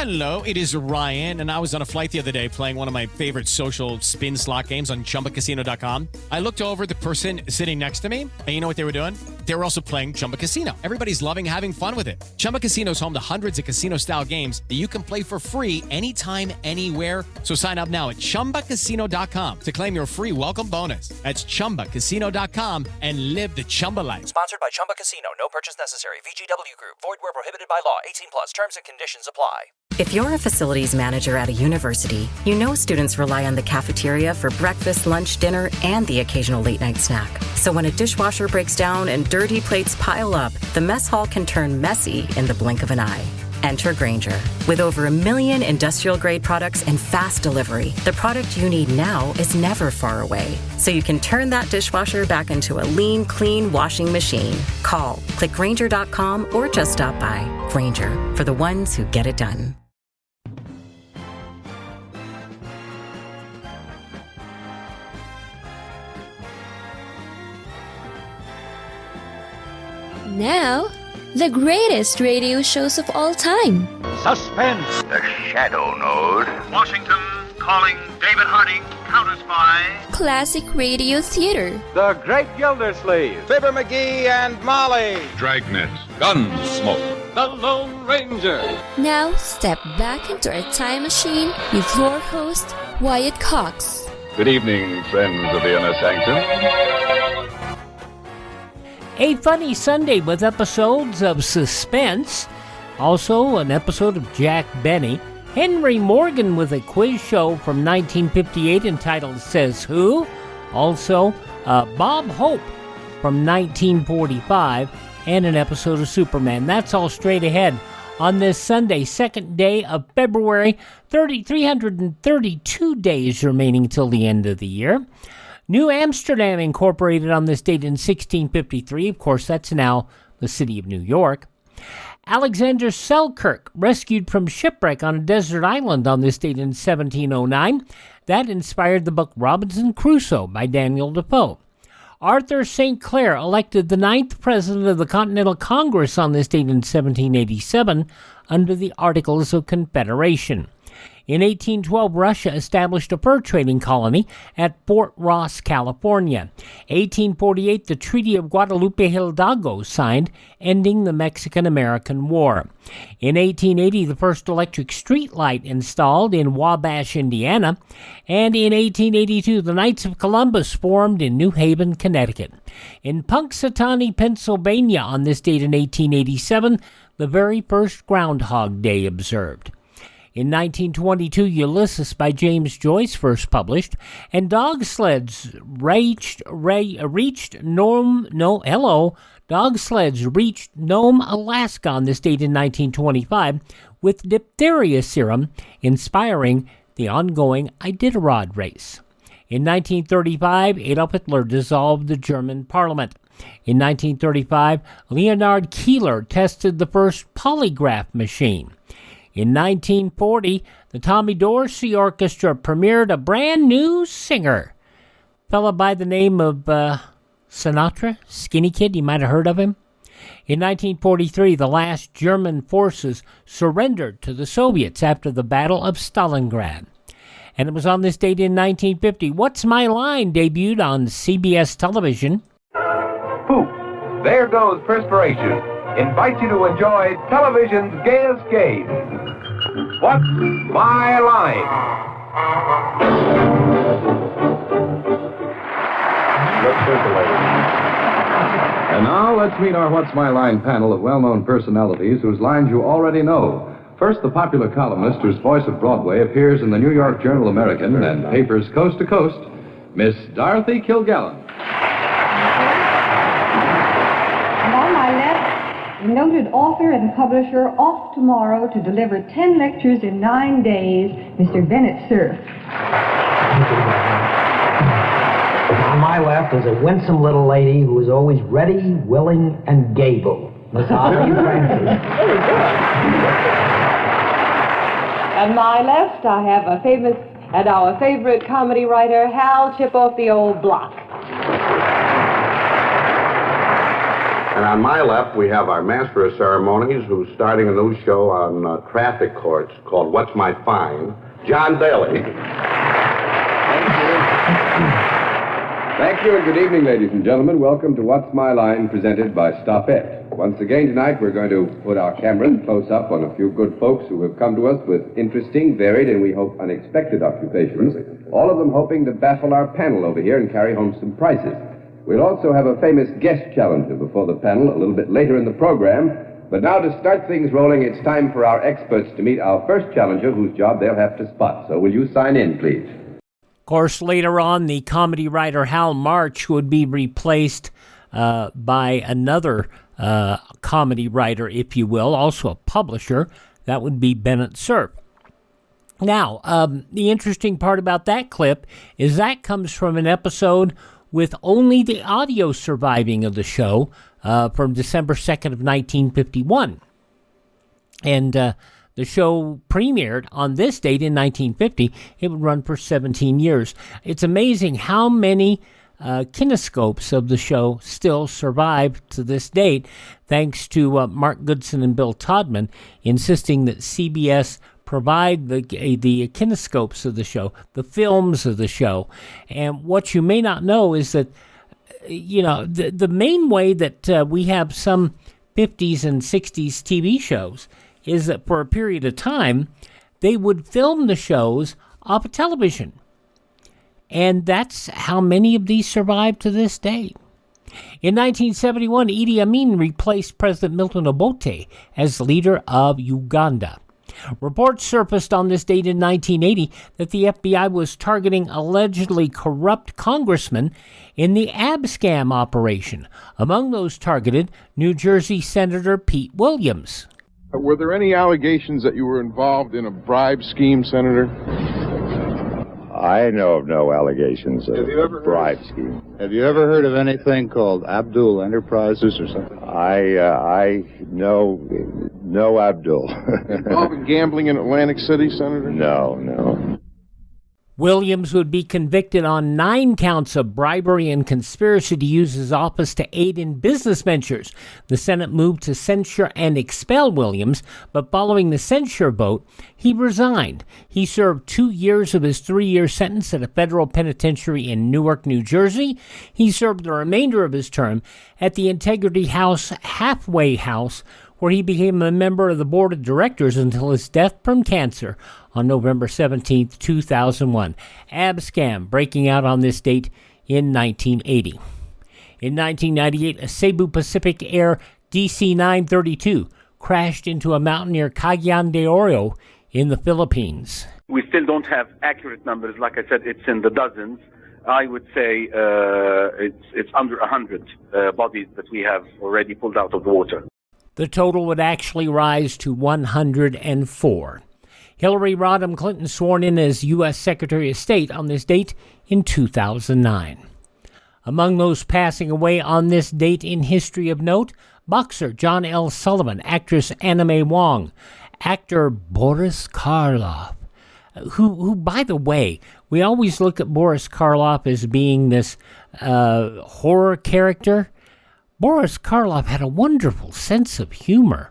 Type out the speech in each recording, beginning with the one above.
Hello, it is Ryan, and I was on a flight the other day playing one of my favorite social spin slot games on chumbacasino.com. I looked over at the person sitting next to me, and you know what they were doing? They were also playing Chumba Casino. Everybody's loving having fun with it. Chumba Casino is home to hundreds of casino-style games that you can play for free anytime, anywhere. So sign up now at chumbacasino.com to claim your free welcome bonus. That's chumbacasino.com and live the Chumba life. Sponsored by Chumba Casino. No purchase necessary. VGW Group. Void where prohibited by law. 18 plus. Terms and conditions apply. If you're a facilities manager at a university, you know students rely on the cafeteria for breakfast, lunch, dinner, and the occasional late-night snack. So when a dishwasher breaks down and dirty plates pile up, the mess hall can turn messy in the blink of an eye. Enter Grainger. With over 1 million industrial-grade products and fast delivery, the product you need now is never far away. So you can turn that dishwasher back into a lean, clean washing machine. Call, click Grainger.com, or just stop by. Grainger, for the ones who get it done. Now, the greatest radio shows of all time. Suspense. The Shadow Node. Washington calling David Harding, counter spy. Classic radio theater. The Great Gildersleeve. Fibber McGee and Molly. Dragnet. Gunsmoke. The Lone Ranger. Now, step back into our time machine with your host, Wyatt Cox. Good evening, friends of the Inner Sanctum. A funny Sunday with episodes of Suspense, also an episode of Jack Benny, Henry Morgan with a quiz show from 1958 entitled Sez Who, also Bob Hope from 1945, and an episode of Superman. That's all straight ahead on this Sunday, second day of February, 332 days remaining till the end of the year. New Amsterdam incorporated on this date in 1653. Of course, that's now the city of New York. Alexander Selkirk rescued from shipwreck on a desert island on this date in 1709. That inspired the book Robinson Crusoe by Daniel Defoe. Arthur St. Clair elected the 9th President of the Continental Congress on this date in 1787 under the Articles of Confederation. In 1812, Russia established a fur trading colony at Fort Ross, California. 1848, the Treaty of Guadalupe Hidalgo signed, ending the Mexican-American War. In 1880, the first electric street light installed in Wabash, Indiana. And in 1882, the Knights of Columbus formed in New Haven, Connecticut. In Punxsutawney, Pennsylvania, on this date in 1887, the very first Groundhog Day observed. In 1922, Ulysses by James Joyce first published, and dog sleds reached Nome, Alaska on this date in 1925 with diphtheria serum, inspiring the ongoing Iditarod race. In 1935, Adolf Hitler dissolved the German parliament. In 1935, Leonard Keeler tested the first polygraph machine. In 1940, the Tommy Dorsey Orchestra premiered a brand new singer. A fella by the name of Sinatra, Skinny Kid, you might have heard of him. In 1943, the last German forces surrendered to the Soviets after the Battle of Stalingrad. And it was on this date in 1950, What's My Line debuted on CBS television. Poof! There goes perspiration. Invite you to enjoy television's gayest game. What's My Line? And now let's meet our What's My Line panel of well-known personalities whose lines you already know. First, the popular columnist whose voice of Broadway appears in the New York Journal American and papers coast to coast, Miss Dorothy Kilgallen. And on my left, noted author and publisher, off tomorrow to deliver 10 lectures in 9 days, Mr. Bennett Cerf. On my left is a winsome little lady who is always ready, willing, and gable. Miss Audrey Francis. On my left, I have our favorite comedy writer, Hal Chip Off the Old Block. And on my left, we have our master of ceremonies, who's starting a new show on traffic courts called What's My Fine, John Daly. Thank you, and good evening, ladies and gentlemen. Welcome to What's My Line, presented by Stoppette. Once again tonight, we're going to put our cameras close up on a few good folks who have come to us with interesting, varied, and we hope unexpected occupations, all of them hoping to baffle our panel over here and carry home some prizes. We'll also have a famous guest challenger before the panel a little bit later in the program. But now, to start things rolling, it's time for our experts to meet our first challenger, whose job they'll have to spot. So will you sign in, please? Of course, later on, the comedy writer Hal March would be replaced by another comedy writer, if you will, also a publisher. That would be Bennett Cerf. Now, the interesting part about that clip is that comes from an episode with only the audio surviving of the show from December 2nd of 1951. And the show premiered on this date in 1950. It would run for 17 years. It's amazing how many kinescopes of the show still survive to this date, thanks to Mark Goodson and Bill Todman insisting that CBS provide the kinescopes of the show, the films of the show. And what you may not know is that, the main way that we have some 50s and 60s TV shows is that for a period of time, they would film the shows off of television. And that's how many of these survive to this day. In 1971, Idi Amin replaced President Milton Obote as leader of Uganda. Reports surfaced on this date in 1980 that the FBI was targeting allegedly corrupt congressmen in the Abscam operation. Among those targeted, New Jersey Senator Pete Williams. Were there any allegations that you were involved in a bribe scheme, Senator? I know of no allegations of a bribe scheme. Have you ever heard of anything called Abdul Enterprises or something? I know Abdul. Involved in gambling in Atlantic City, Senator? No. Williams would be convicted on 9 counts of bribery and conspiracy to use his office to aid in business ventures. The Senate moved to censure and expel Williams, but following the censure vote, he resigned. He served 2 years of his 3-year sentence at a federal penitentiary in Newark, New Jersey. He served the remainder of his term at the Integrity House Halfway House, where he became a member of the board of directors until his death from cancer on November 17, 2001. Abscam breaking out on this date in 1980. In 1998, a Cebu Pacific Air DC-932 crashed into a mountain near Cagayan de Oro in the Philippines. We still don't have accurate numbers. Like I said, it's in the dozens. I would say it's under 100 bodies that we have already pulled out of the water. The total would actually rise to 104. Hillary Rodham Clinton sworn in as U.S. Secretary of State on this date in 2009. Among those passing away on this date in history of note, boxer John L. Sullivan, actress Anna Mae Wong, actor Boris Karloff, who, by the way, we always look at Boris Karloff as being this horror character. Boris Karloff had a wonderful sense of humor,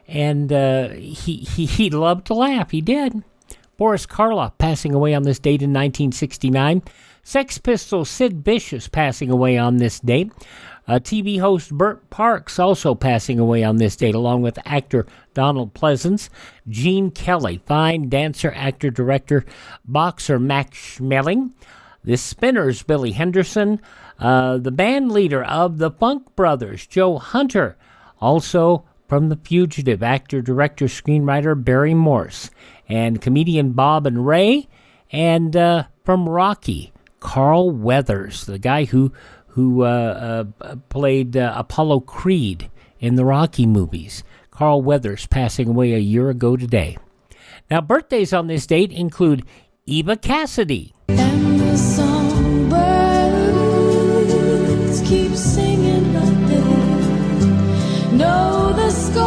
and he loved to laugh. He did. Boris Karloff passing away on this date in 1969. Sex Pistols Sid Vicious passing away on this date. TV host Burt Parks also passing away on this date, along with actor Donald Pleasance. Gene Kelly, fine dancer, actor, director, boxer Max Schmeling. The Spinners, Billy Henderson. The band leader of the Funk Brothers, Joe Hunter. Also from The Fugitive, actor, director, screenwriter Barry Morse. And comedian Bob and Ray. And from Rocky, Carl Weathers, the guy who played Apollo Creed in the Rocky movies. Carl Weathers passing away a year ago today. Now, birthdays on this date include Eva Cassidy. And the songbirds keep singing, but they know the score.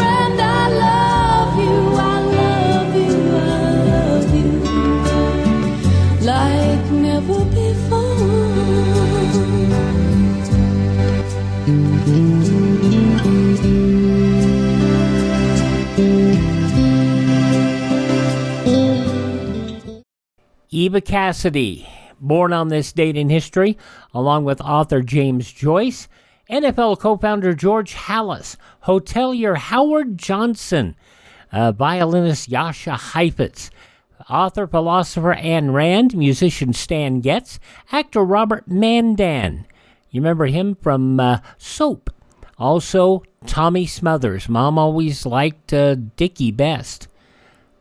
And I love you, I love you, I love you like never before. Eva Cassidy, born on this date in history, along with author James Joyce, NFL co-founder George Halas, hotelier Howard Johnson, violinist Jascha Heifetz, author, philosopher Ayn Rand, musician Stan Getz, actor Robert Mandan. You remember him from Soap. Also, Tommy Smothers. Mom always liked Dickie best,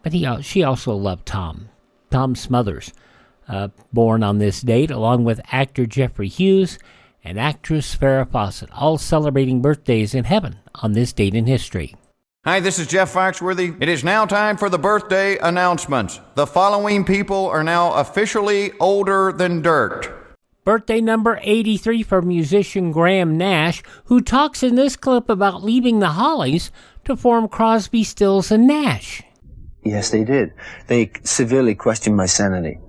but she also loved Tom. Tom Smothers, born on this date, along with actor Jeffrey Hughes and actress Farrah Fawcett, all celebrating birthdays in heaven on this date in history. Hi, this is Jeff Foxworthy. It is now time for the birthday announcements. The following people are now officially older than dirt. Birthday number 83 for musician Graham Nash, who talks in this clip about leaving the Hollies to form Crosby, Stills, and Nash. Yes, they did. They severely questioned my sanity.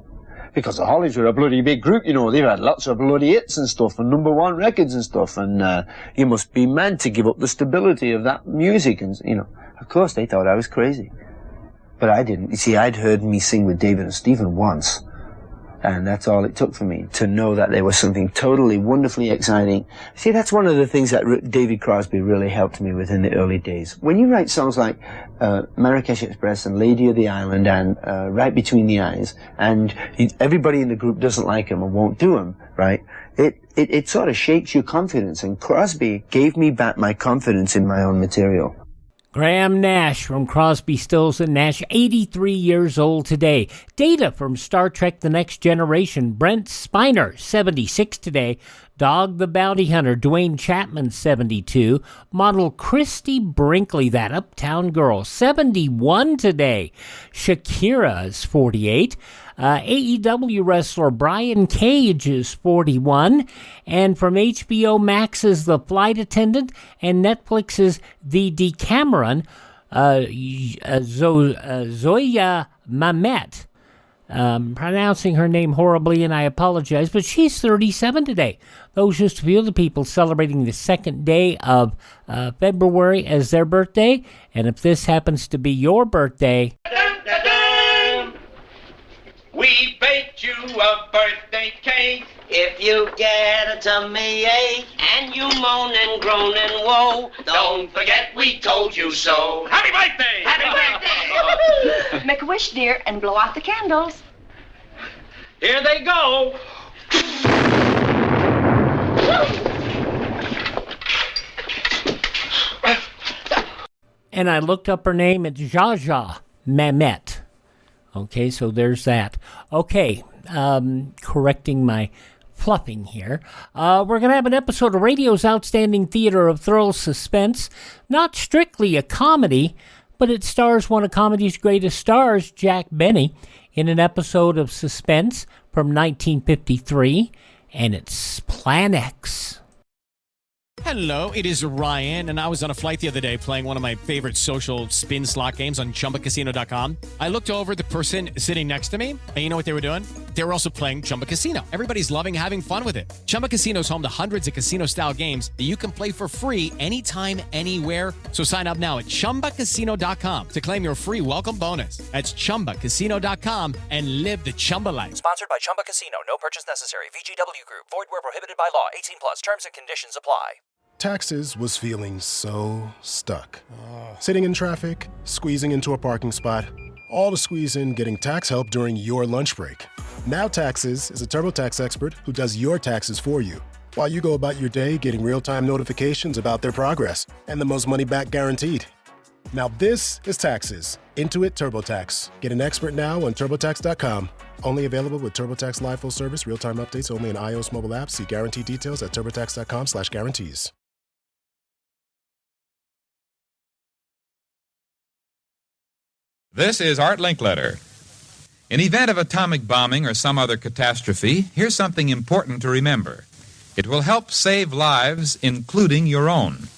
Because the Hollies were a bloody big group, you know. They've had lots of bloody hits and stuff, and #1 records and stuff, and you must be mad to give up the stability of that music, and, you know. Of course, they thought I was crazy. But I didn't. You see, I'd heard me sing with David and Stephen once, and that's all it took for me to know that there was something totally wonderfully exciting. See, that's one of the things that David Crosby really helped me with in the early days. When you write songs like Marrakesh Express and Lady of the Island and Right Between the Eyes, and everybody in the group doesn't like them and won't do them, right? It sort of shakes your confidence, and Crosby gave me back my confidence in my own material. Graham Nash from Crosby, Stills, and Nash, 83 years old today. Data from Star Trek The Next Generation, Brent Spiner, 76 today. Dog the Bounty Hunter, Dwayne Chapman, 72. Model Christy Brinkley, that uptown girl, 71 today. Shakira is 48. AEW wrestler Brian Cage is 41. And from HBO Max's The Flight Attendant and Netflix's The Decameron, Zoya Mamet. Pronouncing her name horribly, and I apologize, but she's 37 today. Those just a few of the people celebrating the second day of February as their birthday. And if this happens to be your birthday... We baked you a birthday cake. If you get a tummy ache and you moan and groan and woe, don't forget we told you so. Happy birthday! Happy birthday! Make a wish, dear, and blow out the candles. Here they go. And I looked up her name. It's Jaja Mamet. Okay, so there's that. Okay, correcting my fluffing here. We're going to have an episode of radio's outstanding theater of thrills, Suspense. Not strictly a comedy, but it stars one of comedy's greatest stars, Jack Benny, in an episode of Suspense from 1953, and it's Plan X. Hello, it is Ryan, and I was on a flight the other day playing one of my favorite social spin slot games on chumbacasino.com. I looked over at the person sitting next to me, and you know what they were doing? They were also playing Chumba Casino. Everybody's loving having fun with it. Chumba Casino is home to hundreds of casino-style games that you can play for free anytime, anywhere. So sign up now at chumbacasino.com to claim your free welcome bonus. That's chumbacasino.com and live the Chumba life. Sponsored by Chumba Casino. No purchase necessary. VGW Group. Void where prohibited by law. 18 plus. Terms and conditions apply. Taxes was feeling so stuck. Sitting in traffic, squeezing into a parking spot, all to squeeze in getting tax help during your lunch break. Now Taxes is a TurboTax expert who does your taxes for you, while you go about your day getting real-time notifications about their progress and the most money back guaranteed. Now this is Taxes. Intuit TurboTax. Get an expert now on TurboTax.com. Only available with TurboTax Live Full Service, real-time updates only in iOS mobile apps. See guarantee details at TurboTax.com/guarantees. This is Art Linkletter. In event of atomic bombing or some other catastrophe, here's something important to remember. It will help save lives, including your own.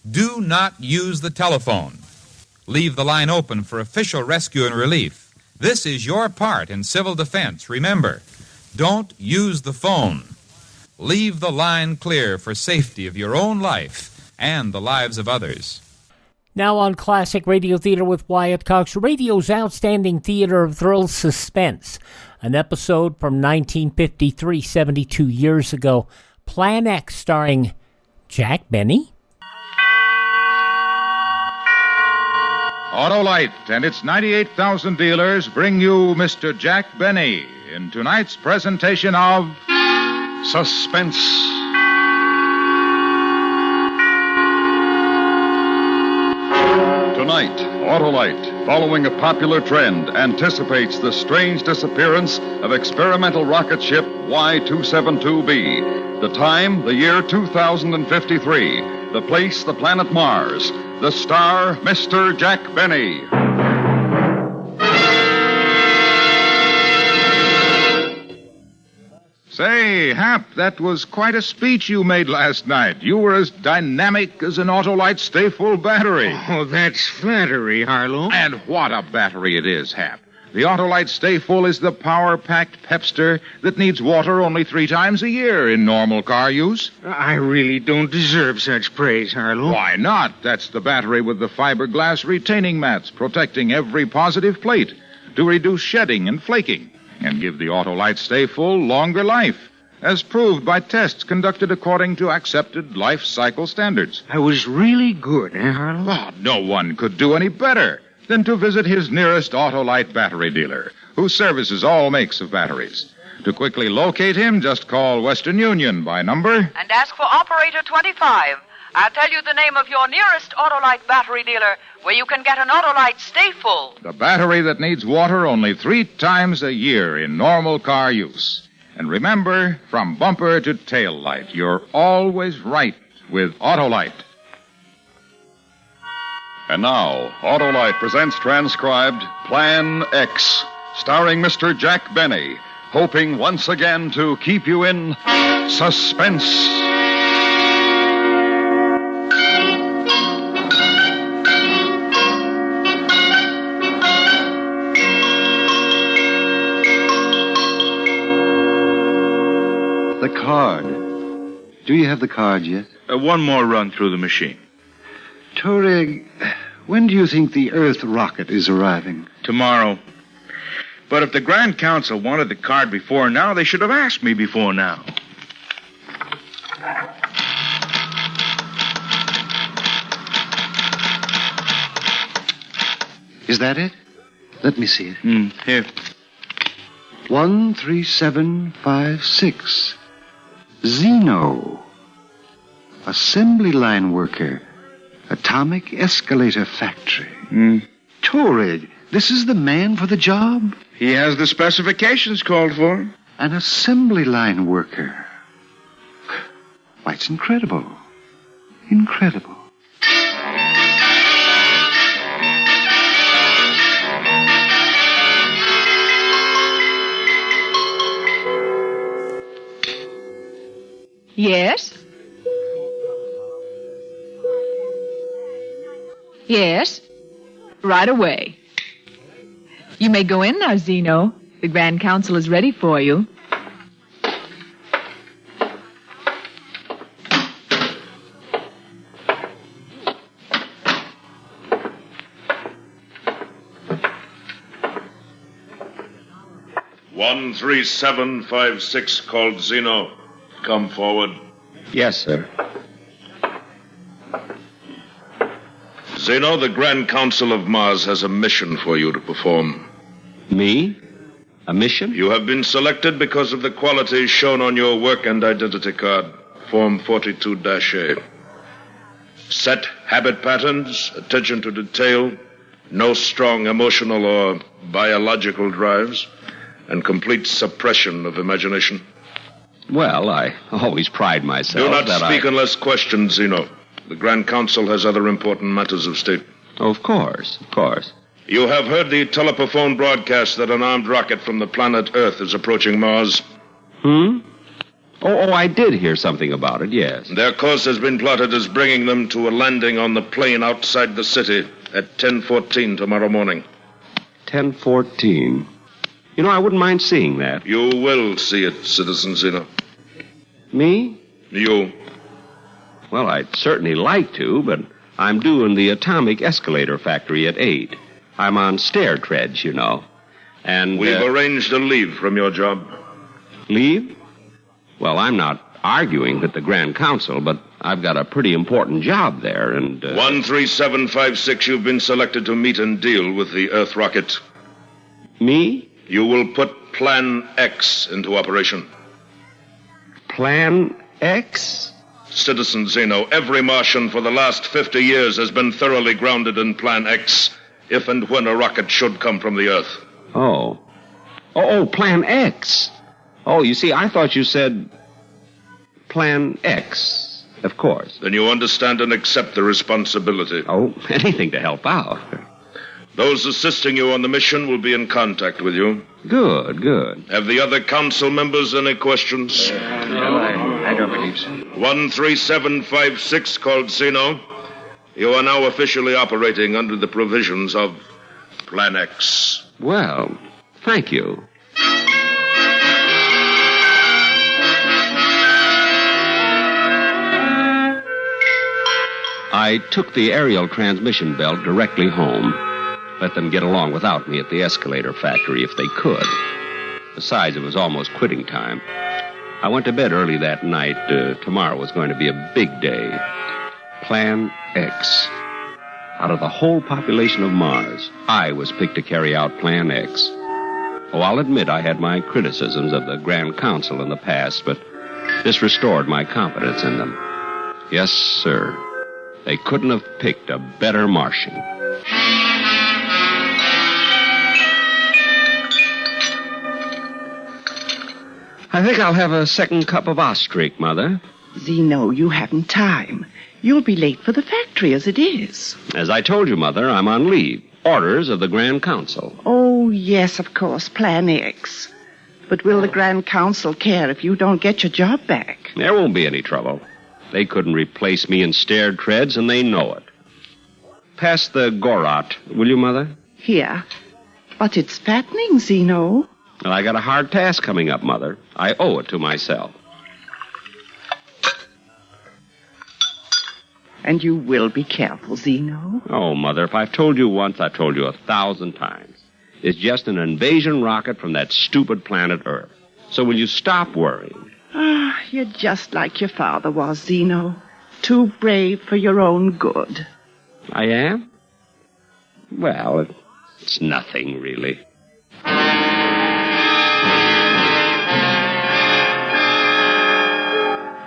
Do not use the telephone. Leave the line open for official rescue and relief. This is your part in civil defense. Remember, don't use the phone. Leave the line clear for safety of your own life and the lives of others. Now on Classic Radio Theater with Wyatt Cox, radio's outstanding theater of thrills, Suspense. An episode from 1953, 72 years ago. Plan X, starring Jack Benny. Autolite and its 98,000 dealers bring you Mr. Jack Benny in tonight's presentation of Suspense. Tonight, Autolite, following a popular trend, anticipates the strange disappearance of experimental rocket ship Y-272B. The time, the year 2053. The place, the planet Mars. The star, Mr. Jack Benny. Say, Hap, that was quite a speech you made last night. You were as dynamic as an Autolite Stay-Full battery. Oh, that's flattery, Harlow. And what a battery it is, Hap. The Autolite Stay-Full is the power-packed pepster that needs water only 3 times a year in normal car use. I really don't deserve such praise, Harlow. Why not? That's the battery with the fiberglass retaining mats protecting every positive plate to reduce shedding and flaking and give the Autolite Stay-Full longer life, as proved by tests conducted according to accepted life cycle standards. I was really good, Harlow? Oh, no one could do any better than to visit his nearest Autolite battery dealer, who services all makes of batteries. To quickly locate him, just call Western Union by number... and ask for operator 25. I'll tell you the name of your nearest Autolite battery dealer, where you can get an Autolite Stay-Full. The battery that needs water only 3 times a year in normal car use. And remember, from bumper to tail light, you're always right with Autolite. And now, Autolite presents transcribed Plan X, starring Mr. Jack Benny, hoping once again to keep you in suspense. The card. Do you have the card yet? One more run through the machine. Toreg, when do you think the Earth rocket is arriving? Tomorrow. But if the Grand Council wanted the card before now, they should have asked me before now. Is that it? Let me see it. Here. 13756. Zeno. Assembly line worker. Atomic escalator factory. Toreg, this is the man for the job? He has the specifications called for. An assembly line worker. Why, it's incredible. Incredible. Yes? Yes? Right away. You may go in now, Zeno. The Grand Council is ready for you. One 13756 called Zeno. Come forward. Yes, sir. Zeno, the Grand Council of Mars has a mission for you to perform. Me? A mission? You have been selected because of the qualities shown on your work and identity card, Form 42-A. Set habit patterns, attention to detail, no strong emotional or biological drives, and complete suppression of imagination. Well, I always pride myself Do not that speak unless questioned, Zeno. The Grand Council has other important matters of state. Of course, of course. You have heard the telephone broadcast that an armed rocket from the planet Earth is approaching Mars. Oh, I did hear something about it, yes. Their course has been plotted as bringing them to a landing on the plain outside the city at 10:14 tomorrow morning. 10:14. You know, I wouldn't mind seeing that. You will see it, Citizen Zeno. Me? You. Well, I'd certainly like to, but I'm due in the atomic escalator factory at 8. I'm on stair treads, you know. And We've arranged a leave from your job. Leave? Well, I'm not arguing with the Grand Council, but I've got a pretty important job there, and... 13756, you've been selected to meet and deal with the Earth rocket. Me? You will put Plan X into operation. Plan X? Citizen Zeno, every Martian for the last 50 years has been thoroughly grounded in Plan X, if and when a rocket should come from the Earth. Oh, Plan X. Oh, you see, I thought you said Plan X, of course. Then you understand and accept the responsibility. Oh, anything to help out. Those assisting you on the mission will be in contact with you. Good. Have the other council members any questions? No, I don't believe so. 13756, called Zeno. You are now officially operating under the provisions of Plan X. Well, thank you. I took the aerial transmission belt directly home. Let them get along without me at the escalator factory if they could. Besides, it was almost quitting time. I went to bed early that night. Tomorrow was going to be a big day. Plan X. Out of the whole population of Mars, I was picked to carry out Plan X. Oh, I'll admit I had my criticisms of the Grand Council in the past, but this restored my confidence in them. Yes, sir. They couldn't have picked a better Martian. I think I'll have a second cup of ostrich, Mother. Zeno, you haven't time. You'll be late for the factory as it is. As I told you, Mother, I'm on leave. Orders of the Grand Council. Oh, yes, of course, Plan X. But will the Grand Council care if you don't get your job back? There won't be any trouble. They couldn't replace me in stair treads, and they know it. Pass the Gorot, will you, Mother? Here. But it's fattening, Zeno. Well, I got a hard task coming up, Mother. I owe it to myself. And you will be careful, Zeno. Oh, Mother, if I've told you once, I've told you 1,000 times. It's just an invasion rocket from that stupid planet Earth. So will you stop worrying? Ah, you're just like your father was, Zeno. Too brave for your own good. I am? Well, it's nothing, really.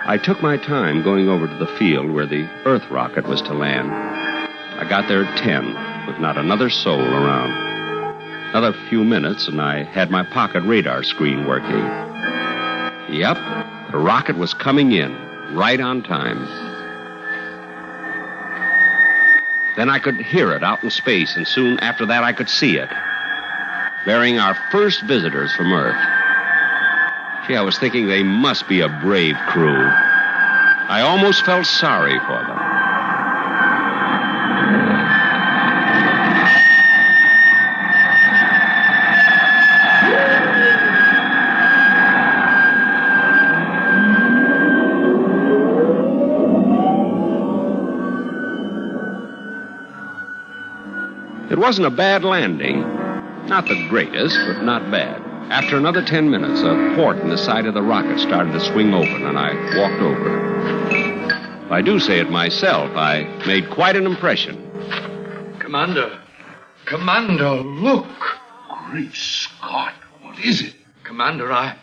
I took my time going over to the field where the Earth rocket was to land. I got there at 10, with not another soul around. Another few minutes, and I had my pocket radar screen working. Yep, the rocket was coming in, right on time. Then I could hear it out in space, and soon after that I could see it, bearing our first visitors from Earth. Gee, I was thinking they must be a brave crew. I almost felt sorry for them. It wasn't a bad landing. Not the greatest, but not bad. After another 10 minutes, a port in the side of the rocket started to swing open, and I walked over. If I do say it myself, I made quite an impression. Commander, look. Great Scott, what is it? Commander, I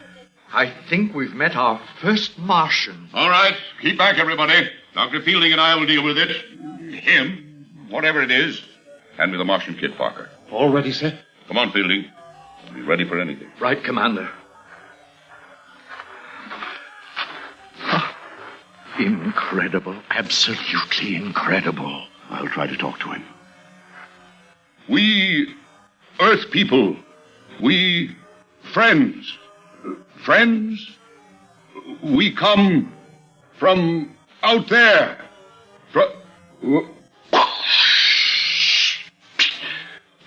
think we've met our first Martian. All right, keep back, everybody. Dr. Fielding and I will deal with it. Him, whatever it is. Hand me the Martian kit, Parker. All ready, sir? Come on, Fielding. Be ready for anything. Right, Commander. Incredible. Absolutely incredible. I'll try to talk to him. We Earth people, we friends. Friends? We come from out there.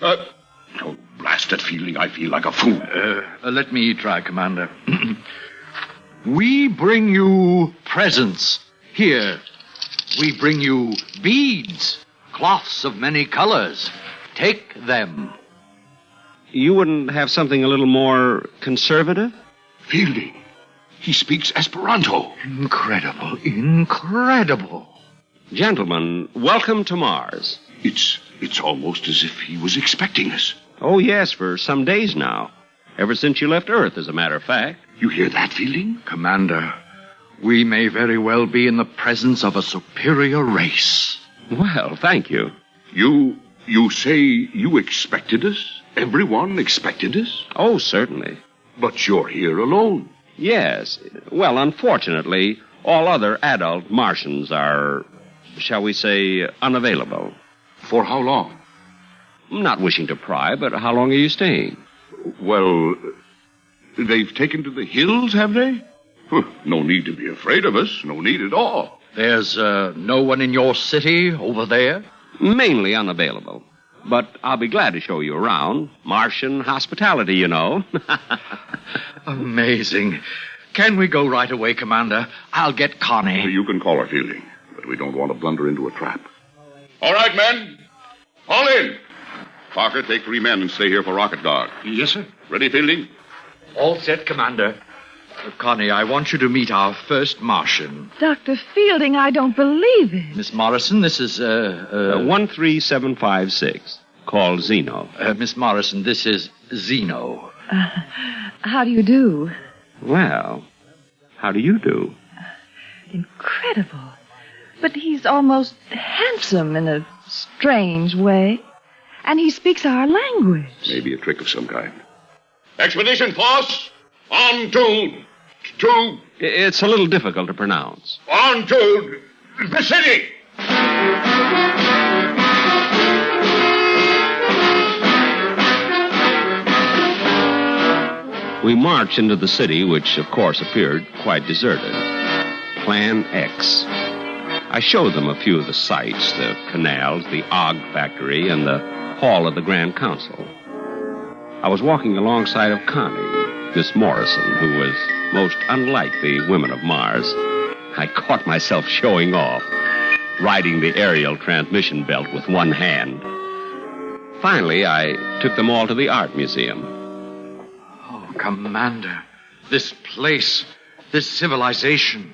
Oh, blasted feeling. I feel like a fool. Let me try, Commander. We bring you presents. Here, We bring you beads, cloths of many colors. Take them. You wouldn't have something a little more conservative? Fielding. He speaks Esperanto. Incredible, incredible. Gentlemen, welcome to Mars. It's almost as if he was expecting us. Oh, yes, for some days now. Ever since you left Earth, as a matter of fact. You hear that, Fielding? Commander, we may very well be in the presence of a superior race. Well, thank you. You say you expected us? Everyone expected us? Oh, certainly. But you're here alone. Yes. Well, unfortunately, all other adult Martians are, shall we say, unavailable. For how long? Not wishing to pry, but how long are you staying? Well, they've taken to the hills, have they? No need to be afraid of us. No need at all. There's no one in your city over there? Mainly unavailable. But I'll be glad to show you around. Martian hospitality, you know. Amazing. Can we go right away, Commander? I'll get Connie. You can call her, Fielding, but we don't want to blunder into a trap. All right, men. All in. Parker, take 3 men and stay here for rocket guard. Yes, sir. Ready, Fielding? All set, Commander. Connie, I want you to meet our first Martian. Dr. Fielding, I don't believe it. Miss Morrison, this is, 13756. Call Zeno. Miss Morrison, this is Zeno. How do you do? Well, how do you do? Incredible. But he's almost handsome in a strange way. And he speaks our language. Maybe a trick of some kind. Expedition Force, on to... It's a little difficult to pronounce. On to the city! We marched into the city, which, of course, appeared quite deserted. Plan X. I showed them a few of the sights, the canals, the Og factory, and the hall of the Grand Council. I was walking alongside of Connie, Miss Morrison, who was most unlike the women of Mars. I caught myself showing off, riding the aerial transmission belt with one hand. Finally, I took them all to the art museum. Oh, Commander, this place, this civilization,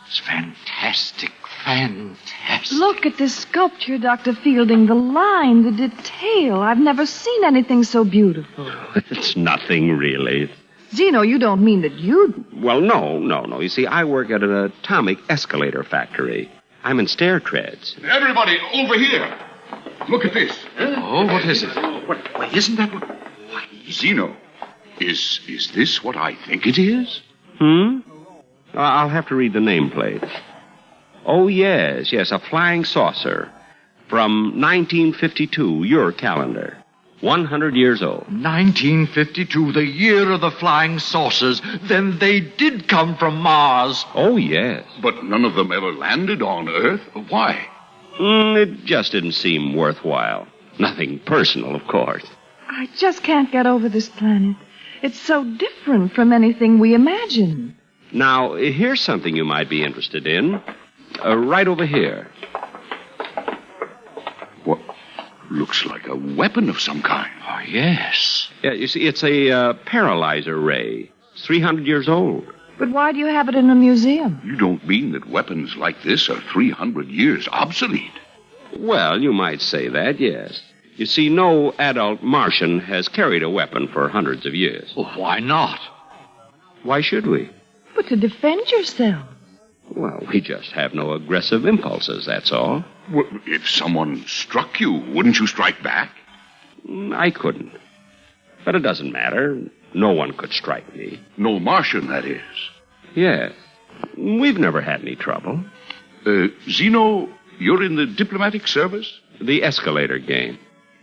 it's fantastic, fantastic. Look at this sculpture, Dr. Fielding. The line, the detail. I've never seen anything so beautiful. It's nothing, really. Zeno, you don't mean that you... Well, no. You see, I work at an atomic escalator factory. I'm in stair treads. Everybody, over here. Look at this. Oh, what is it? Wait, isn't that what... Why, Zeno, is this what I think it is? I'll have to read the nameplate. Oh, yes, a flying saucer. From 1952, your calendar. 100 years old. 1952, the year of the flying saucers. Then they did come from Mars. Oh, yes. But none of them ever landed on Earth. Why? It just didn't seem worthwhile. Nothing personal, of course. I just can't get over this planet. It's so different from anything we imagine. Now, here's something you might be interested in. Right over here. What? Looks like a weapon of some kind. Oh, yes. Yeah, you see, it's a paralyzer ray. It's 300 years old. But why do you have it in a museum? You don't mean that weapons like this are 300 years obsolete? Well, you might say that, yes. You see, no adult Martian has carried a weapon for hundreds of years. Well, why not? Why should we? But to defend yourself. Well, we just have no aggressive impulses, that's all. Well, if someone struck you, wouldn't you strike back? I couldn't. But it doesn't matter. No one could strike me. No Martian, that is. Yes. We've never had any trouble. Zeno, you're in the diplomatic service? The escalator game.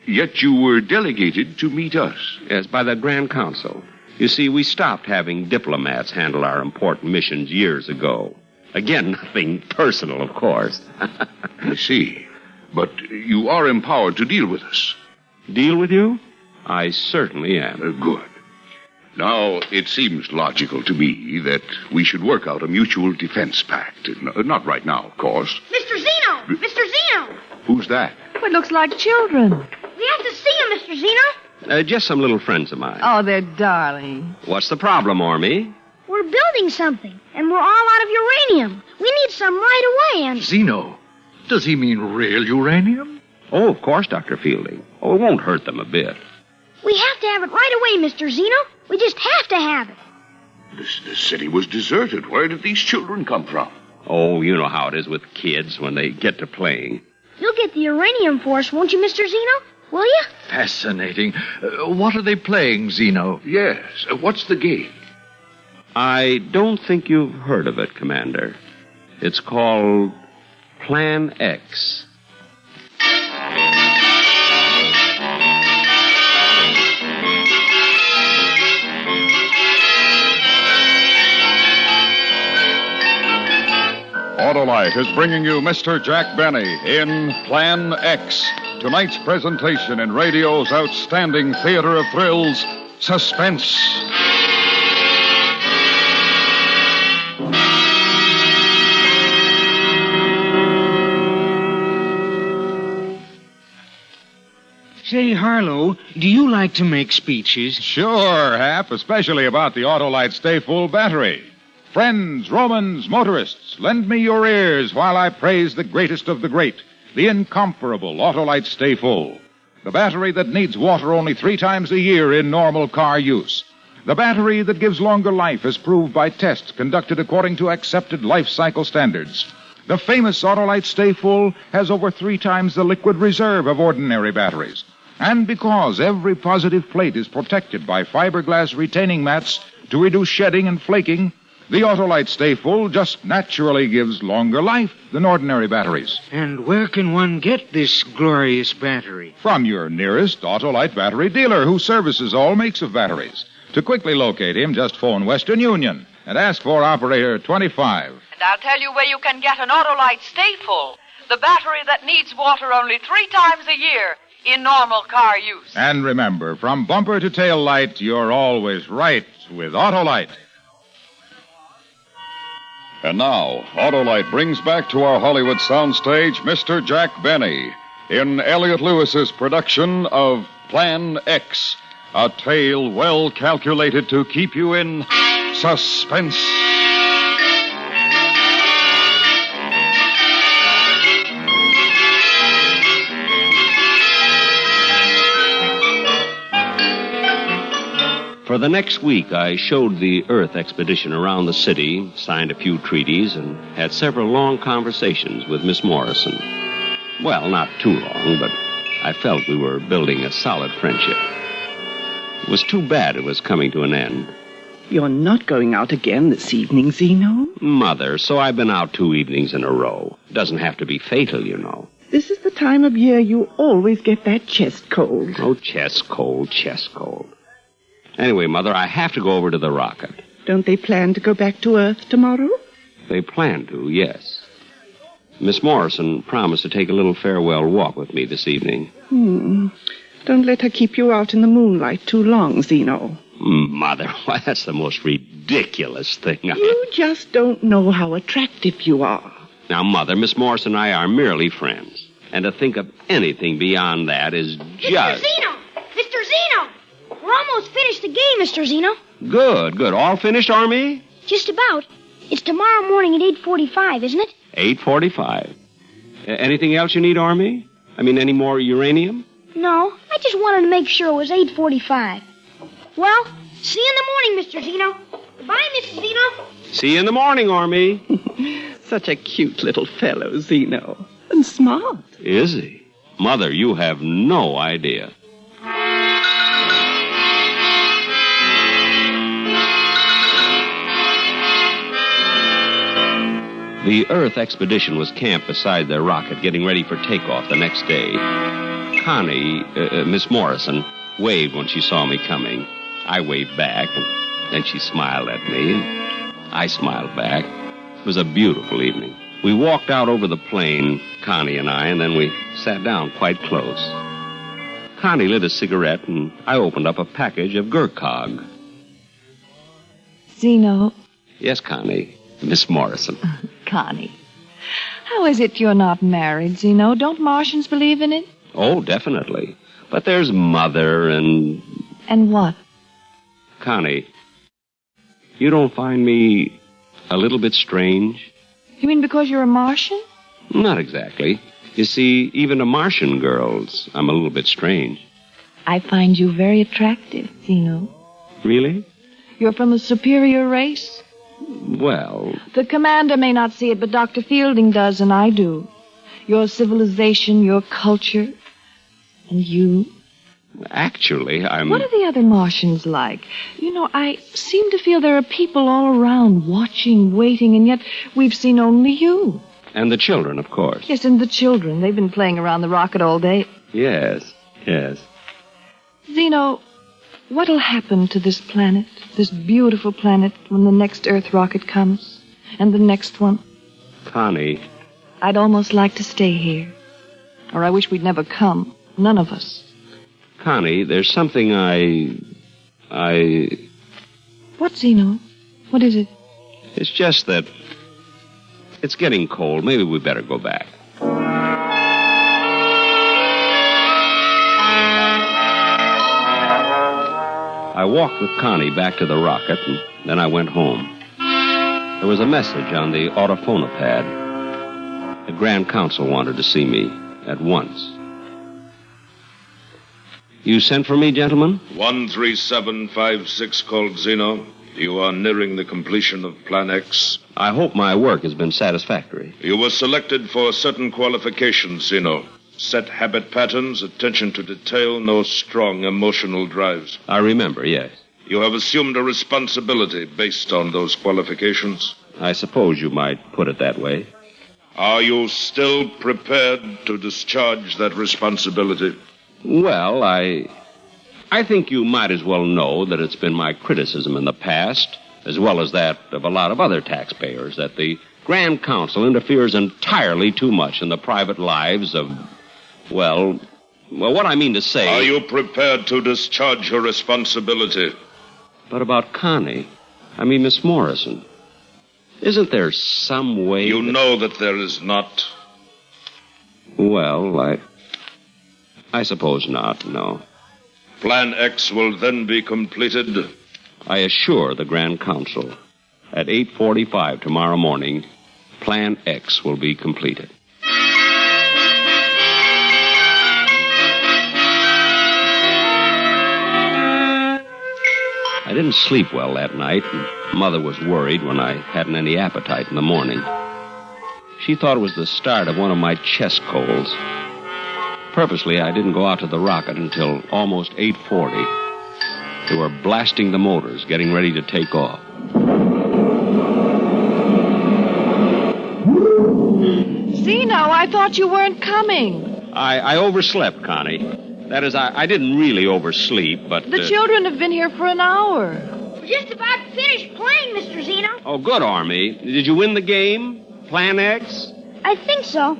Yet you were delegated to meet us. Yes, by the Grand Council. You see, we stopped having diplomats handle our important missions years ago. Again, nothing personal, of course. I see. But you are empowered to deal with us. Deal with you? I certainly am. Good. Now, it seems logical to me that we should work out a mutual defense pact. Not right now, of course. Mr. Mr. Zeno! Who's that? It looks like children. We have to see him, Mr. Zeno. Just some little friends of mine. Oh, they're darling. What's the problem, Ormy? We're building something, and we're all out of uranium. We need some right away, and... Zeno, does he mean real uranium? Oh, of course, Dr. Fielding. Oh, it won't hurt them a bit. We have to have it right away, Mr. Zeno. We just have to have it. The city was deserted. Where did these children come from? Oh, you know how it is with kids when they get to playing. You'll get the uranium for us, won't you, Mr. Zeno? Will you? Fascinating. What are they playing, Zeno? Yes. What's the game? I don't think you've heard of it, Commander. It's called Plan X. Autolite is bringing you Mr. Jack Benny in Plan X. Tonight's presentation in radio's outstanding theater of thrills, Suspense. Say, Harlow, do you like to make speeches? Sure, Hap, especially about the Autolite Stay Full battery. Friends, Romans, motorists, lend me your ears while I praise the greatest of the great, the incomparable Autolite Stay Full. The battery that needs water only 3 times a year in normal car use. The battery that gives longer life as proved by tests conducted according to accepted life cycle standards. The famous Autolite Stay Full has over 3 times the liquid reserve of ordinary batteries. And because every positive plate is protected by fiberglass retaining mats to reduce shedding and flaking, the Autolite Stay Full just naturally gives longer life than ordinary batteries. And where can one get this glorious battery? From your nearest Autolite battery dealer who services all makes of batteries. To quickly locate him, just phone Western Union and ask for operator 25. And I'll tell you where you can get an Autolite Stay Full, the battery that needs water only 3 times a year in normal car use. And remember, from bumper to tail light, you're always right with Autolite. And now, Autolite brings back to our Hollywood soundstage Mr. Jack Benny in Elliot Lewis's production of Plan X, a tale well calculated to keep you in suspense. For the next week, I showed the Earth expedition around the city, signed a few treaties, and had several long conversations with Miss Morrison. Well, not too long, but I felt we were building a solid friendship. It was too bad it was coming to an end. You're not going out again this evening, Zeno? Mother, so I've been out 2 evenings in a row. Doesn't have to be fatal, you know. This is the time of year you always get that chest cold. Oh, chest cold, chest cold. Anyway, Mother, I have to go over to the rocket. Don't they plan to go back to Earth tomorrow? They plan to, yes. Miss Morrison promised to take a little farewell walk with me this evening. Don't let her keep you out in the moonlight too long, Zeno. Mother, why, that's the most ridiculous thing You just don't know how attractive you are. Now, Mother, Miss Morrison and I are merely friends. And to think of anything beyond that is just... Mr. Zeno! Mr. Zeno! We're almost finished the game, Mr. Zeno. Good. All finished, Army? Just about. It's tomorrow morning at 8:45, isn't it? 8:45. Anything else you need, Army? I mean, any more uranium? No, I just wanted to make sure it was 8:45. Well, see you in the morning, Mr. Zeno. Goodbye, Mrs. Zeno. See you in the morning, Army. Such a cute little fellow, Zeno. And smart. Is he? Mother, you have no idea. The Earth expedition was camped beside their rocket, getting ready for takeoff the next day. Connie, Miss Morrison, waved when she saw me coming. I waved back, and then she smiled at me, and I smiled back. It was a beautiful evening. We walked out over the plain, Connie and I, and then we sat down quite close. Connie lit a cigarette, and I opened up a package of Gurkhag. Zeno. Yes, Connie. Miss Morrison. Connie. How is it you're not married, Zeno? Don't Martians believe in it? Oh, definitely. But there's Mother and... And what? Connie, you don't find me a little bit strange? You mean because you're a Martian? Not exactly. You see, even to Martian girls, I'm a little bit strange. I find you very attractive, Zeno. Really? You're from a superior race? Well... The commander may not see it, but Dr. Fielding does, and I do. Your civilization, your culture, and you. Actually, I'm... What are the other Martians like? You know, I seem to feel there are people all around, watching, waiting, and yet we've seen only you. And the children, of course. Yes, and the children. They've been playing around the rocket all day. Yes. Zeno, what'll happen to this planet, this beautiful planet, when the next Earth rocket comes? And the next one? Connie. I'd almost like to stay here. Or I wish we'd never come. None of us. Connie, there's something I... What, Zeno? What is it? It's just that... It's getting cold. Maybe we better go back. I walked with Connie back to the rocket, and then I went home. There was a message on the autophonopad. The Grand Council wanted to see me at once. You sent for me, gentlemen? 13756 called Zeno. You are nearing the completion of Plan X. I hope my work has been satisfactory. You were selected for certain qualifications, Zeno. Set habit patterns, attention to detail, no strong emotional drives. I remember, yes. You have assumed a responsibility based on those qualifications. I suppose you might put it that way. Are you still prepared to discharge that responsibility? Well, I think you might as well know that it's been my criticism in the past, as well as that of a lot of other taxpayers, that the Grand Council interferes entirely too much in the private lives of, well, what I mean to say... Are you prepared to discharge your responsibility? But about Connie, Miss Morrison, isn't there some way... You know that there is not. Well, I suppose not, no. Plan X will then be completed. I assure the Grand Council, at 8:45 tomorrow morning, Plan X will be completed. I didn't sleep well that night, and Mother was worried when I hadn't any appetite in the morning. She thought it was the start of one of my chest colds. Purposely, I didn't go out to the rocket until almost 8:40. They were blasting the motors, getting ready to take off. Zeno, I thought you weren't coming. I overslept, Connie. That is, I didn't really oversleep, but... The children have been here for an hour. We're just about finished playing, Mr. Zeno. Oh, good, Army. Did you win the game? Plan X? I think so.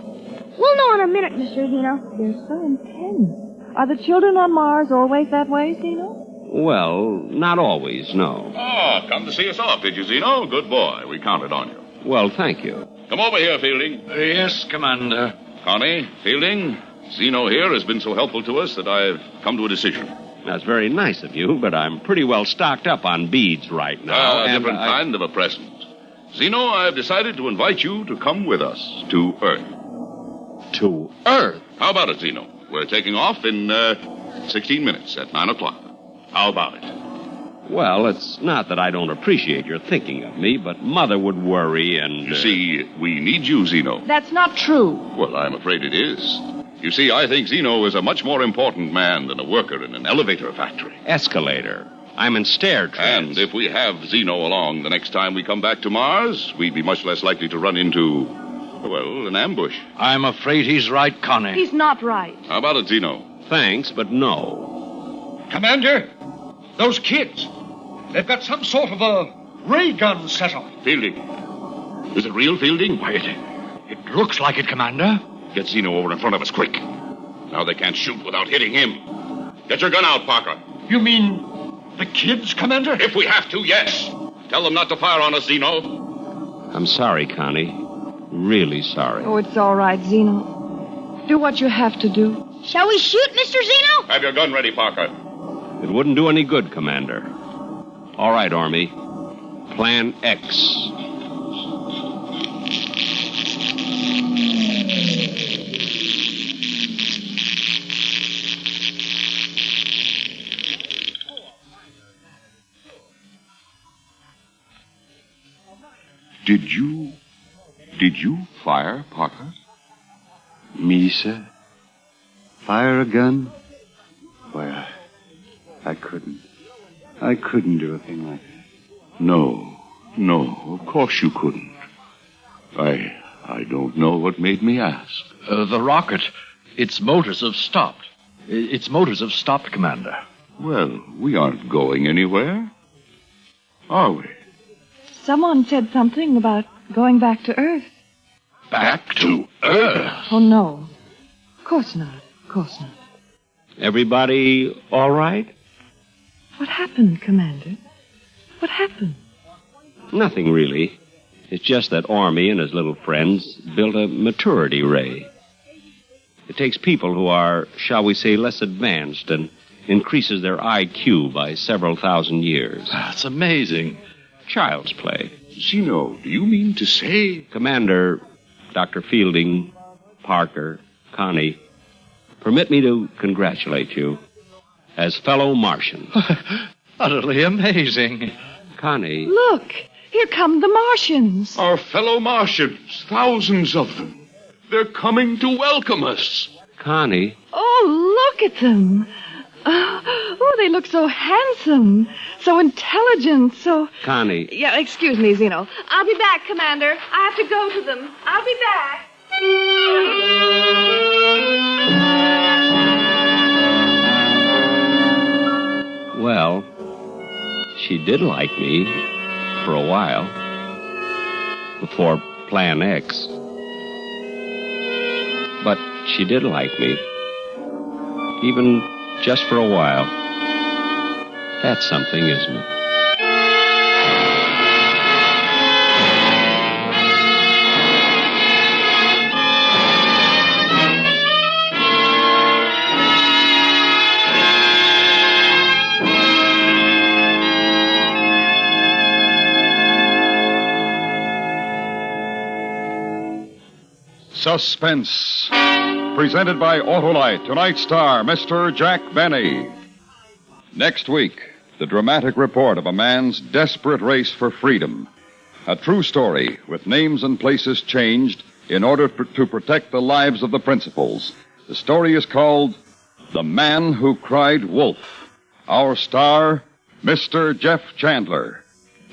We'll know in a minute, Mr. Zeno. They're so intense. Are the children on Mars always that way, Zeno? Well, not always, no. Ah, come to see us off, did you, Zeno? Good boy. We counted on you. Well, thank you. Come over here, Fielding. Yes, Commander. Connie, Fielding, Zeno here has been so helpful to us that I've come to a decision. That's very nice of you, but I'm pretty well stocked up on beads right now. A different kind of a present. Zeno, I've decided to invite you to come with us to Earth. To Earth? How about it, Zeno? We're taking off in 16 minutes at 9 o'clock. How about it? Well, it's not that I don't appreciate your thinking of me, but Mother would worry and... You see, we need you, Zeno. That's not true. Well, I'm afraid it is. You see, I think Zeno is a much more important man than a worker in an elevator factory. Escalator. I'm in stair trends. And if we have Zeno along the next time we come back to Mars, we'd be much less likely to run into, well, an ambush. I'm afraid he's right, Connie. He's not right. How about it, Zeno? Thanks, but no. Commander, those kids, they've got some sort of a ray gun set off. Fielding. Is it real, Fielding? Wait, it looks like it, Commander. Get Zeno over in front of us, quick. Now they can't shoot without hitting him. Get your gun out, Parker. You mean the kids, Commander? If we have to, yes. Tell them not to fire on us, Zeno. I'm sorry, Connie. really sorry. Oh, it's all right, Zeno. Do what you have to do. Shall we shoot, Mr. Zeno? Have your gun ready, Parker. It wouldn't do any good, Commander. All right, Army. Plan X. Did you fire, Parker? Me, sir? Fire a gun? Why, I couldn't. I couldn't do a thing like that. No, of course you couldn't. I don't know what made me ask. The rocket, its motors have stopped. Its motors have stopped, Commander. Well, we aren't going anywhere, are we? Someone said something about going back to Earth. Back to Earth? Oh, no. Of course not. Of course not. Everybody all right? What happened, Commander? What happened? Nothing, really. It's just that Ormy and his little friends built a maturity ray. It takes people who are, shall we say, less advanced and increases their IQ by several thousand years. That's amazing. Child's play. Zeno, do you mean to say... Commander, Dr. Fielding, Parker, Connie, permit me to congratulate you as fellow Martians. Utterly amazing. Connie... Look, here come the Martians. Our fellow Martians, thousands of them. They're coming to welcome us. Connie... Oh, look at them. Oh, they look so handsome, so intelligent, so... Connie... Yeah, excuse me, Zeno. I'll be back, Commander. I have to go to them. I'll be back. Well, she did like me for a while. Before Plan X. But she did like me. Even just for a while. That's something, isn't it? Suspense. Presented by Autolite. Tonight's star, Mr. Jack Benny. Next week, the dramatic report of a man's desperate race for freedom. A true story with names and places changed in order to protect the lives of the principals. The story is called The Man Who Cried Wolf. Our star, Mr. Jeff Chandler.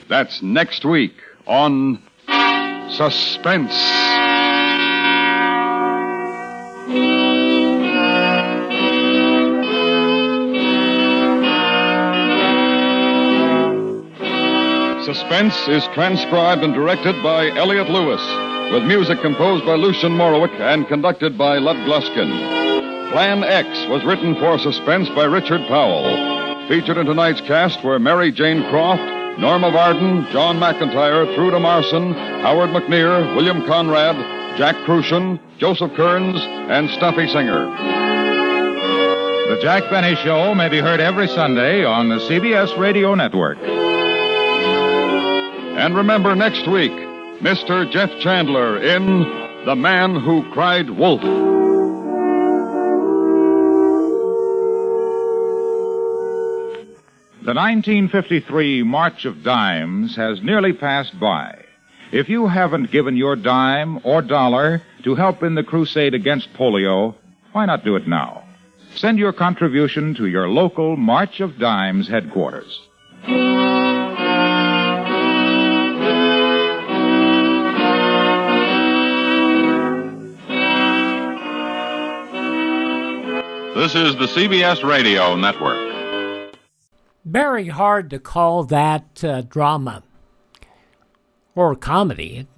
That's next week on Suspense. Suspense is transcribed and directed by Elliott Lewis, with music composed by Lucian Morowick and conducted by Lud Gluskin. Plan X was written for Suspense by Richard Powell. Featured in tonight's cast were Mary Jane Croft, Norma Varden, John McIntyre, Truda Marson, Howard McNear, William Conrad, Jack Crucian, Joseph Kearns, and Stuffy Singer. The Jack Benny Show may be heard every Sunday on the CBS Radio Network. And remember next week, Mr. Jeff Chandler in The Man Who Cried Wolf. The 1953 March of Dimes has nearly passed by. If you haven't given your dime or dollar to help in the crusade against polio, why not do it now? Send your contribution to your local March of Dimes headquarters. This is the CBS Radio Network. Very hard to call that drama or comedy.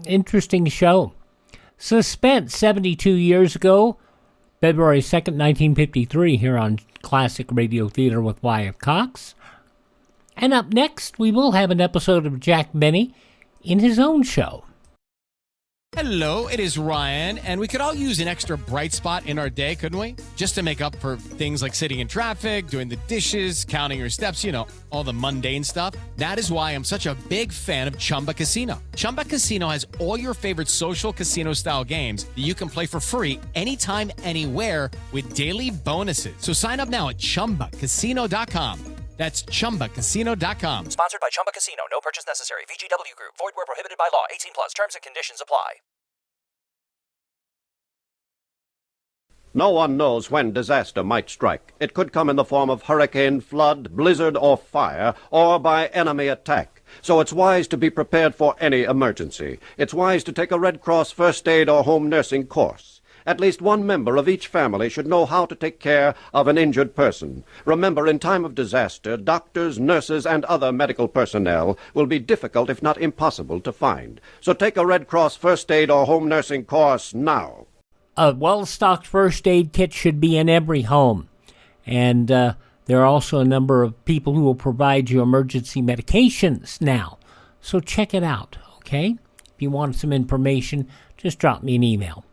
Interesting show. Suspense, 72 years ago, February 2nd, 1953, here on Classic Radio Theater with Wyatt Cox. And up next, we will have an episode of Jack Benny in his own show. Hello, it is Ryan, and we could all use an extra bright spot in our day, couldn't we? Just to make up for things like sitting in traffic, doing the dishes, counting your steps, all the mundane stuff. That is why I'm such a big fan of Chumba Casino. Chumba Casino has all your favorite social casino-style games that you can play for free anytime, anywhere with daily bonuses. So sign up now at ChumbaCasino.com. That's ChumbaCasino.com. Sponsored by Chumba Casino. No purchase necessary. VGW Group. Void where prohibited by law. 18 plus. Terms and conditions apply. No one knows when disaster might strike. It could come in the form of hurricane, flood, blizzard, or fire, or by enemy attack. So it's wise to be prepared for any emergency. It's wise to take a Red Cross first aid or home nursing course. At least one member of each family should know how to take care of an injured person. Remember, in time of disaster, doctors, nurses, and other medical personnel will be difficult, if not impossible, to find. So take a Red Cross first aid or home nursing course now. A well-stocked first aid kit should be in every home. And there are also a number of people who will provide you emergency medications now. So check it out, okay? If you want some information, just drop me an email.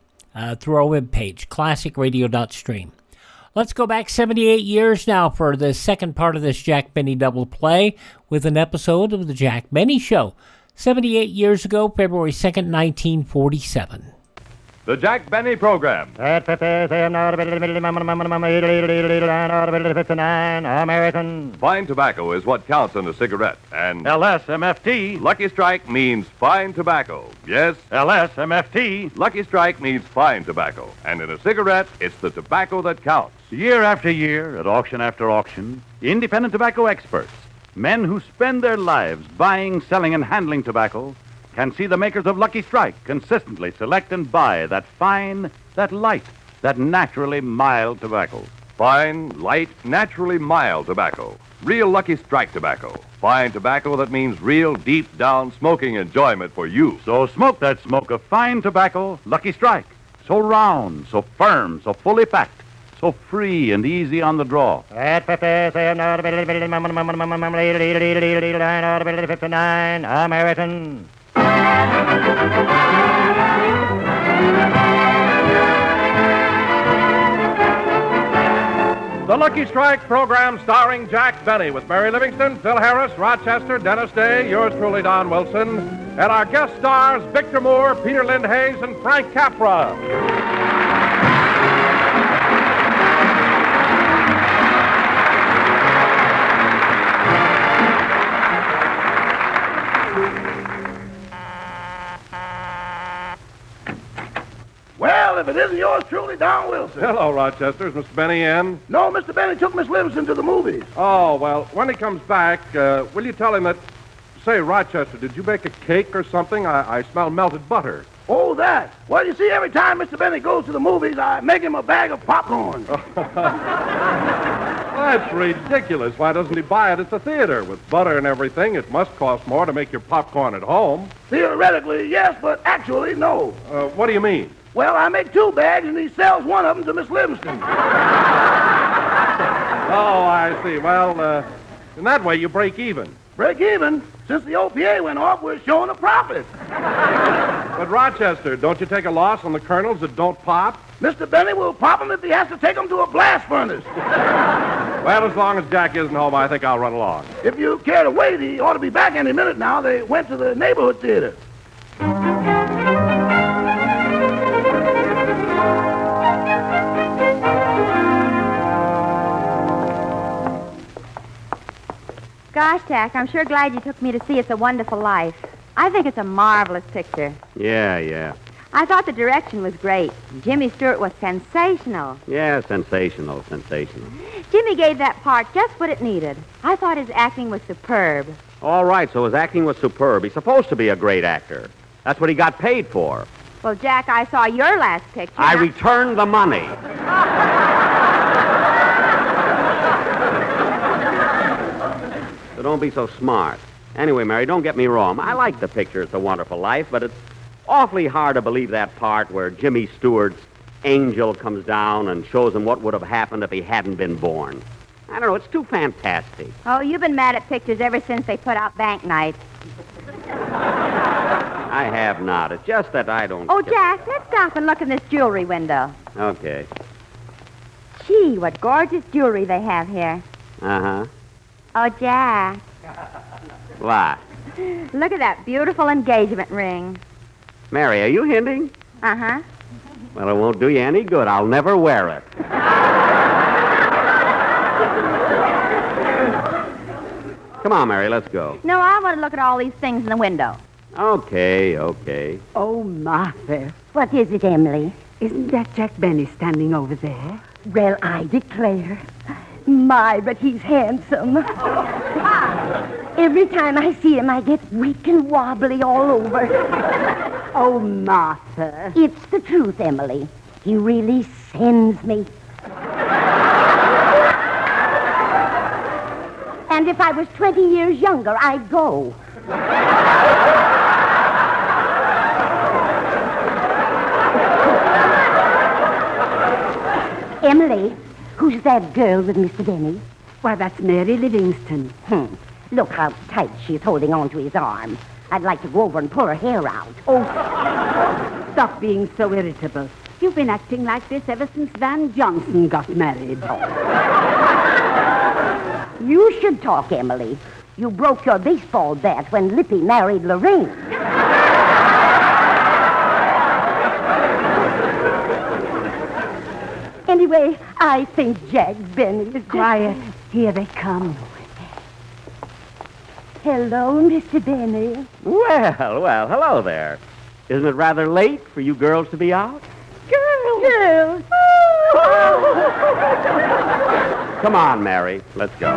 Through our webpage, classicradio.stream. Let's go back 78 years now for the second part of this Jack Benny double play with an episode of The Jack Benny Show. 78 years ago, February 2nd, 1947. The Jack Benny Program. American. Fine tobacco is what counts on a cigarette. And LSMFT. Lucky Strike means fine tobacco. Yes? LSMFT. Lucky Strike means fine tobacco. And in a cigarette, it's the tobacco that counts. Year after year, at auction after auction, independent tobacco experts, men who spend their lives buying, selling, and handling tobacco, can see the makers of Lucky Strike consistently select and buy that fine, that light, that naturally mild tobacco. Fine, light, naturally mild tobacco. Real Lucky Strike tobacco. Fine tobacco that means real deep down smoking enjoyment for you. So smoke that smoke of fine tobacco, Lucky Strike. So round, so firm, so fully packed, so free and easy on the draw. American. The Lucky Strike program starring Jack Benny with Mary Livingston, Phil Harris, Rochester, Dennis Day, yours truly, Don Wilson, and our guest stars Victor Moore, Peter Lind Hayes, and Frank Capra. Well, if it isn't yours truly, Don Wilson. Hello, Rochester. Is Mr. Benny in? No, Mr. Benny took Miss Livingston to the movies. Oh, well, when he comes back, will you tell him that... Say, Rochester, did you bake a cake or something? I smell melted butter. Oh, that. Well, you see, every time Mr. Benny goes to the movies, I make him a bag of popcorn. That's ridiculous. Why doesn't he buy it at the theater? With butter and everything, it must cost more to make your popcorn at home. Theoretically, yes, but actually, no. What do you mean? Well, I make 2 bags, and he sells one of them to Miss Livingston. Oh, I see. Well, in that way, you break even. Break even? Since the OPA went off, we're showing a profit. But, Rochester, don't you take a loss on the kernels that don't pop? Mr. Benny will pop them if he has to take them to a blast furnace. Well, as long as Jack isn't home, I think I'll run along. If you care to wait, he ought to be back any minute now. They went to the neighborhood theater. Gosh, Jack, I'm sure glad you took me to see It's a Wonderful Life. I think it's a marvelous picture. Yeah. I thought the direction was great. Jimmy Stewart was sensational. Yeah, sensational. Jimmy gave that part just what it needed. I thought his acting was superb. All right, so his acting was superb. He's supposed to be a great actor. That's what he got paid for. Well, Jack, I saw your last picture. I returned the money. So don't be so smart. Anyway, Mary, don't get me wrong. I like the picture, It's a Wonderful Life, but it's awfully hard to believe that part where Jimmy Stewart's angel comes down and shows him what would have happened if he hadn't been born. I don't know, it's too fantastic. Oh, you've been mad at pictures ever since they put out Bank Night. I have not. It's just that I don't... Oh, Jack, let's stop and look in this jewelry window. Okay. Gee, what gorgeous jewelry they have here. Uh-huh. Oh, Jack, What? look at that beautiful engagement ring. Mary, are you hinting? Uh-huh. Well, it won't do you any good. I'll never wear it. Come on, Mary, let's go. No, I want to look at all these things in the window. Okay. Oh, Martha. What is it, Emily? Isn't that Jack Benny standing over there? Well, I declare. My, but he's handsome. Every time I see him, I get weak and wobbly all over. Oh, Martha. It's the truth, Emily. He really sends me. And if I was 20 years younger, I'd go. Emily, who's that girl with Mr. Benny? Why, that's Mary Livingston. Look how tight she's holding on to his arm. I'd like to go over and pull her hair out. Oh, stop being so irritable. You've been acting like this ever since Van Johnson got married. You should talk, Emily. You broke your baseball bat when Lippy married Lorraine. Anyway, I think Jack Benny is... Quiet. Here they come. Hello, Mr. Benny. Well, hello there. Isn't it rather late for you girls to be out? Girls. Come on, Mary. Let's go.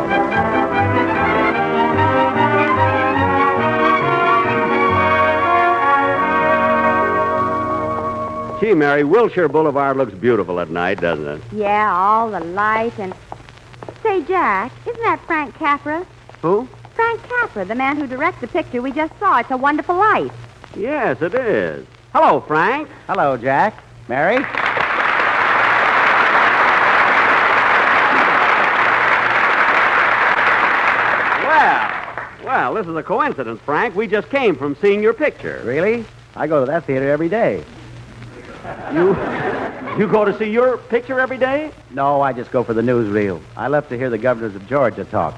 Gee, Mary, Wilshire Boulevard looks beautiful at night, doesn't it? Yeah, all the light and... Say, Jack, isn't that Frank Capra? Who? Frank Capra, the man who directs the picture we just saw. It's a Wonderful Life. Yes, it is. Hello, Frank. Hello, Jack. Mary? Well, this is a coincidence, Frank. We just came from seeing your picture. Really? I go to that theater every day. You go to see your picture every day? No, I just go for the newsreel. I love to hear the governors of Georgia talk.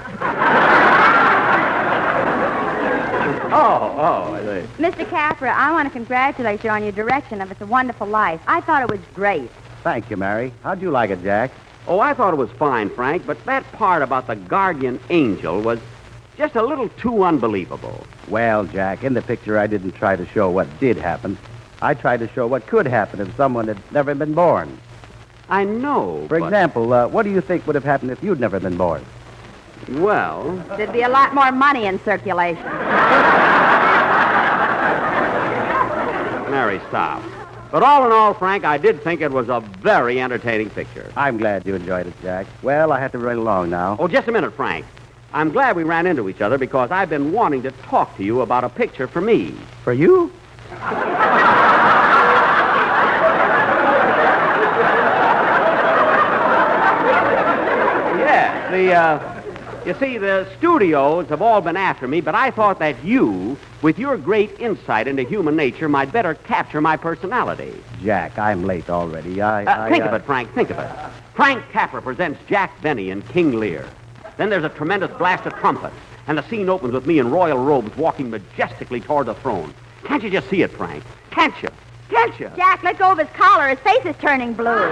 Oh, I see. Mr. Capra, I want to congratulate you on your direction of It's a Wonderful Life. I thought it was great. Thank you, Mary. How'd you like it, Jack? Oh, I thought it was fine, Frank, but that part about the guardian angel was just a little too unbelievable. Well, Jack, in the picture I didn't try to show what did happen. I tried to show what could happen if someone had never been born. I know, For example, what do you think would have happened if you'd never been born? Well... There'd be a lot more money in circulation. Mary, stop. But all in all, Frank, I did think it was a very entertaining picture. I'm glad you enjoyed it, Jack. Well, I have to run along now. Oh, just a minute, Frank. I'm glad we ran into each other because I've been wanting to talk to you about a picture for me. For you? Yes, you see, the studios have all been after me, but I thought that you, with your great insight into human nature, might better capture my personality. Jack, I'm late already. Think of it, Frank, think of it. Frank Capra presents Jack Benny in King Lear. Then there's a tremendous blast of trumpets, and the scene opens with me in royal robes walking majestically toward the throne. Can't you just see it, Frank? Can't you? Can't you? Jack, let go of his collar. His face is turning blue.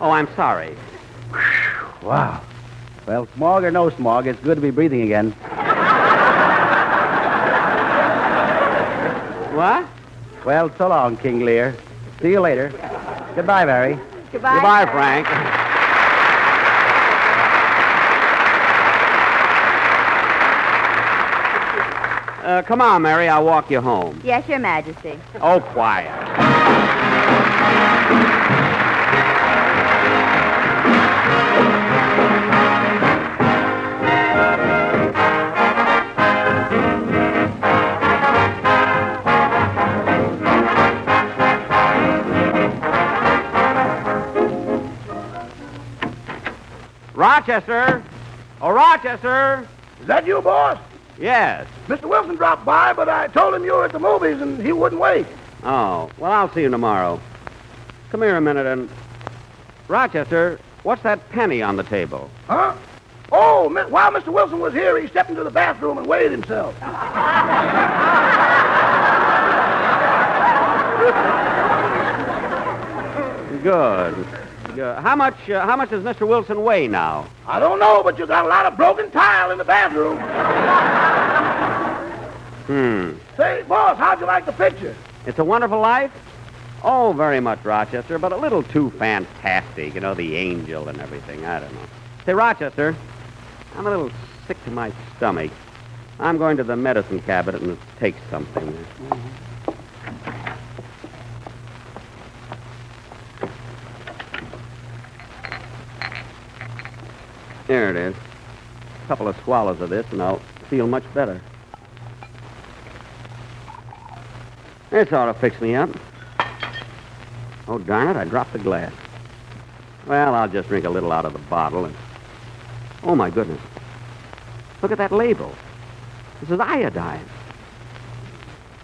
Oh, I'm sorry. Wow. Well, smog or no smog, it's good to be breathing again. What? Well, so long, King Lear. See you later. Goodbye, Mary. Goodbye. Goodbye, Frank. Come on, Mary. I'll walk you home. Yes, Your Majesty. Oh, quiet. Rochester! Oh, Rochester! Is that you, boss? Yes. Mr. Wilson dropped by, but I told him you were at the movies and he wouldn't wait. Oh, well, I'll see you tomorrow. Come here a minute and... Rochester, what's that penny on the table? Huh? Oh, while Mr. Wilson was here, he stepped into the bathroom and weighed himself. Good. How much does Mr. Wilson weigh now? I don't know, but you got a lot of broken tile in the bathroom. Say, boss, how'd you like the picture? It's a Wonderful Life? Oh, very much, Rochester, but a little too fantastic. You know, the angel and everything. I don't know. Say, Rochester, I'm a little sick to my stomach. I'm going to the medicine cabinet and take something. There it is. A couple of swallows of this, and I'll feel much better. This ought to fix me up. Oh, darn it, I dropped the glass. Well, I'll just drink a little out of the bottle and... Oh, my goodness. Look at that label. This is iodine.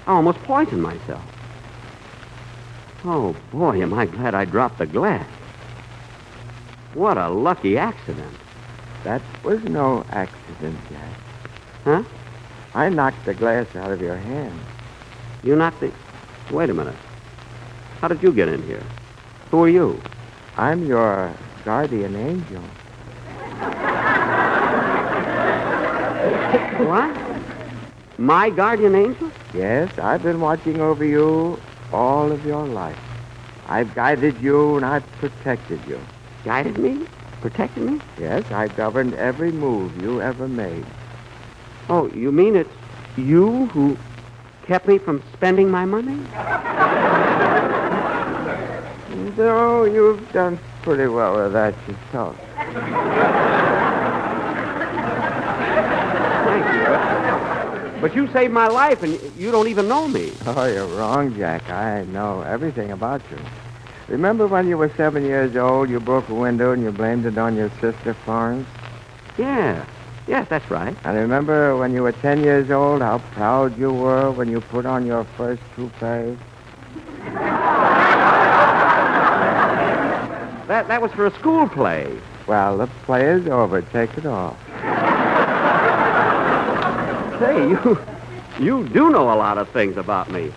I almost poisoned myself. Oh, boy, am I glad I dropped the glass. What a lucky accident. That was no accident, Jack. Huh? I knocked the glass out of your hand. You knocked the... Wait a minute. How did you get in here? Who are you? I'm your guardian angel. What? My guardian angel? Yes, I've been watching over you all of your life. I've guided you and I've protected you. Guided me? Protected me? Yes, I've governed every move you ever made. Oh, you mean it's you who kept me from spending my money? No, you've done pretty well with that yourself. Thank you. But you saved my life and you don't even know me. Oh, you're wrong, Jack. I know everything about you. Remember when you were 7 years old, you broke a window and you blamed it on your sister, Florence? Yeah. Yes, that's right. And remember when you were 10 years old, how proud you were when you put on your first toupee? That was for a school play. Well, the play is over. Take it off. Say, you do know a lot of things about me.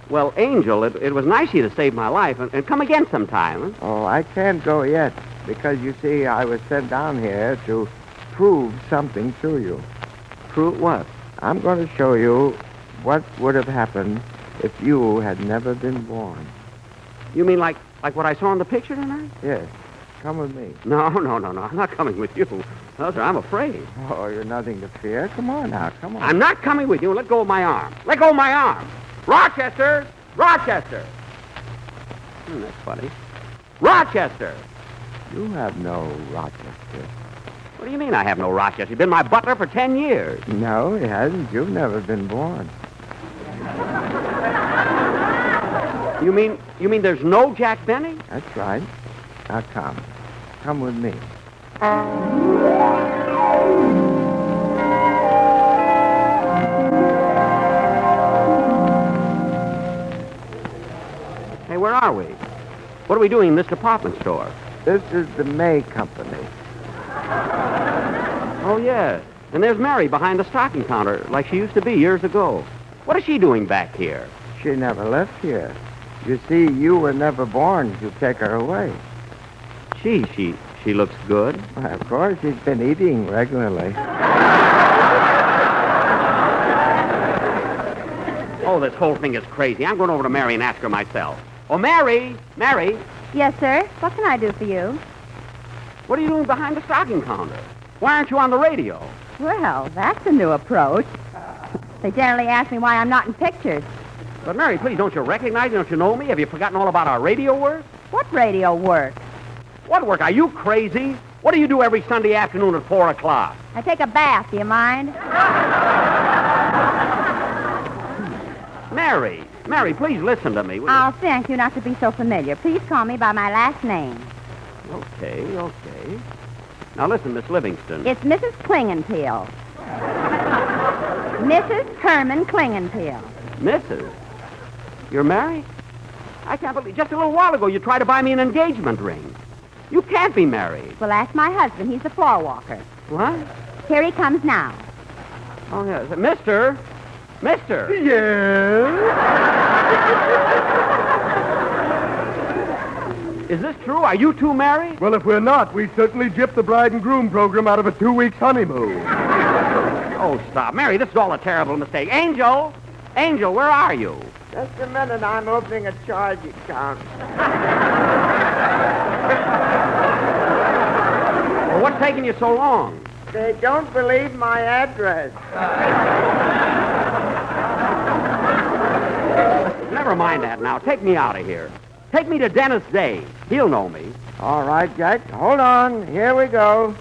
Well, Angel, it was nice of you to save my life, and come again sometime. Huh? Oh, I can't go yet, because you see, I was sent down here to prove something to you. Prove what? I'm going to show you what would have happened if you had never been born. You mean like what I saw in the picture tonight? Yes. Come with me. No. I'm not coming with you. No, sir, I'm afraid. Oh, you're nothing to fear. Come on now, come on. I'm not coming with you. Let go of my arm. Let go of my arm. Rochester! Rochester! That's funny. Rochester! You have no Rochester. What do you mean I have no Rochester? You've been my butler for 10 years. No, he hasn't. You've never been born. You mean there's no Jack Benny? That's right. Now come. Come with me. Hey, where are we? What are we doing in this department store? This is the May Company. Oh, yes. And there's Mary behind the stocking counter, like she used to be years ago. What is she doing back here? She never left here. You see, you were never born to take her away. Gee, she looks good. Well, of course, she's been eating regularly. Oh, this whole thing is crazy. I'm going over to Mary and ask her myself. Oh, Mary! Mary! Yes, sir? What can I do for you? What are you doing behind the stocking counter? Why aren't you on the radio? Well, that's a new approach. They generally ask me why I'm not in pictures. But, Mary, please, don't you recognize me? Don't you know me? Have you forgotten all about our radio work? What radio work? What work? Are you crazy? What do you do every Sunday afternoon at 4 o'clock? I take a bath. Do you mind? Mary, please listen to me. I'll thank you not to be so familiar. Please call me by my last name. Okay. Now, listen, Miss Livingston. It's Mrs. Klingenpeel. Mrs. Herman Klingenpeel. Mrs.? You're married? I can't believe... Just a little while ago, you tried to buy me an engagement ring. You can't be married. Well, ask my husband. He's the floor walker. What? Here he comes now. Oh, yes. Mister? Yes? Is this true? Are you two married? Well, if we're not, we certainly gypped the bride and groom program out of a 2-week honeymoon. Oh, stop. Mary, this is all a terrible mistake. Angel, where are you? Just a minute, I'm opening a charge account. Well, what's taking you so long? They don't believe my address. Never mind that now. Take me out of here. Take me to Dennis Day. He'll know me. All right, Jack. Hold on. Here we go.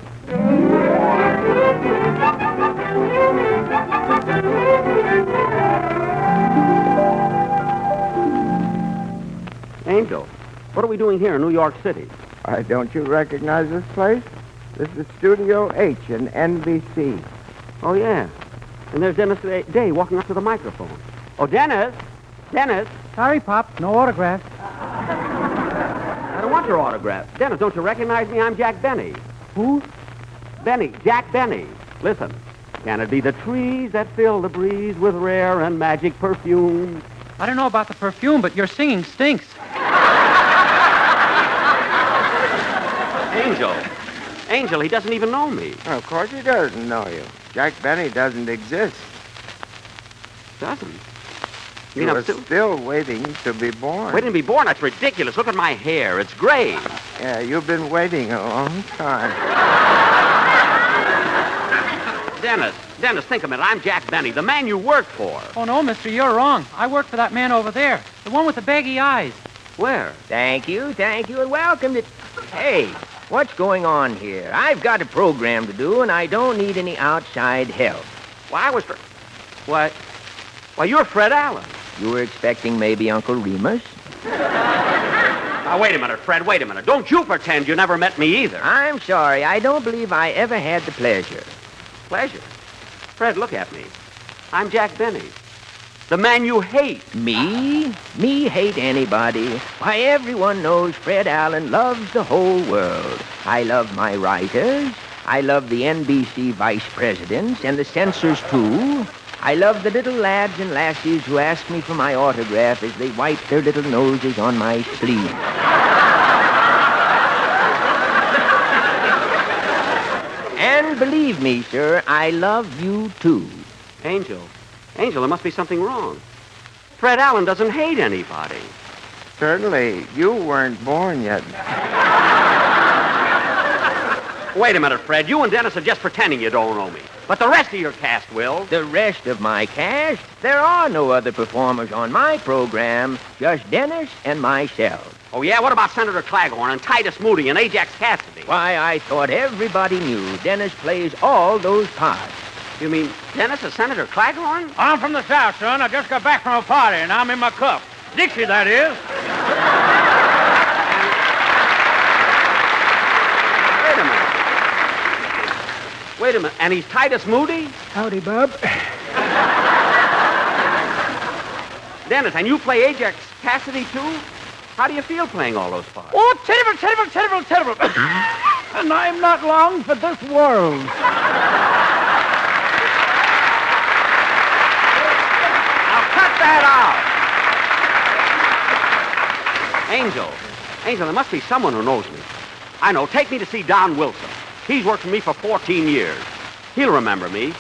Angel, what are we doing here in New York City? Why, don't you recognize this place? This is Studio H in NBC. Oh, yeah. And there's Dennis Day walking up to the microphone. Oh, Dennis! Sorry, Pop. No autograph. I don't want your autograph. Dennis, don't you recognize me? I'm Jack Benny. Who? Jack Benny. Listen. Can it be the trees that fill the breeze with rare and magic perfume? I don't know about the perfume, but your singing stinks. Angel, he doesn't even know me. Well, of course he doesn't know you. Jack Benny doesn't exist. Doesn't? You're still waiting to be born. Waiting to be born? That's ridiculous. Look at my hair. It's gray. Yeah, you've been waiting a long time. Dennis, think a minute. I'm Jack Benny, the man you work for. Oh, no, mister, you're wrong. I work for that man over there. The one with the baggy eyes. Where? Thank you, and welcome to... Hey, what's going on here? I've got a program to do, and I don't need any outside help. Why, you're Fred Allen. You were expecting maybe Uncle Remus? Now, wait a minute, Fred, wait a minute. Don't you pretend you never met me either. I'm sorry. I don't believe I ever had the pleasure. Pleasure? Fred, look at me. I'm Jack Benny. The man you hate. Me? Me hate anybody? Why, everyone knows Fred Allen loves the whole world. I love my writers. I love the NBC vice presidents and the censors, too. I love the little lads and lassies who ask me for my autograph as they wipe their little noses on my sleeve. And believe me, sir, I love you, too. Angel, there must be something wrong. Fred Allen doesn't hate anybody. Certainly. You weren't born yet. Wait a minute, Fred. You and Dennis are just pretending you don't know me. But the rest of your cast will. The rest of my cast? There are no other performers on my program, just Dennis and myself. Oh, yeah? What about Senator Claghorn and Titus Moody and Ajax Cassidy? Why, I thought everybody knew Dennis plays all those parts. You mean Dennis is Senator Claghorn? I'm from the South, son. I just got back from a party, and I'm in my cup. Dixie, that is. Wait a minute. And he's Titus Moody? Howdy, Bub. Dennis, and you play Ajax Cassidy, too? How do you feel playing all those parts? Oh, terrible, terrible, terrible, terrible. And I'm not long for this world. Now cut that out. Angel, there must be someone who knows me. I know. Take me to see Don Wilson. He's worked for me for 14 years. He'll remember me.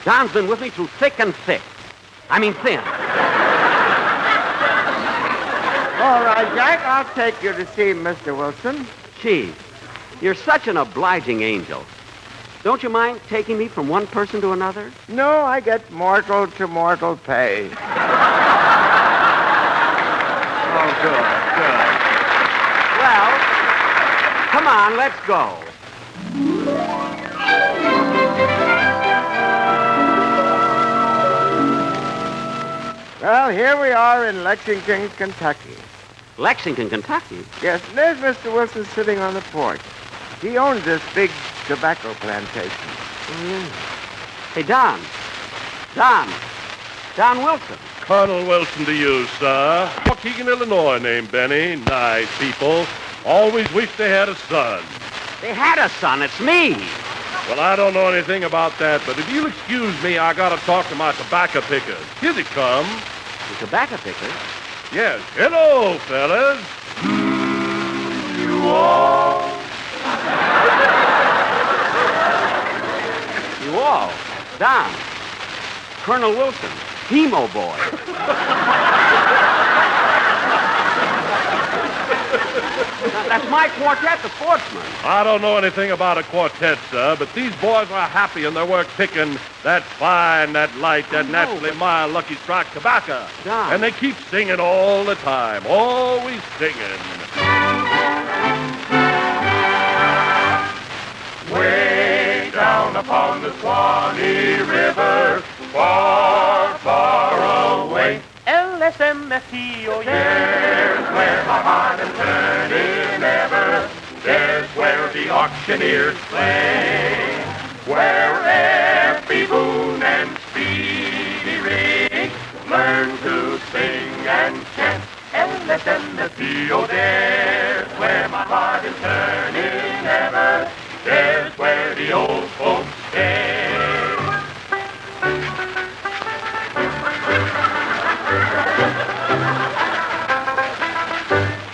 Don's been with me through thick and thin. All right, Jack, I'll take you to see Mr. Wilson. Gee, you're such an obliging angel. Don't you mind taking me from one person to another? No, I get mortal to mortal pay. Oh, good. Well, come on, let's go. Well, here we are in Lexington, Kentucky. Lexington, Kentucky? Yes, there's Mr. Wilson sitting on the porch. He owns this big tobacco plantation. Oh, yeah. Hey, Don, Don Wilson. Colonel Wilson to you, sir. Waukegan, Illinois, named Benny. Nice people. Always wished they had a son. They had a son. It's me. Well, I don't know anything about that, but if you'll excuse me, I gotta talk to my tobacco pickers. Here they come. The tobacco pickers? Yes. Hello, fellas. You all. You all? Don. Colonel Wilson. Hemo boy. That's my quartet, the Sportsmen. I don't know anything about a quartet, sir, but these boys are happy in their work picking that fine, that light, that naturally mild Lucky Strike tobacco. Don. And they keep singing all the time, always singing. Way down upon the Swanee River, far, far away. LSMFTO, There's where my heart is turning ever. There's where the auctioneers play. Where Effie Boone and Speedy Ring learn to sing and chant. LSMFTO, there's where my heart is turning ever. There's where the old folks stay.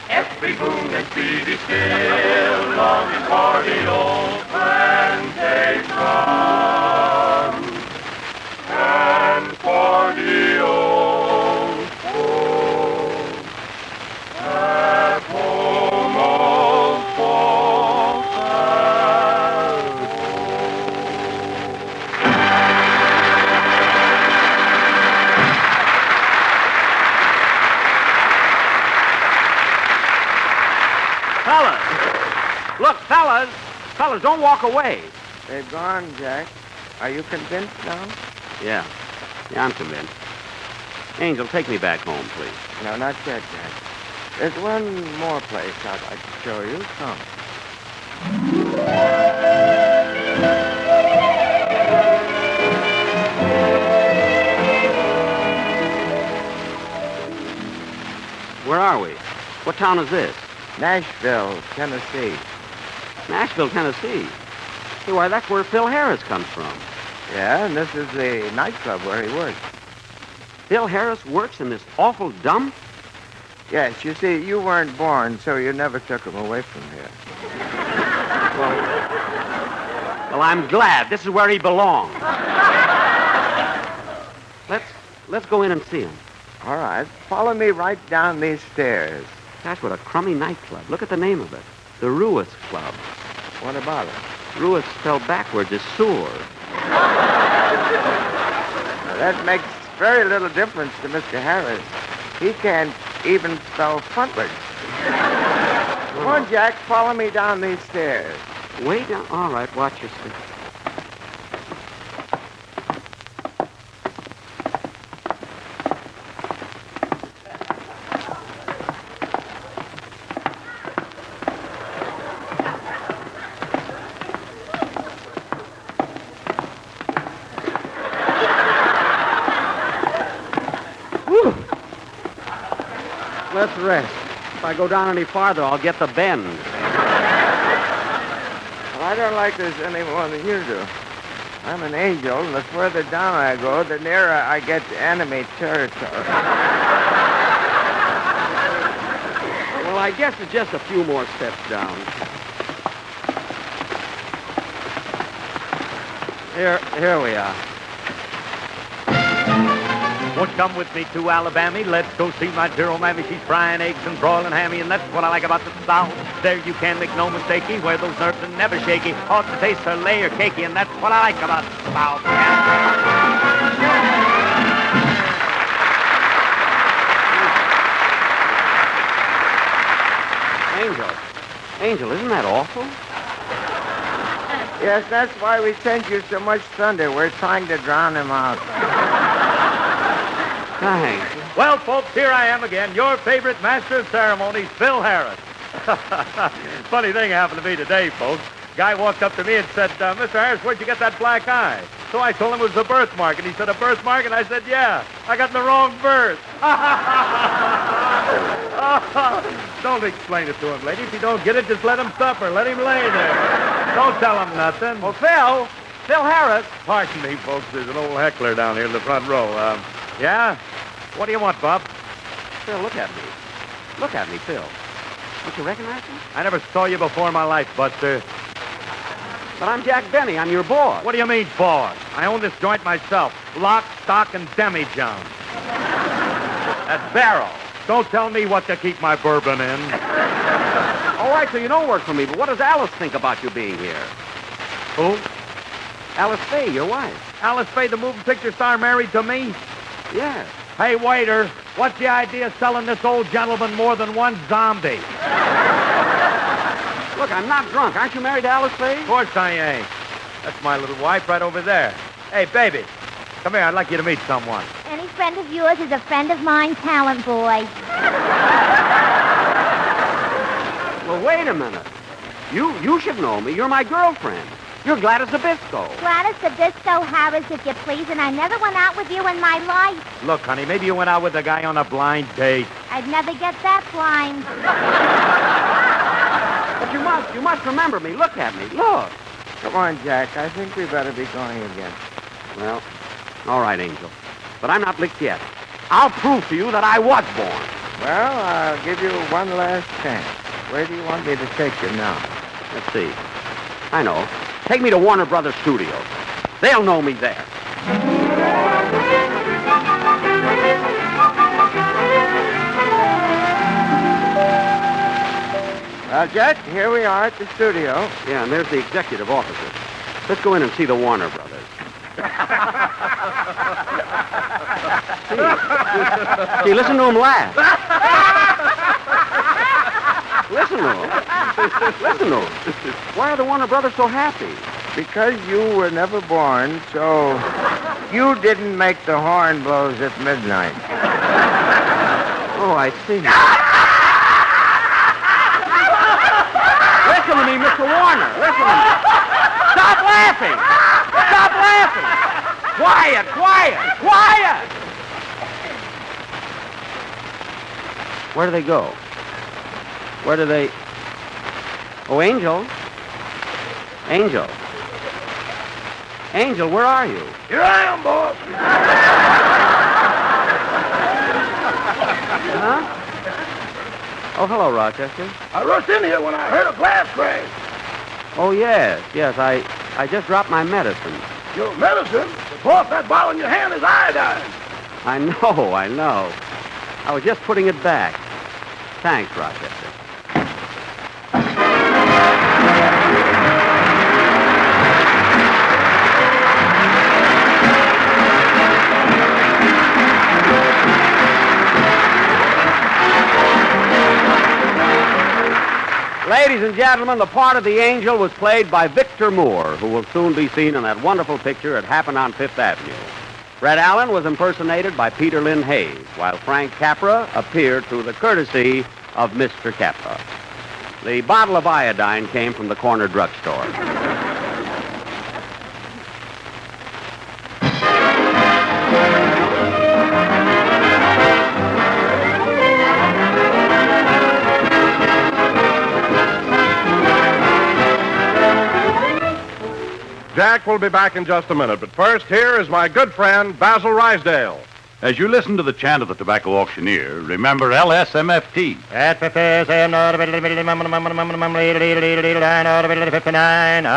Every boon and speedy still longing for the old plantation and for the old folks at home, old folks at Fellas! Look, fellas! Fellas, don't walk away. They've gone, Jack. Are you convinced now? Yeah, I'm convinced. Angel, take me back home, please. No, not yet, Jack. There's one more place I'd like to show you. Come. Where are we? What town is this? Nashville, Tennessee. Nashville, Tennessee. Hey, why, that's where Phil Harris comes from. Yeah, and this is the nightclub where he works. Phil Harris works in this awful dump? Yes, you see, you weren't born, so you never took him away from here. Well, I'm glad. This is where he belongs. Let's go in and see him. All right. Follow me right down these stairs. Gosh, what a crummy nightclub. Look at the name of it. The Ruis Club. What about it? Ruis spelled backwards is sewer. That makes very little difference to Mr. Harris. He can't even spell frontwards. Come on, Jack. Follow me down these stairs. Way down. All right, watch your step. Let's rest. If I go down any farther, I'll get the bend. Well, I don't like this any more than you do. I'm an angel, and the further down I go, the nearer I get to enemy territory. Well, I guess it's just a few more steps down. Here we are. Won't you come with me to Alabama? Let's go see my dear old mammy. She's frying eggs and broiling hammy, and that's what I like about the South. There you can make no mistakey, where those nerves are never shaky. Ought to taste her layer cakey, and that's what I like about the South. Angel, isn't that awful? Yes, that's why we send you so much thunder. We're trying to drown him out. Thanks. Well, folks, here I am again, your favorite master of ceremonies, Phil Harris. Funny thing happened to me today, folks. Guy walked up to me and said, Mr. Harris, where'd you get that black eye? So I told him it was a birthmark, and he said, a birthmark? And I said, yeah. I got the wrong birth. Don't explain it to him, lady. If you don't get it, just let him suffer. Let him lay there. Don't tell him nothing. Well, Phil Harris. Pardon me, folks. There's an old heckler down here in the front row. Yeah? What do you want, Bob? Phil, look at me. Look at me, Phil. Don't you recognize me? I never saw you before in my life, Buster. But I'm Jack Benny. I'm your boss. What do you mean, boss? I own this joint myself. Lock, stock, and demi-john. That's barrel. Don't tell me what to keep my bourbon in. All right, so you don't work for me, but what does Alice think about you being here? Who? Alice Faye, your wife. Alice Faye, the moving picture star, married to me? Yes. Hey, waiter, what's the idea of selling this old gentleman more than one zombie? Look, I'm not drunk. Aren't you married to Alice Faye? Of course I ain't. That's my little wife right over there. Hey, baby, come here. I'd like you to meet someone. Any friend of yours is a friend of mine, talent boy. Well, wait a minute. You should know me. You're my girlfriend. You're Gladys Zabisco. Gladys Zabisco Harris, if you please, and I never went out with you in my life. Look, honey, maybe you went out with a guy on a blind date. I'd never get that blind. But you must remember me. Look at me. Look. Come on, Jack. I think we better be going again. Well, all right, Angel. But I'm not licked yet. I'll prove to you that I was born. Well, I'll give you one last chance. Where do you want me to take you now? Let's see. I know. Take me to Warner Brothers Studios. They'll know me there. Well, Jack, here we are at the studio. Yeah, and there's the executive officer. Let's go in and see the Warner Brothers. See, listen to him laugh. Listen to him. Listen to him. Why are the Warner Brothers so happy? Because you were never born, so you didn't make the horn blows at midnight. Oh, I see. Listen to me, Mr. Warner. Listen to me. Stop laughing. Stop laughing. Quiet, quiet, quiet. Where do they go? Where do they... Oh, Angel. Angel. Angel, where are you? Here I am, boss. Huh? Oh, hello, Rochester. I rushed in here when I heard a glass crash. Oh, yes. I just dropped my medicine. Your medicine? The boss, that bottle in your hand is iodine. I know. I was just putting it back. Thanks, Rochester. Ladies and gentlemen, the part of the angel was played by Victor Moore, who will soon be seen in that wonderful picture It Happened on Fifth Avenue. Fred Allen was impersonated by Peter Lynn Hayes, while Frank Capra appeared through the courtesy of Mr. Capra. The bottle of iodine came from the corner drugstore. Jack will be back in just a minute, but first, here is my good friend, Basil Rysdale. As you listen to the chant of the tobacco auctioneer, remember LSMFT.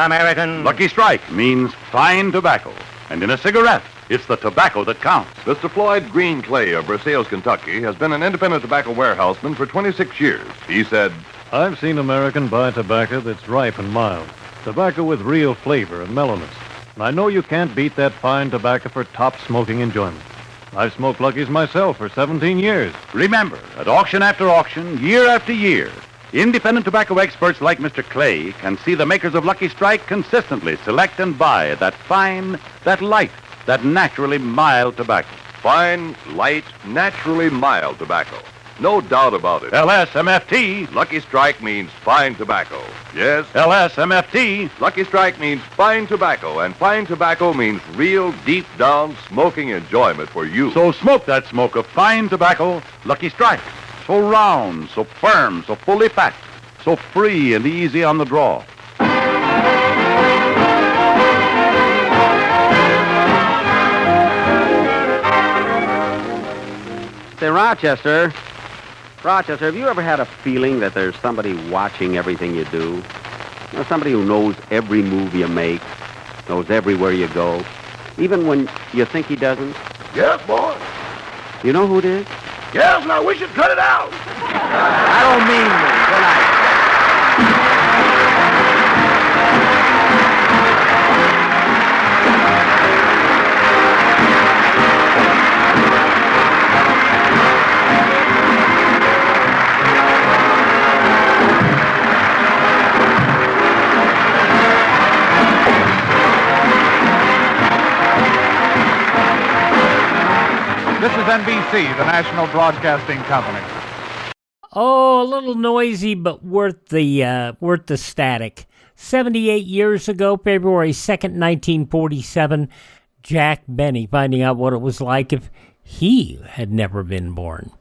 American. Lucky Strike means fine tobacco. And in a cigarette, it's the tobacco that counts. Mr. Floyd Green Clay of Versailles, Kentucky, has been an independent tobacco warehouseman for 26 years. He said, I've seen American buy tobacco that's ripe and mild. Tobacco with real flavor and mellowness. And I know you can't beat that fine tobacco for top smoking enjoyment. I've smoked Lucky's myself for 17 years. Remember, at auction after auction, year after year, independent tobacco experts like Mr. Clay can see the makers of Lucky Strike consistently select and buy that fine, that light, that naturally mild tobacco. fine, light, naturally mild tobacco. No doubt about it. LSMFT. Lucky Strike means fine tobacco. Yes? LSMFT. Lucky Strike means fine tobacco, and fine tobacco means real, deep-down smoking enjoyment for you. So smoke that smoke of fine tobacco, Lucky Strike. So round, so firm, so fully packed, so free and easy on the draw. Say, Rochester, have you ever had a feeling that there's somebody watching everything you do? You know, somebody who knows every move you make, knows everywhere you go, even when you think he doesn't? Yes, boy. You know who it is? Yes, now we should cut it out. I don't mean me. Good night. This is NBC, the National Broadcasting Company. Oh, a little noisy, but worth the static. 78 years ago, February 2nd, 1947, Jack Benny finding out what it was like if he had never been born.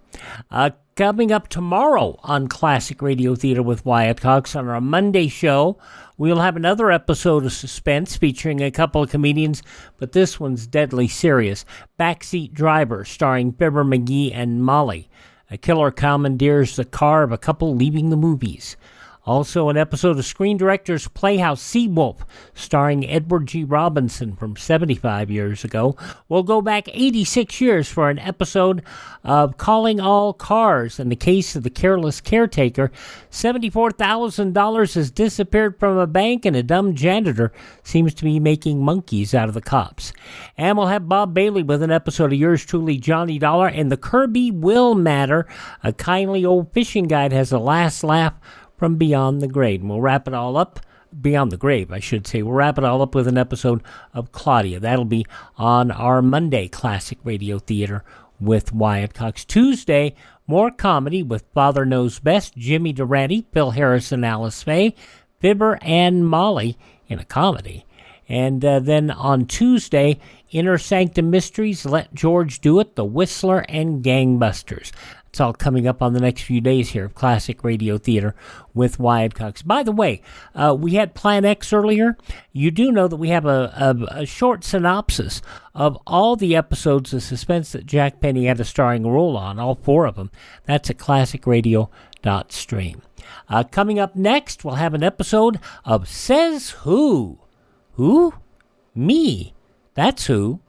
Coming up tomorrow on Classic Radio Theater with Wyatt Cox on our Monday show, we'll have another episode of Suspense featuring a couple of comedians, but this one's deadly serious. Backseat Driver, starring Fibber McGee and Molly. A killer commandeers the car of a couple leaving the movies. Also, an episode of Screen Director's Playhouse Seawolf, starring Edward G. Robinson from 75 years ago. We'll go back 86 years for an episode of Calling All Cars. In the case of the careless caretaker, $74,000 has disappeared from a bank, and a dumb janitor seems to be making monkeys out of the cops. And we'll have Bob Bailey with an episode of Yours Truly, Johnny Dollar, and the Kirby Will Matter. A kindly old fishing guide has a last laugh from Beyond the Grave. And we'll wrap it all up, Beyond the Grave, I should say. We'll wrap it all up with an episode of Claudia. That'll be on our Monday Classic Radio Theater with Wyatt Cox. Tuesday, more comedy with Father Knows Best, Jimmy Durante, Phil Harris and Alice Faye, Fibber and Molly in a comedy. And then on Tuesday, Inner Sanctum Mysteries, Let George Do It, The Whistler, and Gangbusters. It's all coming up on the next few days here of Classic Radio Theater with Wyatt Cox. By the way, we had Plan X earlier. You do know that we have a short synopsis of all the episodes of Suspense that Jack Benny had a starring role on, all 4 of them. That's at classicradio.stream. Coming up next, we'll have an episode of Sez Who. Who? Me. That's who.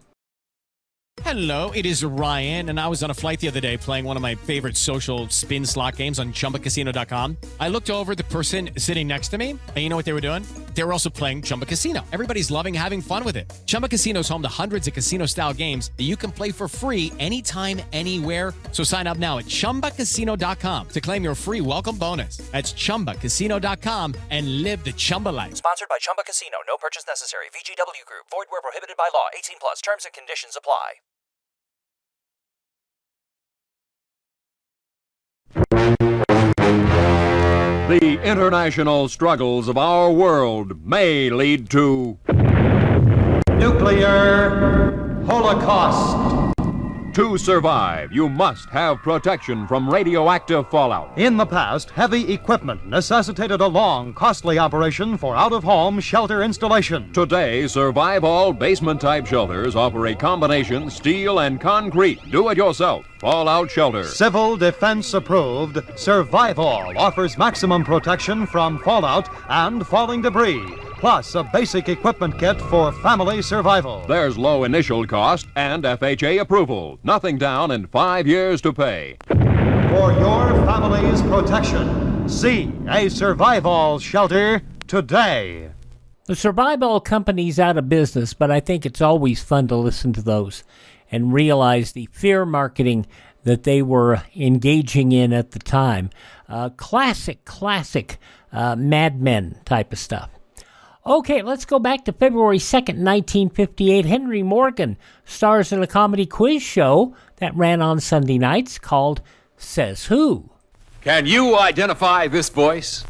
Hello, it is Ryan, and I was on a flight the other day playing one of my favorite social spin slot games on chumbacasino.com. I looked over at the person sitting next to me, and you know what they were doing? They were also playing Chumba Casino. Everybody's loving having fun with it. Chumba Casino is home to hundreds of casino-style games that you can play for free anytime, anywhere. So sign up now at chumbacasino.com to claim your free welcome bonus. That's chumbacasino.com and live the Chumba life. Sponsored by Chumba Casino. No purchase necessary. VGW Group. Void where prohibited by law. 18 plus. Terms and conditions apply. The international struggles of our world may lead to nuclear holocaust. To survive, you must have protection from radioactive fallout. In the past, heavy equipment necessitated a long, costly operation for out-of-home shelter installation. Today, Survival basement-type shelters offer a combination steel and concrete do-it-yourself fallout shelter. Civil Defense approved, Survival offers maximum protection from fallout and falling debris, plus a basic equipment kit for family survival. There's low initial cost and FHA approval. Nothing down and 5 years to pay. For your family's protection, see a Survival shelter today. The Survival Company's out of business, but I think it's always fun to listen to those and realize the fear marketing that they were engaging in at the time. Classic Mad Men type of stuff. Okay, let's go back to February 2nd, 1958. Henry Morgan stars in a comedy quiz show that ran on Sunday nights called Sez Who. Can you identify this voice?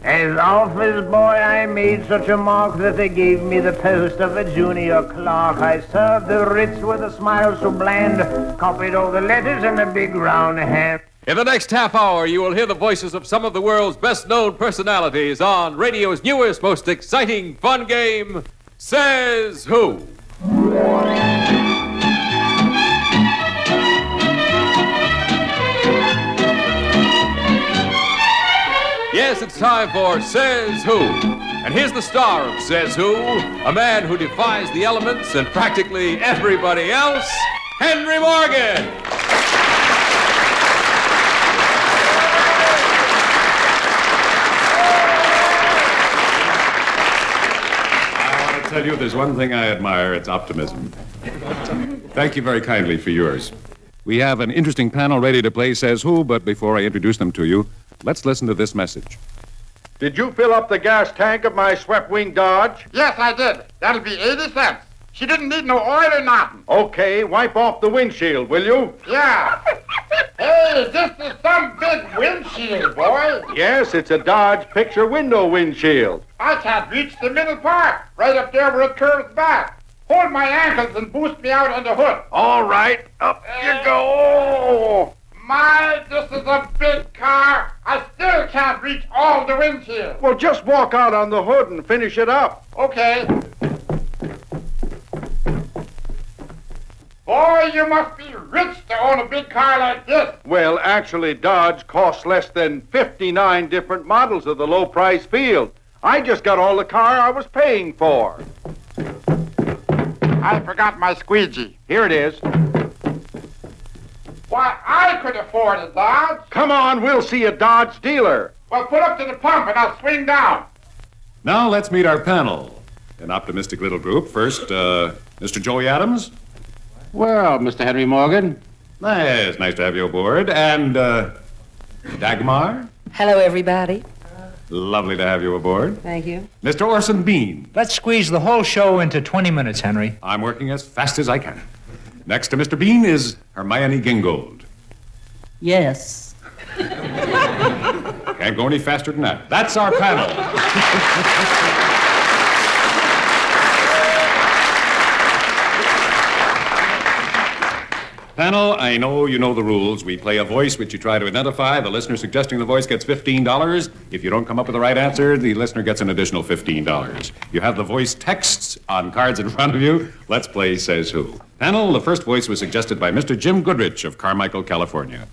As office boy, I made such a mark that they gave me the post of a junior clerk. I served the writs with a smile so bland, copied all the letters in a big round hand. In the next half hour, you will hear the voices of some of the world's best-known personalities on radio's newest, most exciting fun game, Sez Who. Yes, it's time for Sez Who. And here's the star of Sez Who, a man who defies the elements and practically everybody else, Henry Morgan. I tell you, there's one thing I admire. It's optimism. Thank you very kindly for yours. We have an interesting panel ready to play Sez Who, but before I introduce them to you, let's listen to this message. Did you fill up the gas tank of my swept-wing Dodge? Yes, I did. That'll be 80 cents. She didn't need no oil or nothing. Okay, wipe off the windshield, will you? Yeah. Hey, this is some big windshield, boy. Yes, it's a Dodge picture window windshield. I can't reach the middle part, right up there where it curves back. Hold my ankles and boost me out on the hood. All right, up you go. My, this is a big car. I still can't reach all the windshield. Well, just walk out on the hood and finish it up. Okay. Boy, you must be rich to own a big car like this. Well, actually, Dodge costs less than 59 different models of the low-price field. I just got all the car I was paying for. I forgot my squeegee. Here it is. Why, I could afford a Dodge. Come on, we'll see a Dodge dealer. Well, put up to the pump and I'll swing down. Now let's meet our panel. An optimistic little group. First, Mr. Joey Adams. Well, Mr. Henry Morgan. Yes, nice to have you aboard. And, Dagmar. Hello, everybody. Lovely to have you aboard. Thank you. Mr. Orson Bean. Let's squeeze the whole show into 20 minutes, Henry. I'm working as fast as I can. Next to Mr. Bean is Hermione Gingold. Yes. Can't go any faster than that. That's our panel. Panel, I know you know the rules. We play a voice which you try to identify. The listener suggesting the voice gets $15. If you don't come up with the right answer, the listener gets an additional $15. You have the voice texts on cards in front of you. Let's play Sez Who. Panel, the first voice was suggested by Mr. Jim Goodrich of Carmichael, California.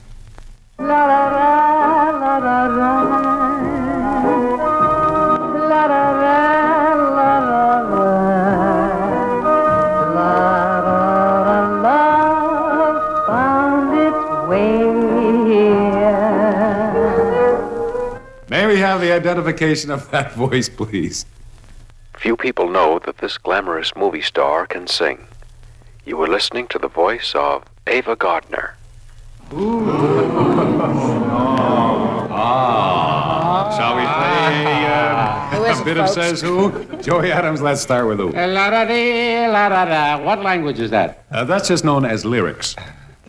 La la la la la la la la May we have the identification of that voice, please? Few people know that this glamorous movie star can sing. You were listening to the voice of Ava Gardner. Shall we play a bit of Sez Who? Joey Adams, let's start with who? La-da-dee, la-da-da. What language is that? That's just known as lyrics.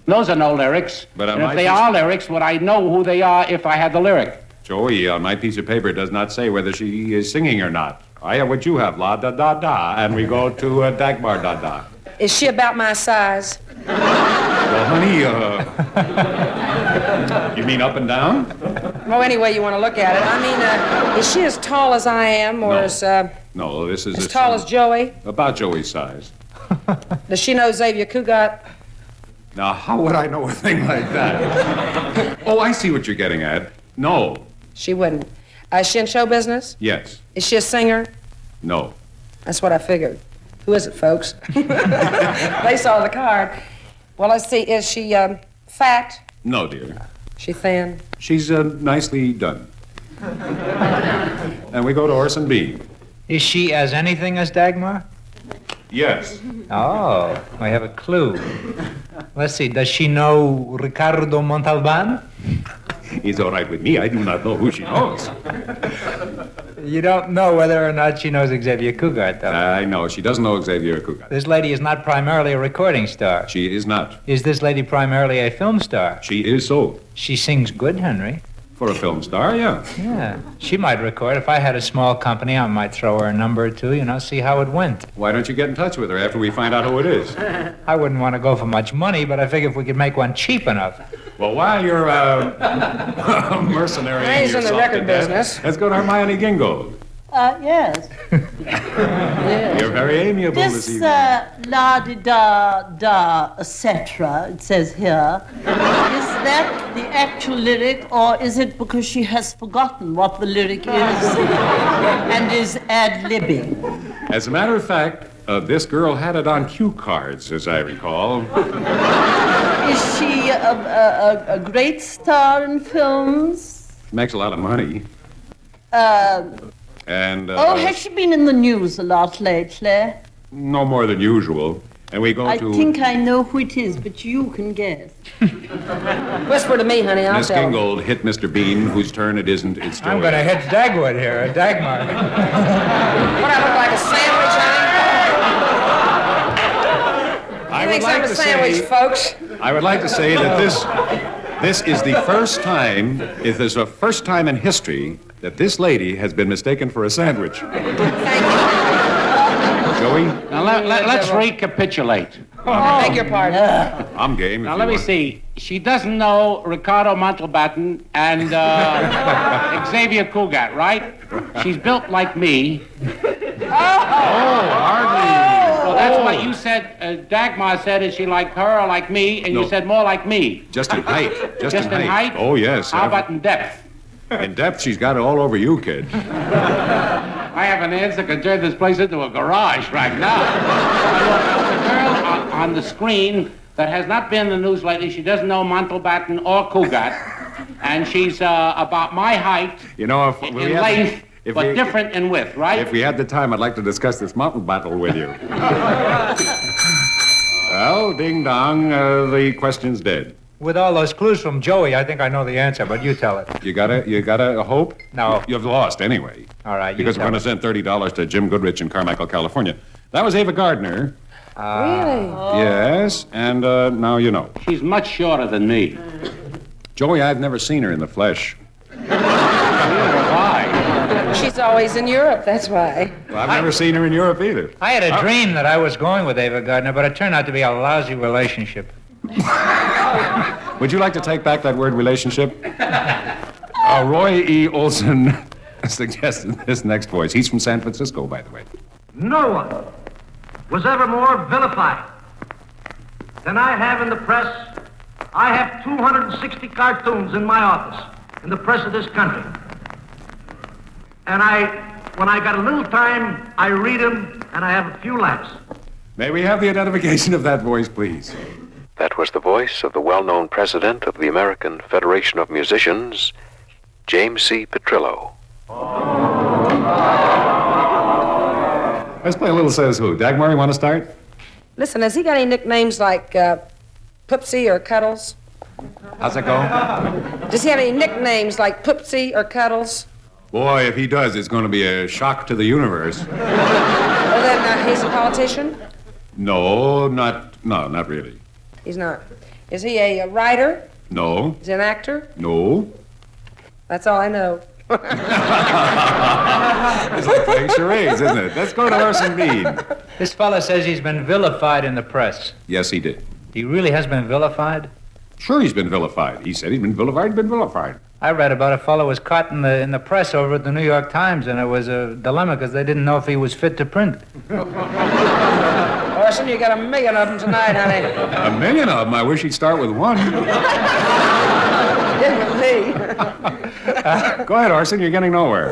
Those are no lyrics. But and if they are lyrics, would I know who they are if I had the lyric? Joey, on my piece of paper, does not say whether she is singing or not. I have what you have, la-da-da-da, and we go to Dagmar da-da. Is she about my size? Well, honey, you mean up and down? Well, any way you want to look at it. I mean, is she as tall as I am, or No, this is as tall as Joey? About Joey's size. Does she know Xavier Cugat? Now, how would I know a thing like that? Oh, I see what you're getting at. No. She wouldn't. Is she in show business? Yes. Is she a singer? No. That's what I figured. Who is it, folks? They saw the card. Well, let's see. Is she fat? No, dear. She thin? She's nicely done. And we go to Orson Bean. Is she as anything as Dagmar? Yes. Oh, I have a clue. Let's see. Does she know Ricardo Montalban? It's all right with me. I do not know who she knows. You don't know whether or not she knows Xavier Cugat, though. I know. She doesn't know Xavier Cugat. This lady is not primarily a recording star. She is not. Is this lady primarily a film star? She is so. She sings good, Henry. For a film star, yeah. Yeah. She might record. If I had a small company, I might throw her a number or two, see how it went. Why don't you get in touch with her after we find out who it is? I wouldn't want to go for much money, but I figure if we could make one cheap enough. Well, while you're a mercenary He's in the record business. Let's go to Hermione Gingold. Yes. You're very amiable this evening. La-di-da-da, etc., it says here, is that the actual lyric, or is it because she has forgotten what the lyric is and is ad-libbing? As a matter of fact, this girl had it on cue cards, as I recall. Is she a great star in films? Makes a lot of money. And has she been in the news a lot lately? no more than usual. And we go I to... think I know who it is, but you can guess. Whisper to me, honey, I'll Miss tell. Gingold hit Mr. Bean, whose turn it isn't. It's Joey. I'm going to hit Dagwood here, Dagmar. What, I look like a sandwich, honey? I He would thinks like I'm a to sandwich, say- folks. I would like to say that this is the first time, it is the first time in history that this lady has been mistaken for a sandwich. Joey? Now, let's recapitulate. Beg your pardon. I'm game. Now, let me see. She doesn't know Ricardo Montalbatten and Xavier Cugat, right? She's built like me. Hardly. So that's what you said. Dagmar said, is she like her or like me? And No. you said more like me. Just in height. Just in height? Oh, yes. How about in depth? In depth, she's got it all over you, kid. I have an answer that can turn this place into a garage right now. The girl on the screen that has not been in the news lately, she doesn't know Montalbatten or Cugat, and she's about my height You know, if in we had length, if but we- different in width, right? If we had the time, I'd like to discuss this mountain battle with you. Well, ding dong, the question's dead. With all those clues from Joey, I think I know the answer, but you tell it. You got a hope? No. You've lost anyway. All right, you Because we're tell going to send $30 to Jim Goodrich in Carmichael, California. That was Ava Gardner. Really? Yes, and now you know. She's much shorter than me. Joey, I've never seen her in the flesh. Why? She's always in Europe, that's why. Well, I've never seen her in Europe either. I had a dream that I was going with Ava Gardner, but it turned out to be a lousy relationship. Would you like to take back that word relationship? Roy E. Olson suggested this next voice. He's from San Francisco, by the way. No one was ever more vilified than I have in the press. I have 260 cartoons in my office, in the press of this country. And when I got a little time, I read them, and I have a few laughs. May we have the identification of that voice, please? That was the voice of the well-known president of the American Federation of Musicians, James C. Petrillo. Let's play a little Sez Who. Dagmar, you want to start? Listen, has he got any nicknames like Poopsie or Cuddles? How's that go? Does he have any nicknames like Poopsie or Cuddles? Boy, if he does, it's going to be a shock to the universe. Well, then he's a politician? No, not really. He's not. Is he a writer? No, Is he an actor? no. That's all I know. It's like playing charades, isn't it? Let's go to Orson Bean. This fella says he's been vilified in the press. Yes, he did. He really has been vilified? Sure, he's been vilified. He said he's been vilified. I read about a fellow was caught in the press over at the New York Times, and it was a dilemma because they didn't know if he was fit to print. Orson, you got 1 million of them tonight, honey. 1 million of them. I wish he'd start with one. Did with me. Go ahead, Orson. You're getting nowhere.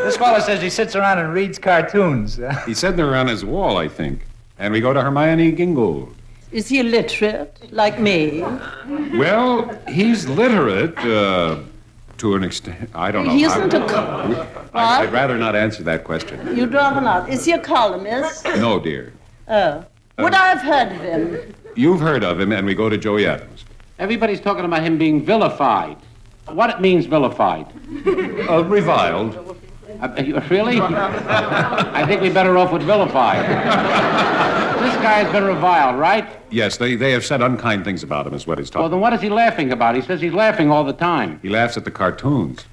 This fellow says he sits around and reads cartoons. He's sitting there on his wall, I think. And we go to Hermione Gingold. Is he illiterate, like me? Well, he's literate to an extent. I don't know. He isn't I'd rather not answer that question. You'd rather not. Is he a columnist? No, dear. Oh. Would I have heard of him? You've heard of him, and we go to Joey Adams. Everybody's talking about him being vilified. What means vilified? Reviled. Really? I think we're better off with vilified. This guy's been reviled, right? Yes, they have said unkind things about him, is what he's talking Well, then what is he laughing about? He says he's laughing all the time. He laughs at the cartoons.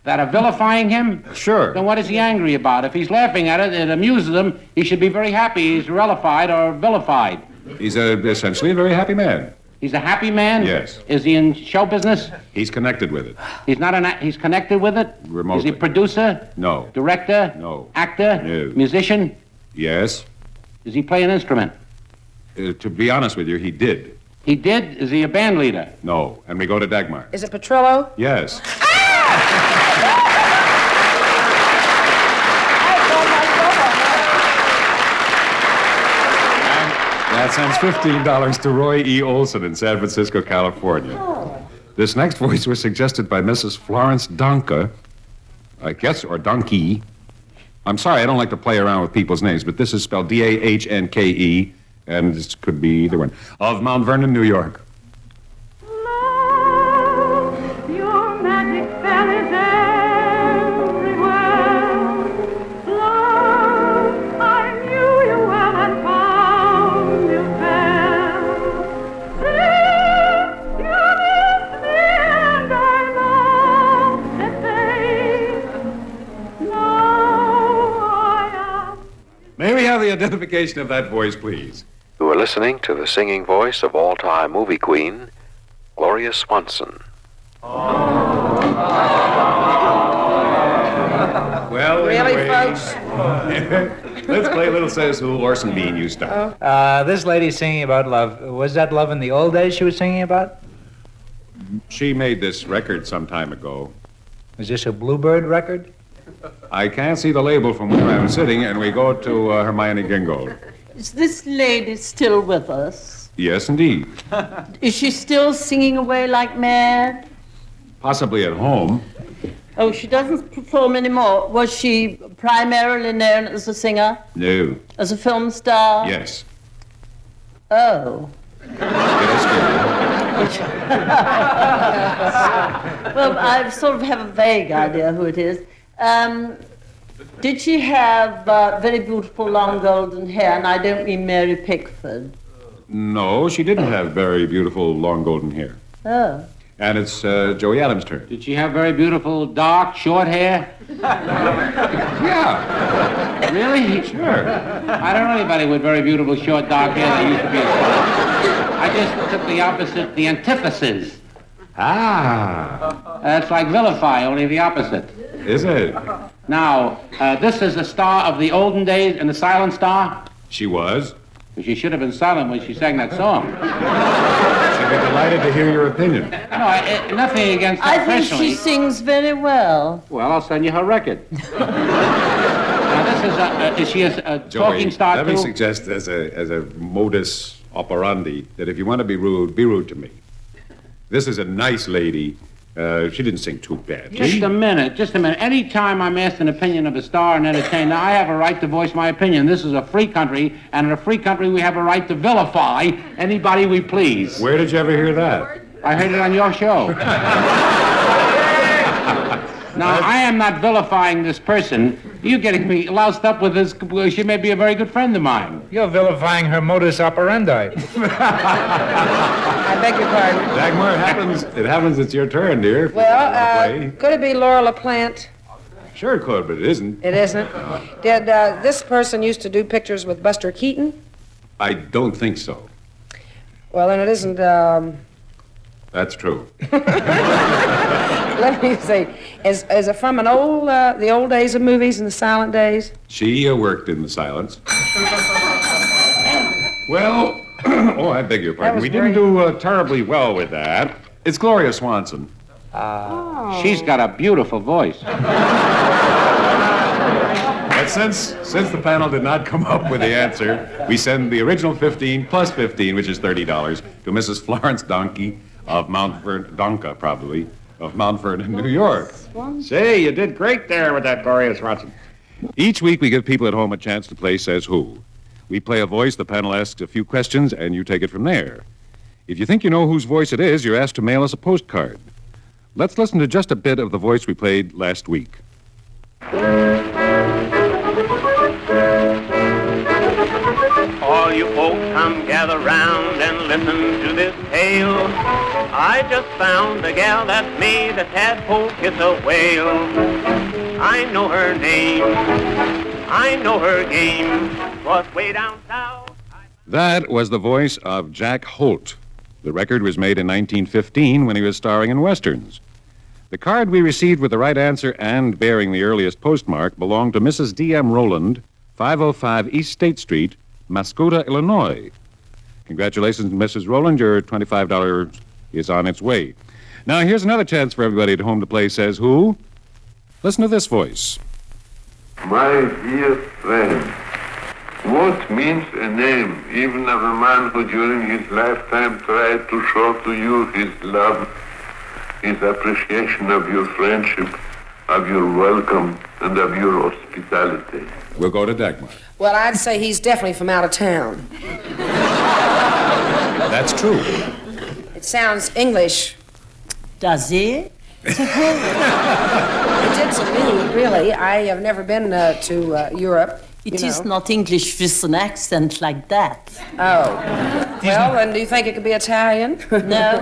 That are vilifying him? Sure. Then what is he angry about? If he's laughing at it, it amuses him, he should be very happy he's relified or vilified. He's essentially a very happy man. He's a happy man? Yes. Is he in show business? He's connected with it. He's not he's connected with it? Remotely. Is he producer? No. Director? No. Actor? No. Musician? Yes. Does he play an instrument? To be honest with you, he did. He did? Is he a band leader? No. And we go to Dagmar. Is it Petrillo? Yes. That sends $15 to Roy E. Olson in San Francisco, California. This next voice was suggested by Mrs. Florence Donka, I guess, or Donkey. I'm sorry, I don't like to play around with people's names, but this is spelled Dahnke, and this could be either one, of Mount Vernon, New York. Your magic spell is everywhere. Love, I knew you well and found you there. Since you missed me and I lost the face, now I am. May we have the identification of that voice, please? You are listening to the singing voice of all-time movie queen, Gloria Swanson. Well, Really, anyway, folks? let's play a little Sez Who, Orson Bean, you start. This lady's singing about love. Was that love in the old days she was singing about? She made this record some time ago. Was this a Bluebird record? I can't see the label from where I'm sitting, and we go to Hermione Gingold. Is this lady still with us? Yes, indeed. Is she still singing away like mad? Possibly at home. Oh, she doesn't perform anymore. Was she primarily known as a singer? No. As a film star? Yes. Oh. Well, I sort of have a vague idea who it is. Did she have very beautiful long golden hair? And I don't mean Mary Pickford. No, she didn't have very beautiful long golden hair. Oh. And it's Joey Adams' turn. Did she have very beautiful, dark, short hair? Yeah. Really? Sure. I don't know anybody with very beautiful, short, dark hair that used to be a star. I just took the opposite, the antithesis. It's like vilify, only the opposite. Is it? Now, this is a star of the olden days and the silent star? She was. She should have been silent when she sang that song. She'd be delighted to hear your opinion. No, nothing against her I think personally. she sings very well. Well, I'll send you her record. Now, this is she a Joey, talking star let too? me suggest as a modus operandi that if you want to be rude to me. This is a nice lady. She didn't sing too badly. Just a minute. Any time I'm asked an opinion of a star and entertainer, I have a right to voice my opinion. This is a free country, and in a free country, we have a right to vilify anybody we please. Where did you ever hear that? I heard it on your show. Now, I am not vilifying this person. You're getting me loused up with this. She may be a very good friend of mine. You're vilifying her modus operandi. I beg your pardon. Dagmar, it happens it's your turn, dear. Well, could it be Laura LaPlante? Sure it could, but it isn't. It isn't? Did this person used to do pictures with Buster Keaton? I don't think so. Well, then it isn't, That's true. let me see. Is it from the old days of movies and the silent days? She worked in the silence. Well, I beg your pardon. We didn't do terribly well with that. It's Gloria Swanson. She's got a beautiful voice. But since the panel did not come up with the answer, we send the original 15 plus 15, which is $30, to Mrs. Florence Donkey of Mount Vernon, Donka probably, of Mount Vernon, New York. Say, you did great there with that Gloria Swanson. Each week we give people at home a chance to play Sez Who. We play a voice, the panel asks a few questions, and you take it from there. If you think you know whose voice it is, you're asked to mail us a postcard. Let's listen to just a bit of the voice we played last week. All you folks come gather round and listen to this tale. I just found a gal that made a tadpole kiss a whale. I know her name, I know her game, 'twas way down south. That was the voice of Jack Holt. The record was made in 1915 when he was starring in westerns. The card we received with the right answer and bearing the earliest postmark belonged to Mrs. D.M. Rowland, 505 East State Street, Mascoutah, Illinois. Congratulations, Mrs. Rowland. Your $25 is on its way. Now, here's another chance for everybody at home to play Sez Who. Listen to this voice. My dear friend, what means a name, even of a man who during his lifetime tried to show to you his love, his appreciation of your friendship, of your welcome, and of your hospitality? We'll go to Dagmar. Well, I'd say he's definitely from out of town. That's true. It sounds English. Does it? It did to me, really. I have never been to Europe. It is not English with an accent like that. Oh. Well, then do you think it could be Italian? No.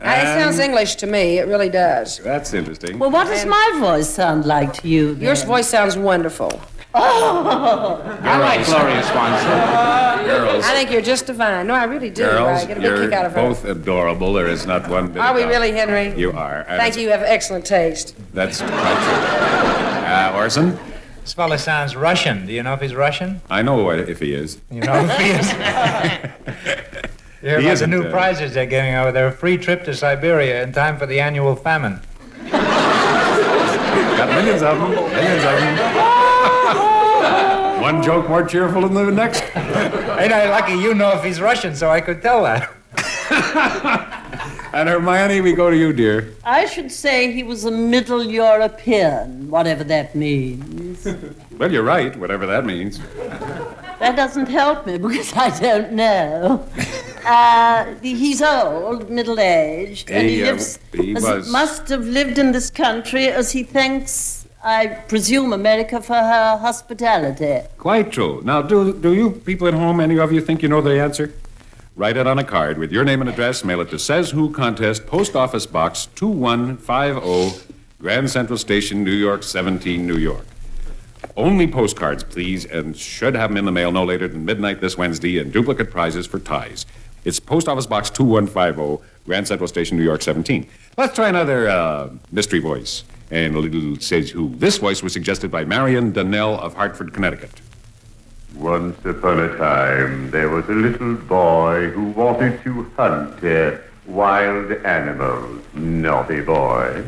It sounds English to me. It really does. That's interesting. Well, what does my voice sound like to you, then? Your voice sounds wonderful. Oh! I like Gloria Swanson. Girls. I think you're just divine. No, I really do. I Girls, get a big you're kick out of her. both adorable. There is not one bit Are we of really, Henry? You are. And Thank you. You have excellent taste. That's quite true. Orson? This fella sounds Russian. Do you know if he's Russian? I know if he is. You know if he is? You hear He about the isn't, new prizes they're giving over there? A free trip to Siberia in time for the annual famine. Got millions of them. Millions of them. One joke more cheerful than the next. Ain't I lucky you know if he's Russian, so I could tell that. And Hermione, we go to you, dear. I should say he was a Middle European, whatever that means. Well, you're right, whatever that means. That doesn't help me because I don't know. He's old, middle-aged, and he must have lived in this country as he thanks, I presume, America for her hospitality. Quite true. Now, do you people at home, any of you, think you know the answer? Write it on a card with your name and address. Mail it to Sez Who Contest, Post Office Box 2150, Grand Central Station, New York, 17, New York. Only postcards, please, and should have them in the mail no later than midnight this Wednesday, and duplicate prizes for ties. It's Post Office Box 2150, Grand Central Station, New York, 17. Let's try another mystery voice and a little Sez Who. This voice was suggested by Marion Donnell of Hartford, Connecticut. Once upon a time, there was a little boy who wanted to hunt wild animals. Naughty boy.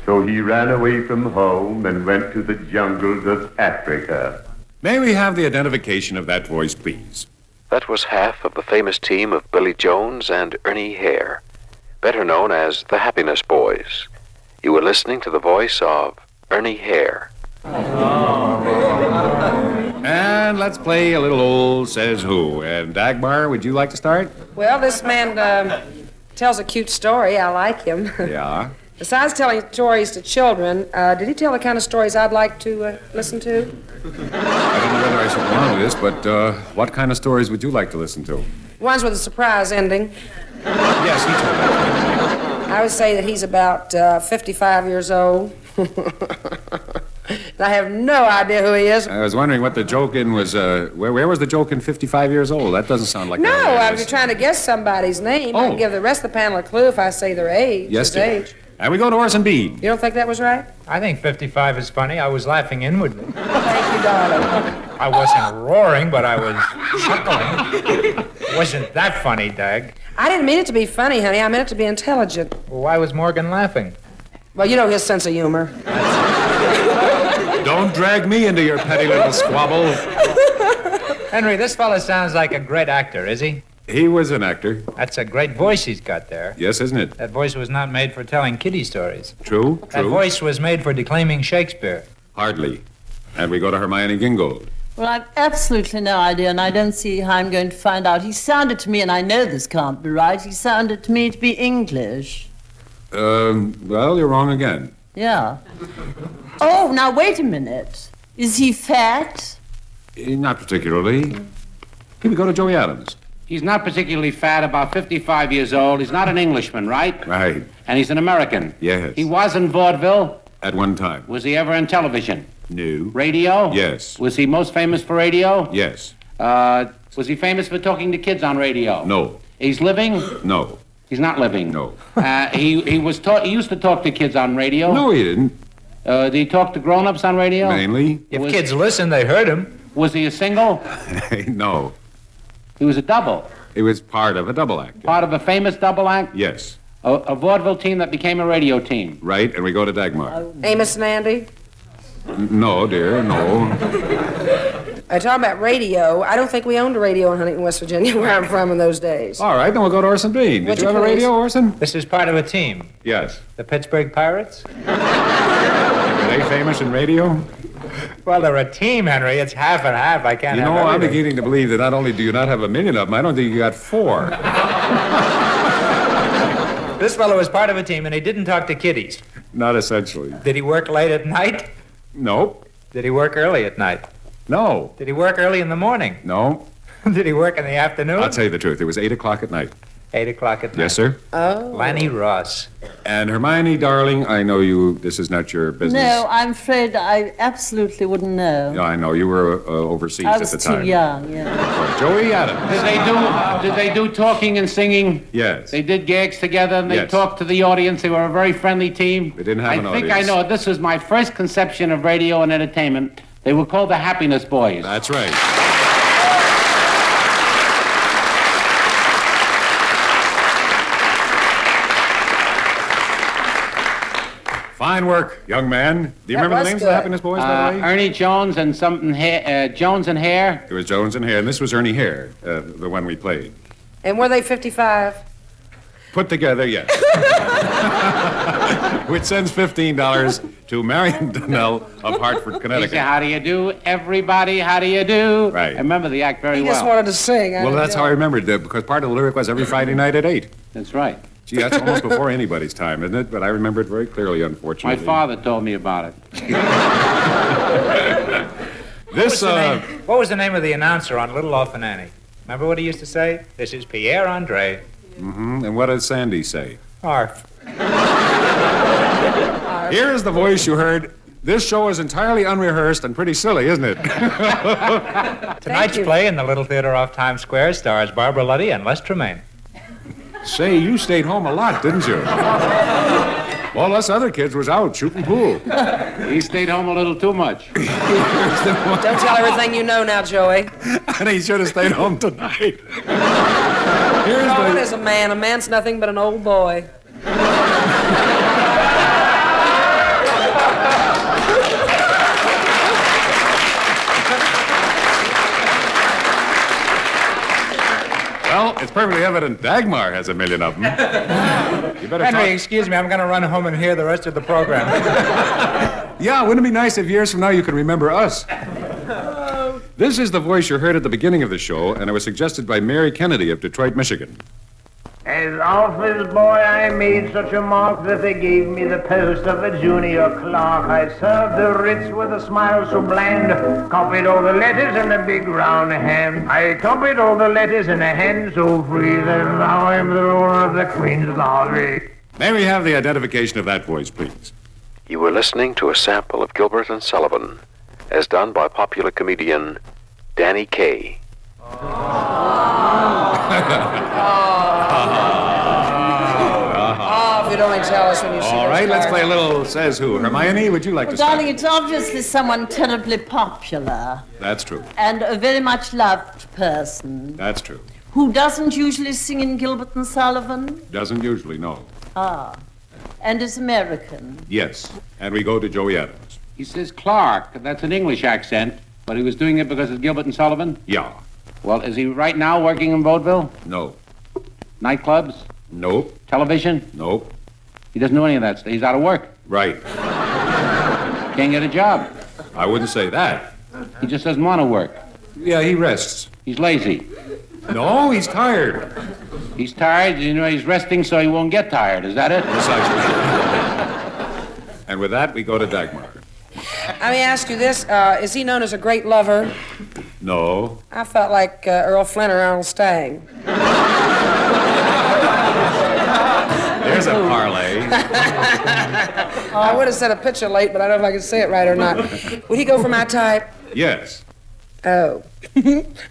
So he ran away from home and went to the jungles of Africa. May we have the identification of that voice, please? That was half of the famous team of Billy Jones and Ernie Hare, better known as the Happiness Boys. You were listening to the voice of Ernie Hare. And let's play a little old Sez Who. And Dagmar, would you like to start? Well, this man tells a cute story. I like him. Yeah. Besides telling stories to children, did he tell the kind of stories I'd like to listen to? I don't know whether I should go on with this, but what kind of stories would you like to listen to? Ones with a surprise ending. Yes, he told that. I would say that he's about 55 years old. I have no idea who he is. I was wondering what the joke in was. Where was the joke in 55 years old? That doesn't sound like. No, I was trying to guess somebody's name. I can give the rest of the panel a clue if I say their age. Yes, his dear. age. And we go to Orson Bean. You don't think that was right? I think 55 is funny. I was laughing inwardly. Thank you, darling. I wasn't roaring, but I was chuckling. Wasn't that funny, Dag? I didn't mean it to be funny, honey. I meant it to be intelligent. Well, why was Morgan laughing? Well, you know his sense of humor. Don't drag me into your petty little squabble. Henry, this fella sounds like a great actor, is he? He was an actor. That's a great voice he's got there. Yes, isn't it? That voice was not made for telling kiddie stories. True. That voice was made for declaiming Shakespeare. Hardly. And we go to Hermione Gingold. Well, I've absolutely no idea, and I don't see how I'm going to find out. He sounded to me, and I know this can't be right, he sounded to me to be English. Well, you're wrong again. Yeah. Oh, now wait a minute. Is he fat? Not particularly. Here we go to Joey Adams. He's not particularly fat, about 55 years old. He's not an Englishman, right? Right. And he's an American. Yes. He was in vaudeville. At one time. Was he ever in television? No. Radio? Yes. Was he most famous for radio? Yes. Was he famous for talking to kids on radio? No. He's living? No. He's not living. No. He used to talk to kids on radio. No, he didn't. Did he talk to grown-ups on radio? Mainly. If kids listen, they heard him. Was he a single? No. He was a double. He was part of a double act. Part of a famous double act? Yes. A vaudeville team that became a radio team. Right, and we go to Dagmar. Amos and Andy? No, dear, no. Talking about radio, I don't think we owned a radio in Huntington, West Virginia, where I'm from in those days. All right, then we'll go to Orson Bean. Would Did you you have a please? radio, Orson? This is part of a team. Yes. The Pittsburgh Pirates? Are they famous in radio? Well, they're a team, Henry. It's half and half. I can't You know, have I'm everything. beginning to believe that not only do you not have a million of them, I don't think you got 4. This fellow was part of a team, and he didn't talk to kiddies. Not essentially. Did he work late at night? Nope. Did he work early at night? No. Did he work early in the morning? No. Did he work in the afternoon? I'll tell you the truth. It was 8 o'clock at night. 8 o'clock at night. Yes, sir. Oh. Lanny Ross. And Hermione, darling, I know this is not your business. No, I'm afraid I absolutely wouldn't know. Yeah, I know. You were overseas I at was the too time. young, yeah. Joey Adams. Did they do talking and singing? Yes. They did gigs together and they Yes. talked to the audience. They were a very friendly team. They didn't have an I think audience. I know. This was my first conception of radio and entertainment. They were called the Happiness Boys. That's right. Fine work, young man. Do you That remember the was names good. of the Happiness Boys, by the way? Ernie Jones and something Jones and Hare. It was Jones and Hare, and this was Ernie Hare, the one we played. And were they 55? Put together, yes. Which sends $15 to Marion Donnell of Hartford, He Connecticut. said, "How do you do, everybody? How do you do?" Right. I remember the act very He just well. wanted to sing. Well, that's how I remembered that, because part of the lyric was every Friday night at 8. That's right. Gee, that's almost before anybody's time, isn't it? But I remember it very clearly, My unfortunately. father told me about it. This, What was the name of the announcer on Little Orphan Annie? Remember what he used to say? This is Pierre Andre. and what did Sandy say? Arf. Here is the voice you heard. This show is entirely unrehearsed and pretty silly, isn't it? Tonight's play in the Little Theater off Times Square stars Barbara Luddy and Les Tremaine. Say, you stayed home a lot, didn't you? All us other kids was out shooting pool. He stayed home a little too much. Don't tell everything you know now, Joey. And he should have stayed home tonight. Owen is a man. A man's nothing but an old boy. Well, it's perfectly evident Dagmar has a million of them. You better Henry, talk. excuse me, I'm going to run home and hear the rest of the program. Yeah, wouldn't it be nice if years from now you could remember us? This is the voice you heard at the beginning of the show, and it was suggested by Mary Kennedy of Detroit, Michigan. As office boy, I made such a mark that they gave me the post of a junior clerk. I served the writs with a smile so bland, copied all the letters in a big round hand. I copied all the letters in a hand so free that now I'm the owner of the Queen's Lottery. May we have the identification of that voice, please? You were listening to a sample of Gilbert and Sullivan, as done by popular comedian Danny Kaye. Oh, if you'd only tell us when you see All those right, let's cards. play a little Sez Who. Hermione, would you like Well, to start? darling, it's obviously someone terribly popular That's true. and a very much loved person That's true. who doesn't usually sing in Gilbert and Sullivan. Doesn't usually, no. Ah, and is American. Yes. And we go to Joey Adams. He says Clark. That's an English accent, but he was doing it because of Gilbert and Sullivan. Yeah. Well, is he right now working in vaudeville? No. Nightclubs? Nope. Television? Nope. He doesn't do any of that stuff. He's out of work. Right. Can't get a job. I wouldn't say that. He just doesn't want to work. Yeah, he rests. He's lazy. No, he's tired. He's tired, he's resting so he won't get tired. Is that it? Precisely. And with that, we go to Dagmar. Let me ask you this. Is he known as a great lover? No. I felt like Earl Flynn or Arnold Stang. There's a parlay. I would have said a picture late, but I don't know if I can say it right or not. Would he go for my type? Yes. Oh.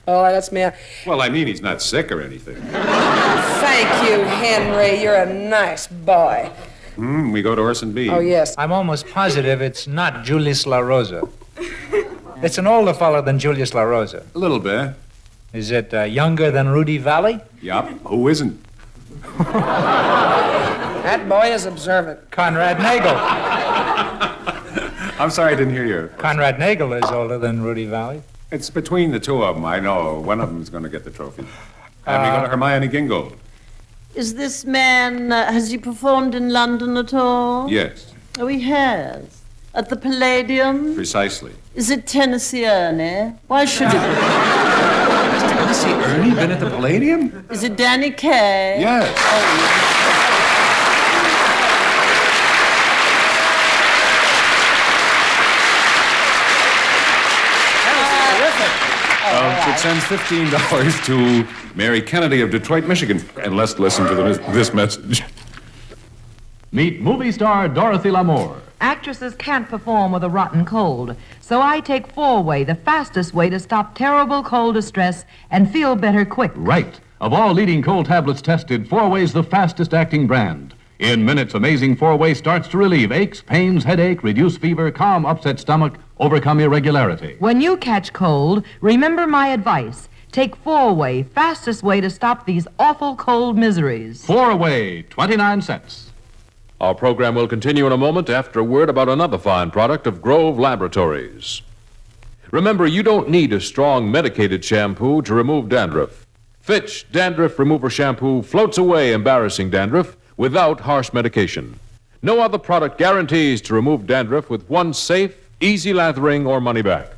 Oh, that's me. Well, I mean, he's not sick or anything. Thank you, Henry. You're a nice boy. We go to Orson Bean. Oh, yes. I'm almost positive it's not Julius La Rosa. It's an older fellow than Julius La Rosa. A little bit. Is it younger than Rudy Valley? Yup. Who isn't? That boy is observant. Conrad Nagel. I'm sorry I didn't hear you. Conrad Nagel is older than Rudy Valley. It's between the two of them. I know. One of them is going to get the trophy. And we go to Hermione Gingold. Is this man, has he performed in London at all? Yes. Oh, he has. At the Palladium? Precisely. Is it Tennessee Ernie? Why should it be? Has Tennessee Ernie been at the Palladium? Is it Danny Kaye? Yes. Oh, It sends $15 to Mary Kennedy of Detroit, Michigan. And let's listen to this message. Meet movie star Dorothy Lamour. Actresses can't perform with a rotten cold, so I take 4-Way, the fastest way to stop terrible cold distress and feel better quick. Right. Of all leading cold tablets tested, 4-Way's the fastest acting brand. In minutes, amazing 4-Way starts to relieve aches, pains, headache, reduce fever, calm upset stomach, overcome irregularity. When you catch cold, remember my advice. Take 4-Way, fastest way to stop these awful cold miseries. 4-Way, 29 cents. Our program will continue in a moment after a word about another fine product of Grove Laboratories. Remember, you don't need a strong medicated shampoo to remove dandruff. Fitch Dandruff Remover Shampoo floats away embarrassing dandruff without harsh medication. No other product guarantees to remove dandruff with one safe, easy lathering or money back.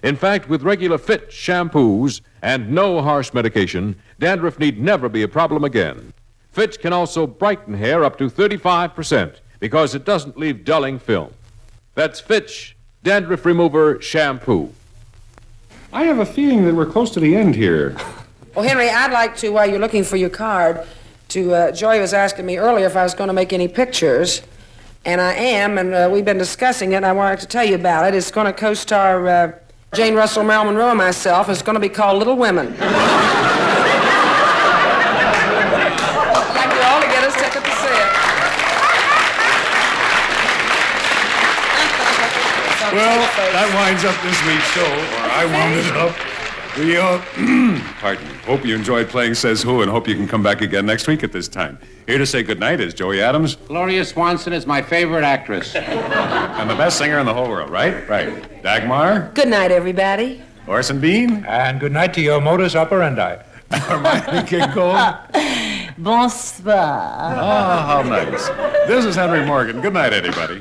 In fact, with regular Fitch shampoos and no harsh medication, dandruff need never be a problem again. Fitch can also brighten hair up to 35% because it doesn't leave dulling film. That's Fitch Dandruff Remover Shampoo. I have a feeling that we're close to the end here. Well, Henry, I'd like to, while you're looking for your card, Joy was asking me earlier if I was going to make any pictures, and I am, and we've been discussing it, and I wanted to tell you about it. It's going to co-star Jane Russell, Marilyn Monroe, and myself. It's going to be called Little Women. I'd like you all to get us ticket to see it. Well, that winds up this week's show, or I wound it up. We, pardon me, hope you enjoyed playing Sez Who and hope you can come back again next week at this time. Here to say goodnight is Joey Adams. Gloria Swanson is my favorite actress. And the best singer in the whole world, right? Right. Dagmar. Good night, everybody. Orson Bean. And good night to your modus operandi. Hermione Gingold. Bonsoir. Oh, how nice. This is Henry Morgan. Good night, everybody.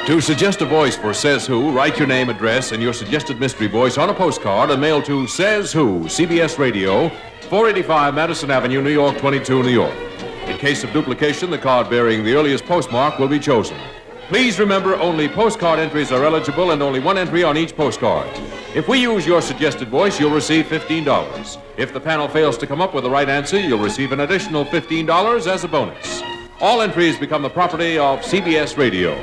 To suggest a voice for Sez Who, write your name, address, and your suggested mystery voice on a postcard and mail to Sez Who, CBS Radio, 485 Madison Avenue, New York, 22, New York. In case of duplication, the card bearing the earliest postmark will be chosen. Please remember, only postcard entries are eligible and only one entry on each postcard. If we use your suggested voice, you'll receive $15. If the panel fails to come up with the right answer, you'll receive an additional $15 as a bonus. All entries become the property of CBS Radio.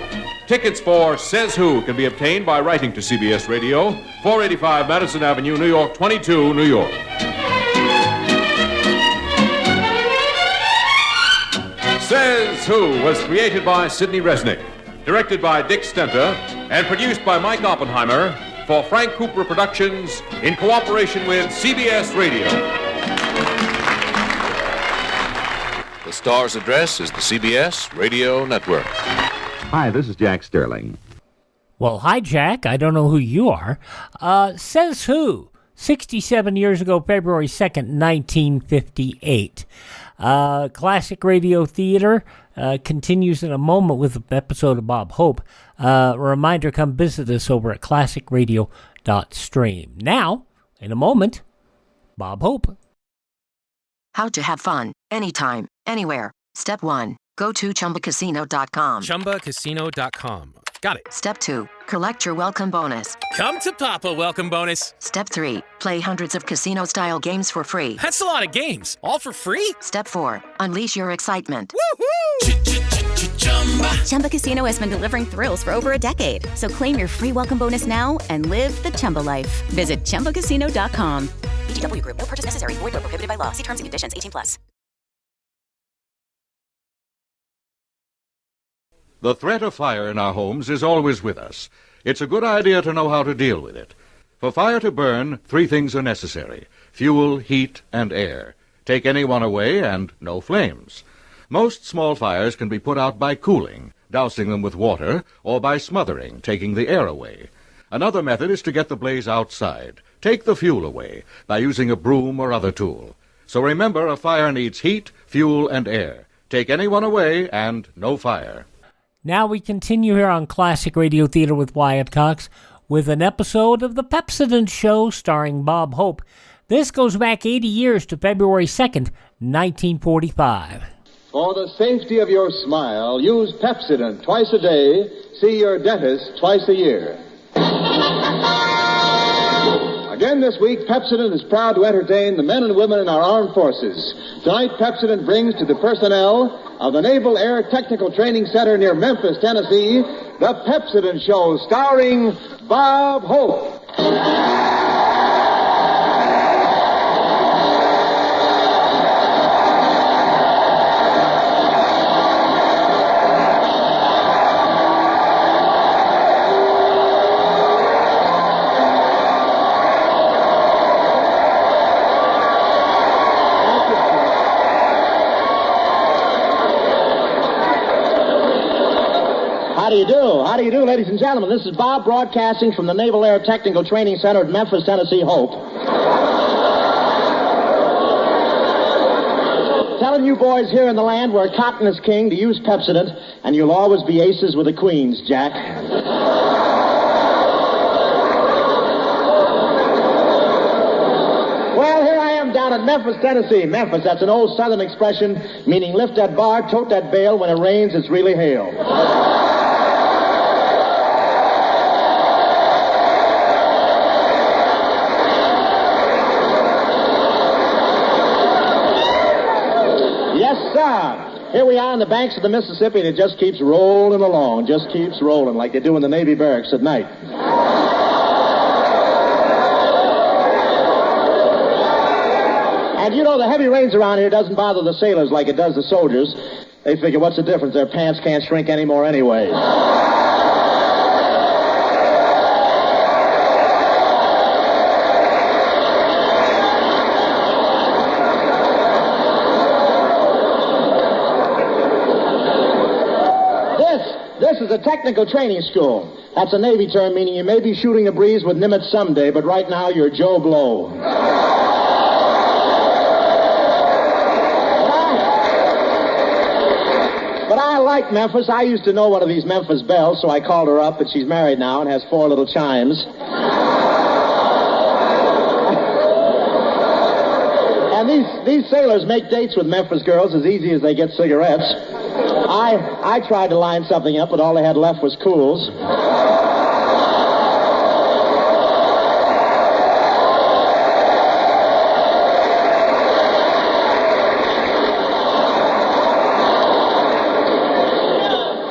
Tickets for Sez Who can be obtained by writing to CBS Radio, 485 Madison Avenue, New York, 22, New York. Sez Who was created by Sidney Resnick, directed by Dick Stenta, and produced by Mike Oppenheimer for Frank Cooper Productions in cooperation with CBS Radio. The star's address is the CBS Radio Network. Hi, this is Jack Sterling. Well, hi, Jack. I don't know who you are. Sez Who. 67 years ago, February 2nd, 1958. Classic Radio Theater continues in a moment with an episode of Bob Hope. A reminder, come visit us over at classicradio.stream. Now, in a moment, Bob Hope. How to have fun, anytime, anywhere. Step 1. Go to ChumbaCasino.com. ChumbaCasino.com. Got it. Step 2. Collect your welcome bonus. Come to Papa welcome bonus. Step 3. Play hundreds of casino-style games for free. That's a lot of games. All for free? Step 4. Unleash your excitement. Woohoo! Chumba Casino has been delivering thrills for over a decade. So claim your free welcome bonus now and live the Chumba life. Visit ChumbaCasino.com. VGW Group. No purchase necessary. Void where prohibited by law. See terms and conditions. 18+. The threat of fire in our homes is always with us. It's a good idea to know how to deal with it. For fire to burn, 3 things are necessary: fuel, heat, and air. Take any one away and no flames. Most small fires can be put out by cooling, dousing them with water, or by smothering, taking the air away. Another method is to get the blaze outside. Take the fuel away by using a broom or other tool. So remember, a fire needs heat, fuel, and air. Take any one away and no fire. Now we continue here on Classic Radio Theater with Wyatt Cox with an episode of The Pepsodent Show starring Bob Hope. This goes back 80 years to February 2nd, 1945. For the safety of your smile, use Pepsodent twice a day. See your dentist twice a year. Again this week, Pepsodent is proud to entertain the men and women in our armed forces. Tonight, Pepsodent brings to the personnel of the Naval Air Technical Training Center near Memphis, Tennessee, The Pepsodent Show, starring Bob Hope. How do you do, ladies and gentlemen? This is Bob broadcasting from the Naval Air Technical Training Center at Memphis, Tennessee, Hope. Telling you boys here in the land where cotton is king to use Pepsodent, and you'll always be aces with the queens, Jack. Well, here I am down at Memphis, Tennessee. Memphis, that's an old Southern expression meaning lift that bar, tote that bale. When it rains, it's really hail. Here we are on the banks of the Mississippi, and it just keeps rolling along, just keeps rolling, like they do in the Navy barracks at night. And you know, the heavy rains around here doesn't bother the sailors like it does the soldiers. They figure, what's the difference? Their pants can't shrink anymore anyway. This is a technical training school. That's a Navy term meaning you may be shooting a breeze with Nimitz someday, but right now you're Joe Blow. But I like Memphis. I used to know one of these Memphis belles, so I called her up, and she's married now and has 4 little chimes. And these sailors make dates with Memphis girls as easy as they get cigarettes. I tried to line something up, but all they had left was Cools.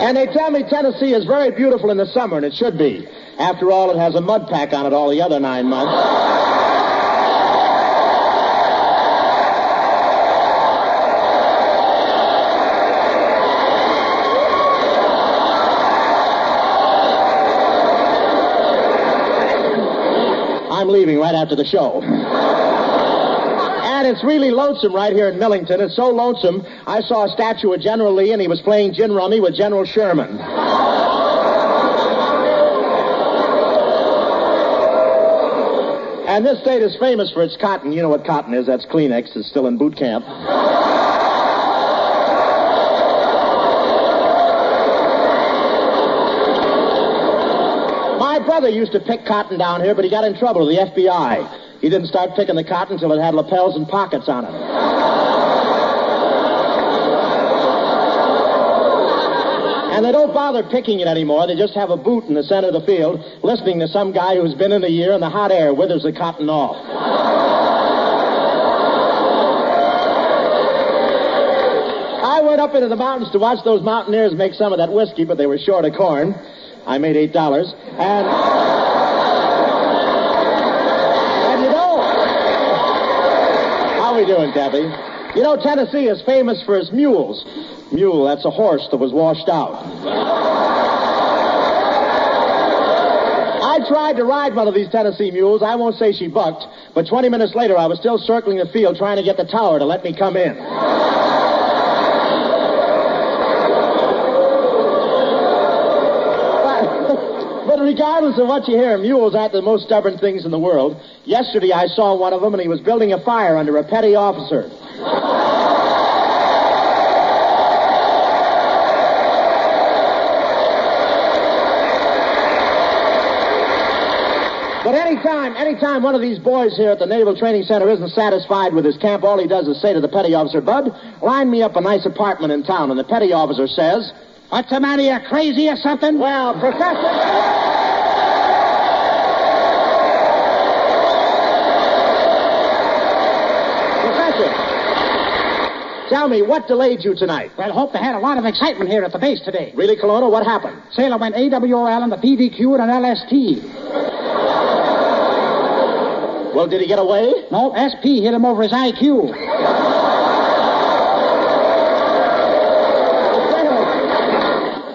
And they tell me Tennessee is very beautiful in the summer, and it should be. After all, it has a mud pack on it all the other 9 months. I'm leaving right after the show. And it's really lonesome right here in Millington. It's so lonesome, I saw a statue of General Lee, and he was playing gin rummy with General Sherman. And this state is famous for its cotton. You know what cotton is. That's Kleenex. It's still in boot camp. My brother used to pick cotton down here, but he got in trouble with the FBI. He didn't start picking the cotton until it had lapels and pockets on it. And they don't bother picking it anymore. They just have a boot in the center of the field, listening to some guy who's been in a year, and the hot air withers the cotton off. I went up into the mountains to watch those mountaineers make some of that whiskey, but they were short of corn. I made $8. And you know... How we doing, Debbie? You know, Tennessee is famous for its mules. Mule, that's a horse that was washed out. I tried to ride one of these Tennessee mules. I won't say she bucked, but 20 minutes later I was still circling the field trying to get the tower to let me come in. But regardless of what you hear, mules aren't the most stubborn things in the world. Yesterday I saw one of them, and he was building a fire under a petty officer. But anytime one of these boys here at the Naval Training Center isn't satisfied with his camp, all he does is say to the petty officer, "Bud, line me up a nice apartment in town." And the petty officer says, "What's the matter, you crazy or something?" Well, Professor... Tell me, what delayed you tonight? Well, hope they had a lot of excitement here at the base today. Really, Colonna? What happened? Sailor went AWOL and the PVQ and an LST. Well, did he get away? No, SP hit him over his IQ.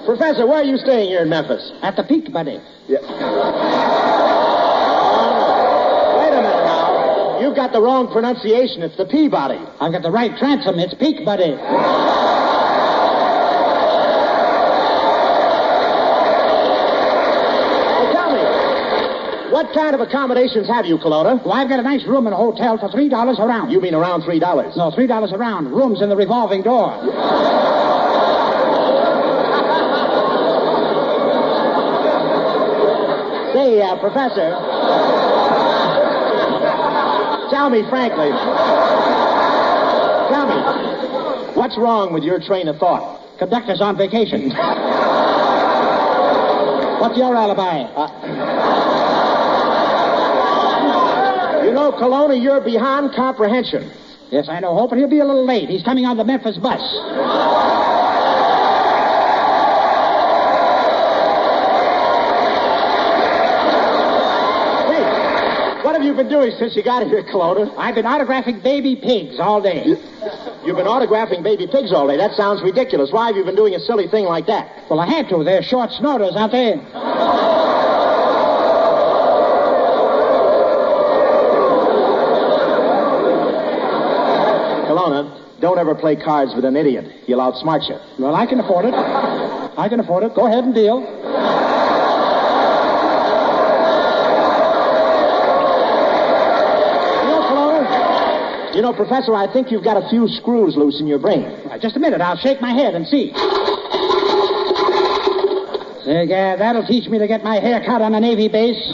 Professor, where are you staying here in Memphis? At the Peak, buddy. Yeah. Wait a minute now. You've got the wrong pronunciation. It's the Peabody. I've got the right transom. It's Peak, buddy. What kind of accommodations have you, Colonna? Well, I've got a nice room in a hotel for $3 a round. You mean around $3? No, $3 a round. Rooms in the revolving door. Say, Professor, tell me frankly, what's wrong with your train of thought? Conductor's on vacation. What's your alibi? You know, Colonna, you're beyond comprehension. Yes, I know, Hope, but he'll be a little late. He's coming on the Memphis bus. Hey, what have you been doing since you got here, Colonna? I've been autographing baby pigs all day. You've been autographing baby pigs all day? That sounds ridiculous. Why have you been doing a silly thing like that? Well, I had to. They're short snorters, aren't they? Colonna, don't ever play cards with an idiot. He'll outsmart you. Well, I can afford it. I can afford it. Go ahead and deal. You know, Professor, I think you've got a few screws loose in your brain. Just a minute. I'll shake my head and see. Yeah, that'll teach me to get my hair cut on a Navy base.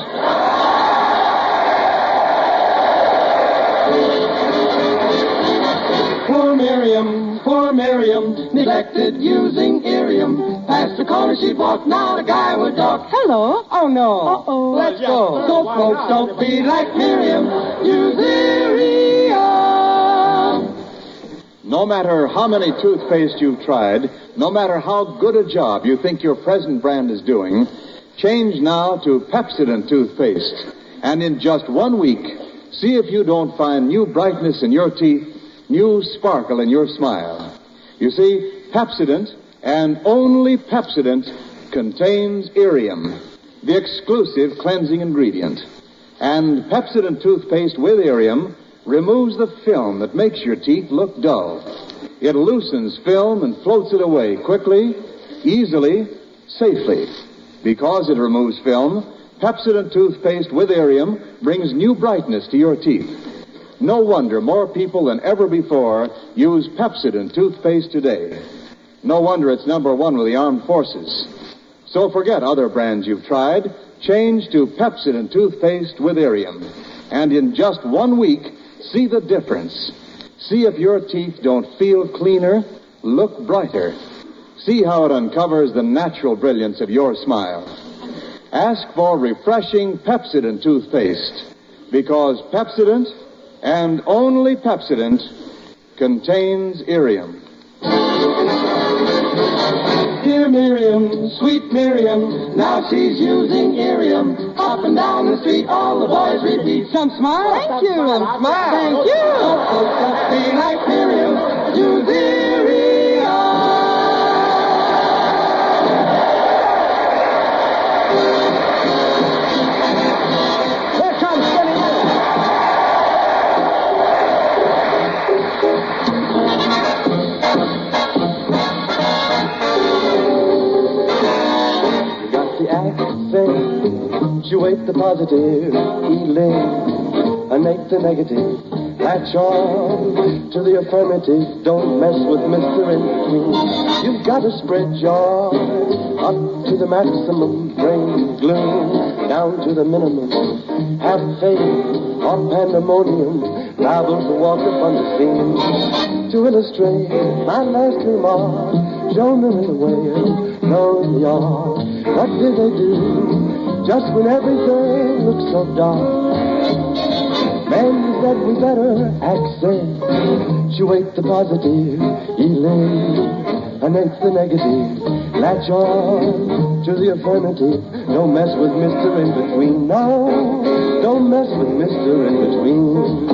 Poor Miriam, neglected using Irium. Past the corner she'd walk, now the guy would talk. Hello. Oh, no. Uh-oh. Let's go. So, folks, don't be like Miriam. Use Irium. No matter how many toothpaste you've tried, no matter how good a job you think your present brand is doing, change now to Pepsodent toothpaste. And in just 1 week, see if you don't find new brightness in your teeth, new sparkle in your smile. You see, Pepsodent, and only Pepsodent, contains Irium, the exclusive cleansing ingredient. And Pepsodent toothpaste with Irium removes the film that makes your teeth look dull. It loosens film and floats it away quickly, easily, safely. Because it removes film, Pepsodent toothpaste with Irium brings new brightness to your teeth. No wonder more people than ever before use Pepsodent toothpaste today. No wonder it's number one with the armed forces. So forget other brands you've tried. Change to Pepsodent toothpaste with Irium. And in just 1 week, see the difference. See if your teeth don't feel cleaner, look brighter. See how it uncovers the natural brilliance of your smile. Ask for refreshing Pepsodent toothpaste, because Pepsodent, and only Pepsodent, contains Irium. Dear Miriam, sweet Miriam, now she's using Irium. Up and down the street, all the boys repeat. Some smile. Thank you, some smile. Thank you. Just be like Miriam, use Irium. Here comes Skinny Ennis. Accentuate the positive, eliminate the negative. Latch on to the affirmative. Don't mess with Mr. In Between. You've got to spread joy up to the maximum. Bring gloom down to the minimum. Have faith or pandemonium. Liable to walk upon the scene. To illustrate my last remark, Jonah and the whale, Noah and the ark. What did they do just when everything looked so dark? Men said we better accentuate the positive, eliminate the negative, latch on to the affirmative. Don't mess with Mr. In Between. No, don't mess with Mr. In Between.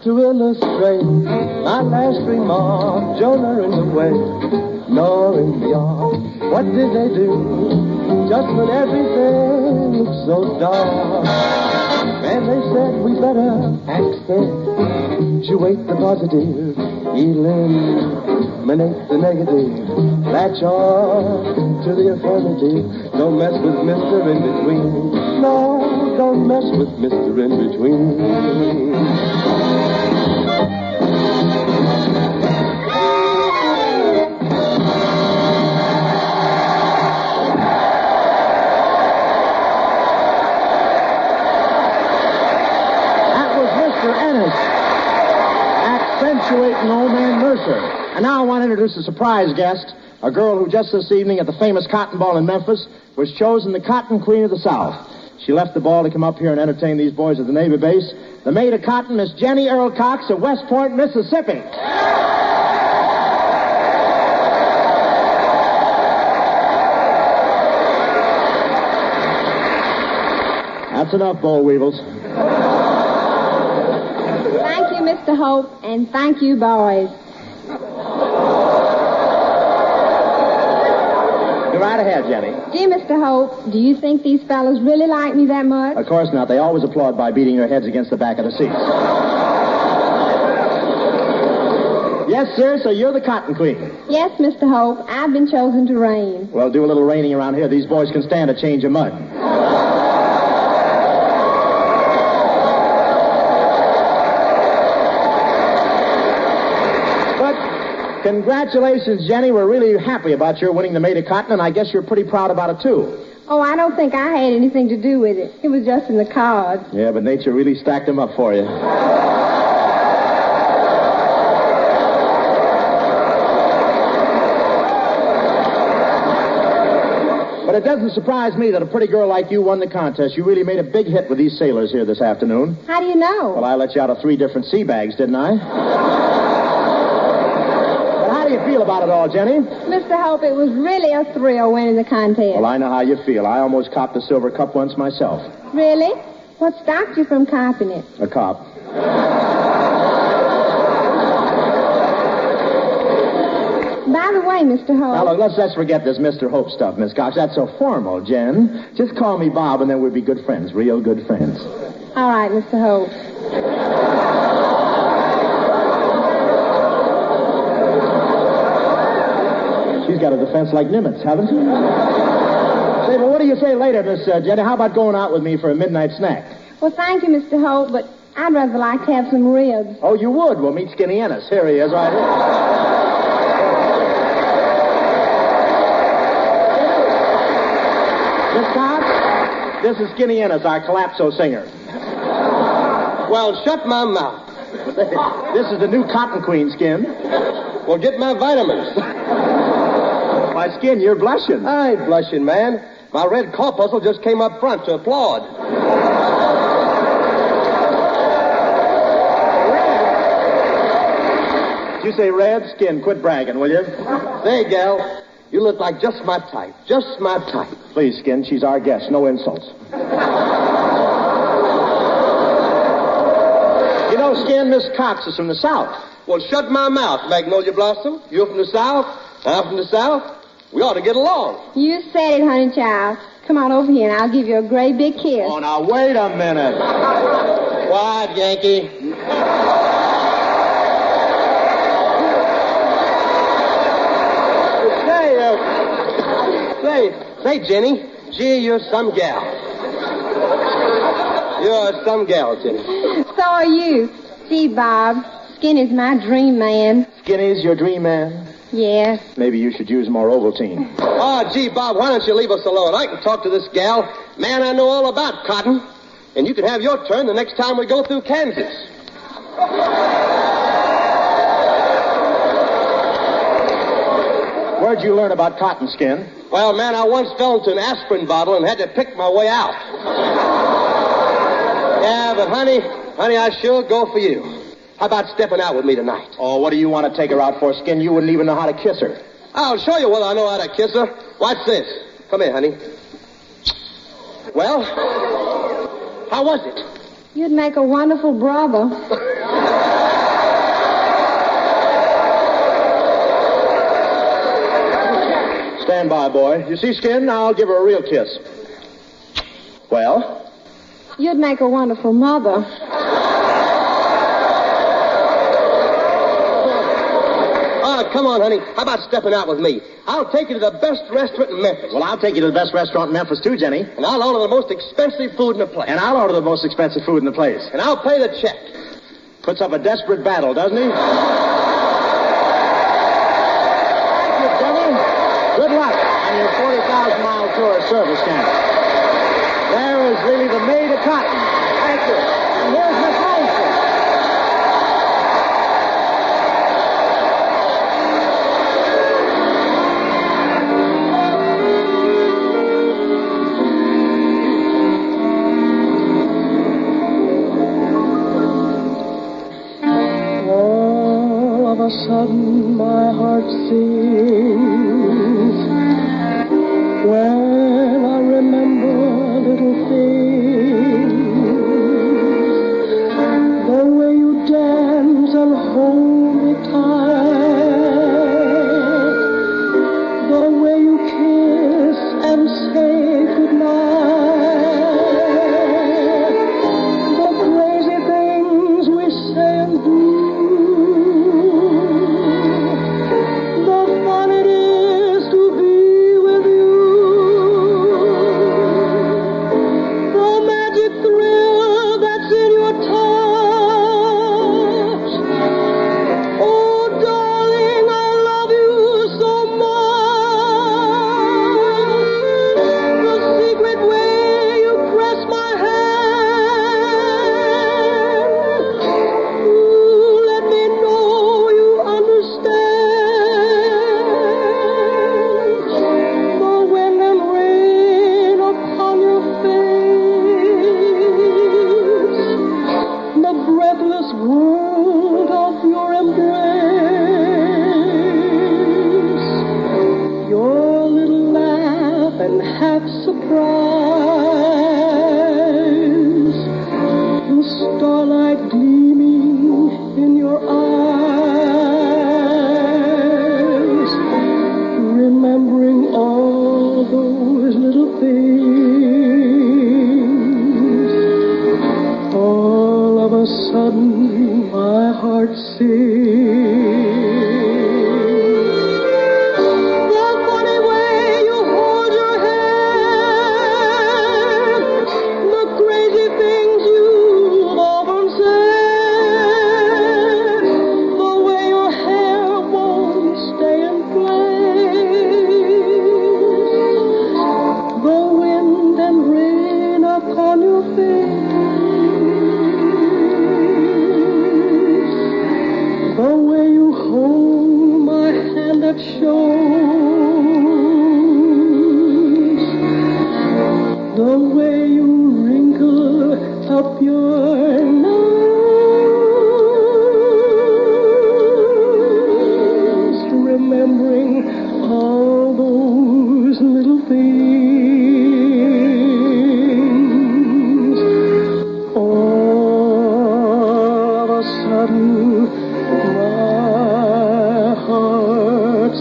To illustrate my last remark, Jonah in the whale, Noah in the ark. What did they do just when everything looked so dark? And they said we better accentuate the positive, eliminate the negative, latch on to the affirmative. Don't mess with Mr. In Between. No, don't mess with Mr. In Between. Accentuating old man Mercer. And now I want to introduce a surprise guest, a girl who just this evening at the famous Cotton Ball in Memphis was chosen the Cotton Queen of the South. She left the ball to come up here and entertain these boys at the Navy base. The maid of cotton, Miss Jenny Earl Cox of West Point, Mississippi. That's enough, boll weevils. Thank you, Mr. Hope, and thank you, boys. Go right ahead, Jenny. Dear Mr. Hope, do you think these fellas really like me that much? Of course not. They always applaud by beating their heads against the back of the seats. Yes, sir, so you're the Cotton Queen. Yes, Mr. Hope. I've been chosen to reign. Well, do a little raining around here. These boys can stand a change of mud. Congratulations, Jenny. We're really happy about your winning the Maid of Cotton, and I guess you're pretty proud about it, too. Oh, I don't think I had anything to do with it. It was just in the cards. Yeah, but nature really stacked them up for you. But it doesn't surprise me that a pretty girl like you won the contest. You really made a big hit with these sailors here this afternoon. How do you know? Well, I let you out of 3 different sea bags, didn't I? How do you feel about it all, Jenny? Mr. Hope, it was really a thrill winning the contest. Well, I know how you feel. I almost copped a silver cup once myself. Really? What stopped you from copping it? A cop. By the way, Mr. Hope. Now, look, let's forget this Mr. Hope stuff, Miss Cox. That's so formal, Jen. Just call me Bob, and then we'll be good friends, real good friends. All right, Mr. Hope. She's got a defense like Nimitz, haven't she? Say, well, what do you say later, Miss Jenny? How about going out with me for a midnight snack? Well, thank you, Mr. Hope, but I'd rather like to have some ribs. Oh, you would? Well, meet Skinny Ennis. Here he is, right here. Miss Cox, this is Skinny Ennis, our Calypso singer. Well, shut my mouth. This is the new Cotton Queen, Skin. Well, get my vitamins. Why, Skin, you're blushing. I ain't blushing, man. My red corpuscle just came up front to applaud. Did you say red? Skin, quit bragging, will you? Say, gal, you look like just my type. Just my type. Please, Skin, she's our guest. No insults. You know, Skin, Miss Cox is from the South. Well, shut my mouth, Magnolia Blossom. You're from the South, I'm from the South. We ought to get along. You said it, honey child. Come on over here, and I'll give you a great big kiss. Oh, now, wait a minute. Quiet, Yankee. Say, Jenny. Gee, you're some gal. You're some gal, Jenny. So are you. Gee, Bob, Skinny's my dream man. Skinny's your dream man? Yeah. Maybe you should use more Ovaltine. Oh, gee, Bob, why don't you leave us alone? I can talk to this gal. Man, I know all about cotton. And you can have your turn the next time we go through Kansas. Where'd you learn about cotton, Skin? Well, man, I once fell into an aspirin bottle and had to pick my way out. Yeah, but honey, I sure go for you. How about stepping out with me tonight? Oh, what do you want to take her out for, Skin? You wouldn't even know how to kiss her. I'll show you whether I know how to kiss her. Watch this. Come here, honey. Well, how was it? You'd make a wonderful brother. Stand by, boy. You see, Skin? Now I'll give her a real kiss. Well? You'd make a wonderful mother. Come on, honey. How about stepping out with me? I'll take you to the best restaurant in Memphis. Well, I'll take you to the best restaurant in Memphis, too, Jenny. And I'll order the most expensive food in the place. And I'll order the most expensive food in the place. And I'll pay the check. Puts up a desperate battle, doesn't he? Thank you, Jenny. Good luck on your 40,000-mile tour of service camp. There is really the maid of cotton. Thank you. And here's Miss Langford. All of a sudden, my heart sings when I remember little things. The way you dance and hold me tight. The way you kiss and say goodnight. The crazy things we say and do. heart sings. The funny way you hold your head, the crazy things you've often said, the way your hair won't stay in place, the wind and rain upon your face. The way you hold my hand that shows, the way you wrinkle up your nose, remembering all those little things. All of a sudden, my heart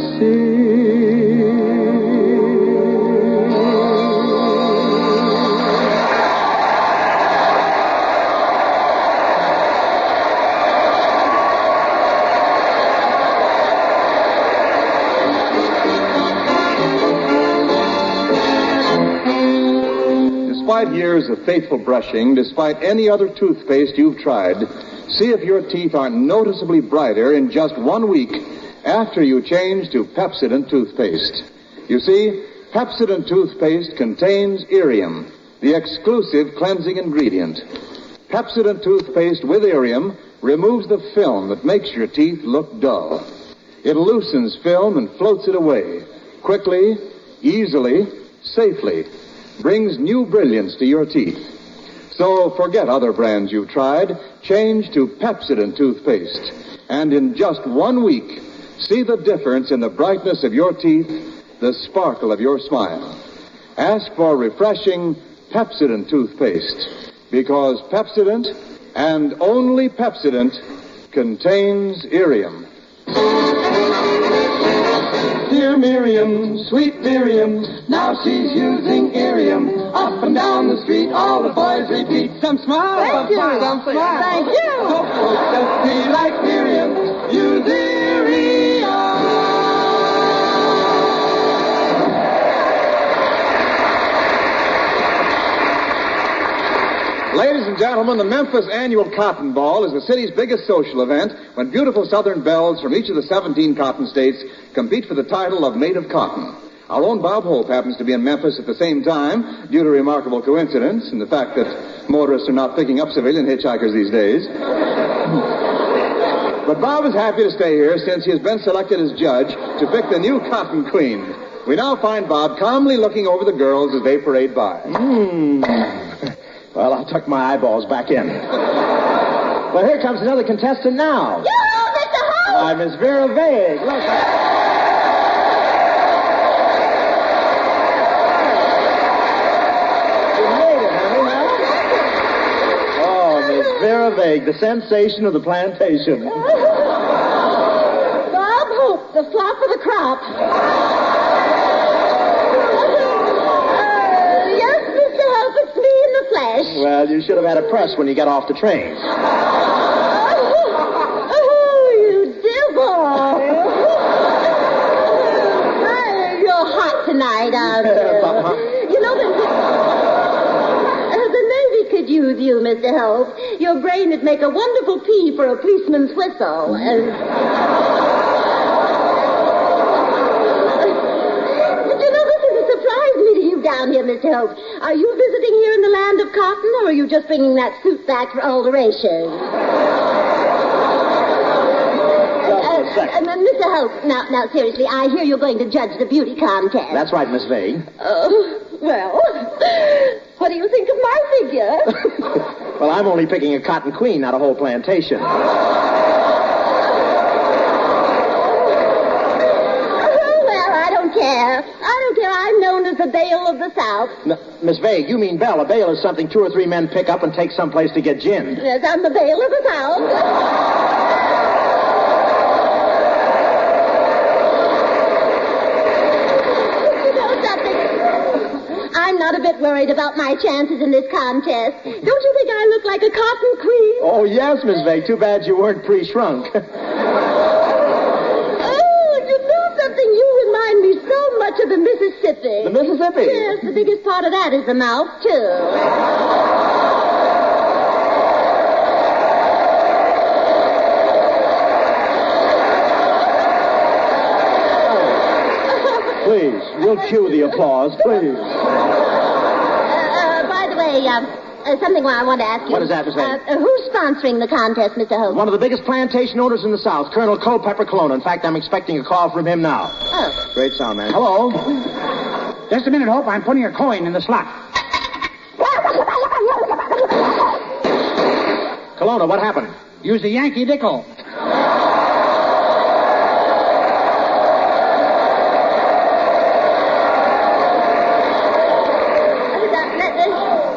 Despite years of faithful brushing, despite any other toothpaste you've tried, see if your teeth aren't noticeably brighter in just 1 week after you change to Pepsodent toothpaste. You see, Pepsodent toothpaste contains irium, the exclusive cleansing ingredient. Pepsodent toothpaste with irium removes the film that makes your teeth look dull. It loosens film and floats it away, quickly, easily, safely, brings new brilliance to your teeth. So forget other brands you've tried, change to Pepsodent toothpaste, and in just 1 week, see the difference in the brightness of your teeth, the sparkle of your smile. Ask for refreshing Pepsodent toothpaste, because Pepsodent, and only Pepsodent, contains irium. Dear Miriam, sweet Miriam, now she's using irium. Up and down the street, all the boys repeat, some smile, Thank you. some smile. Thank you. So folks just be like Miriam, use irium. Ladies and gentlemen, the Memphis Annual Cotton Ball is the city's biggest social event when beautiful Southern belles from each of the 17 cotton states compete for the title of Maid of Cotton. Our own Bob Hope happens to be in Memphis at the same time due to a remarkable coincidence and the fact that motorists are not picking up civilian hitchhikers these days. But Bob is happy to stay here since he has been selected as judge to pick the new Cotton Queen. We now find Bob calmly looking over the girls as they parade by. Well, I'll tuck my eyeballs back in. Well, here comes another contestant now. You, Mr. Hope! Hi, Miss Vera Vague. Look. You made it, honey, huh? Oh, Miss Vera Vague, the sensation of the plantation. Bob Hope, the flop of the crop. Yes, Mr. Hope, it's me in the flesh. Well, you should have had a press when you got off the train. Oh, you devil. You're hot tonight, aren't you? You know, the Navy could use you, Mr. Hope. Your brain would make a wonderful pea for a policeman's whistle. Down here, Mr. Hope. Are you visiting here in the land of cotton, or are you just bringing that suit back for alteration? Mr. Hope, now, seriously, I hear you're going to judge the beauty contest. That's right, Miss Vague. Oh, well, what do you think of my figure? Well, I'm only picking a cotton queen, not a whole plantation. I'm known as the Bale of the South. No, Miss Vague, you mean Belle. A bale is something 2 or 3 men pick up and take someplace to get ginned. Yes, I'm the Bale of the South. You know something? I'm I'm not a bit worried about my chances in this contest. Don't you think I look like a cotton queen? Oh, yes, Miss Vague. Too bad you weren't pre-shrunk. Oh, you know something? You remind me so much of the Mississippi. The Mississippi? Yes, the biggest part of that is the mouth, too. Please, we'll cue the applause, please. By the way, something I want to ask you. What is that, Miss Vague? Who's sponsoring the contest, Mr. Hope? One of the biggest plantation owners in the South, Colonel Culpepper Colonna. In fact, I'm expecting a call from him now. Oh. Great sound, man. Hello? Just a minute, Hope. I'm putting a coin in the slot. Colonna, what happened? Use the Yankee nickel.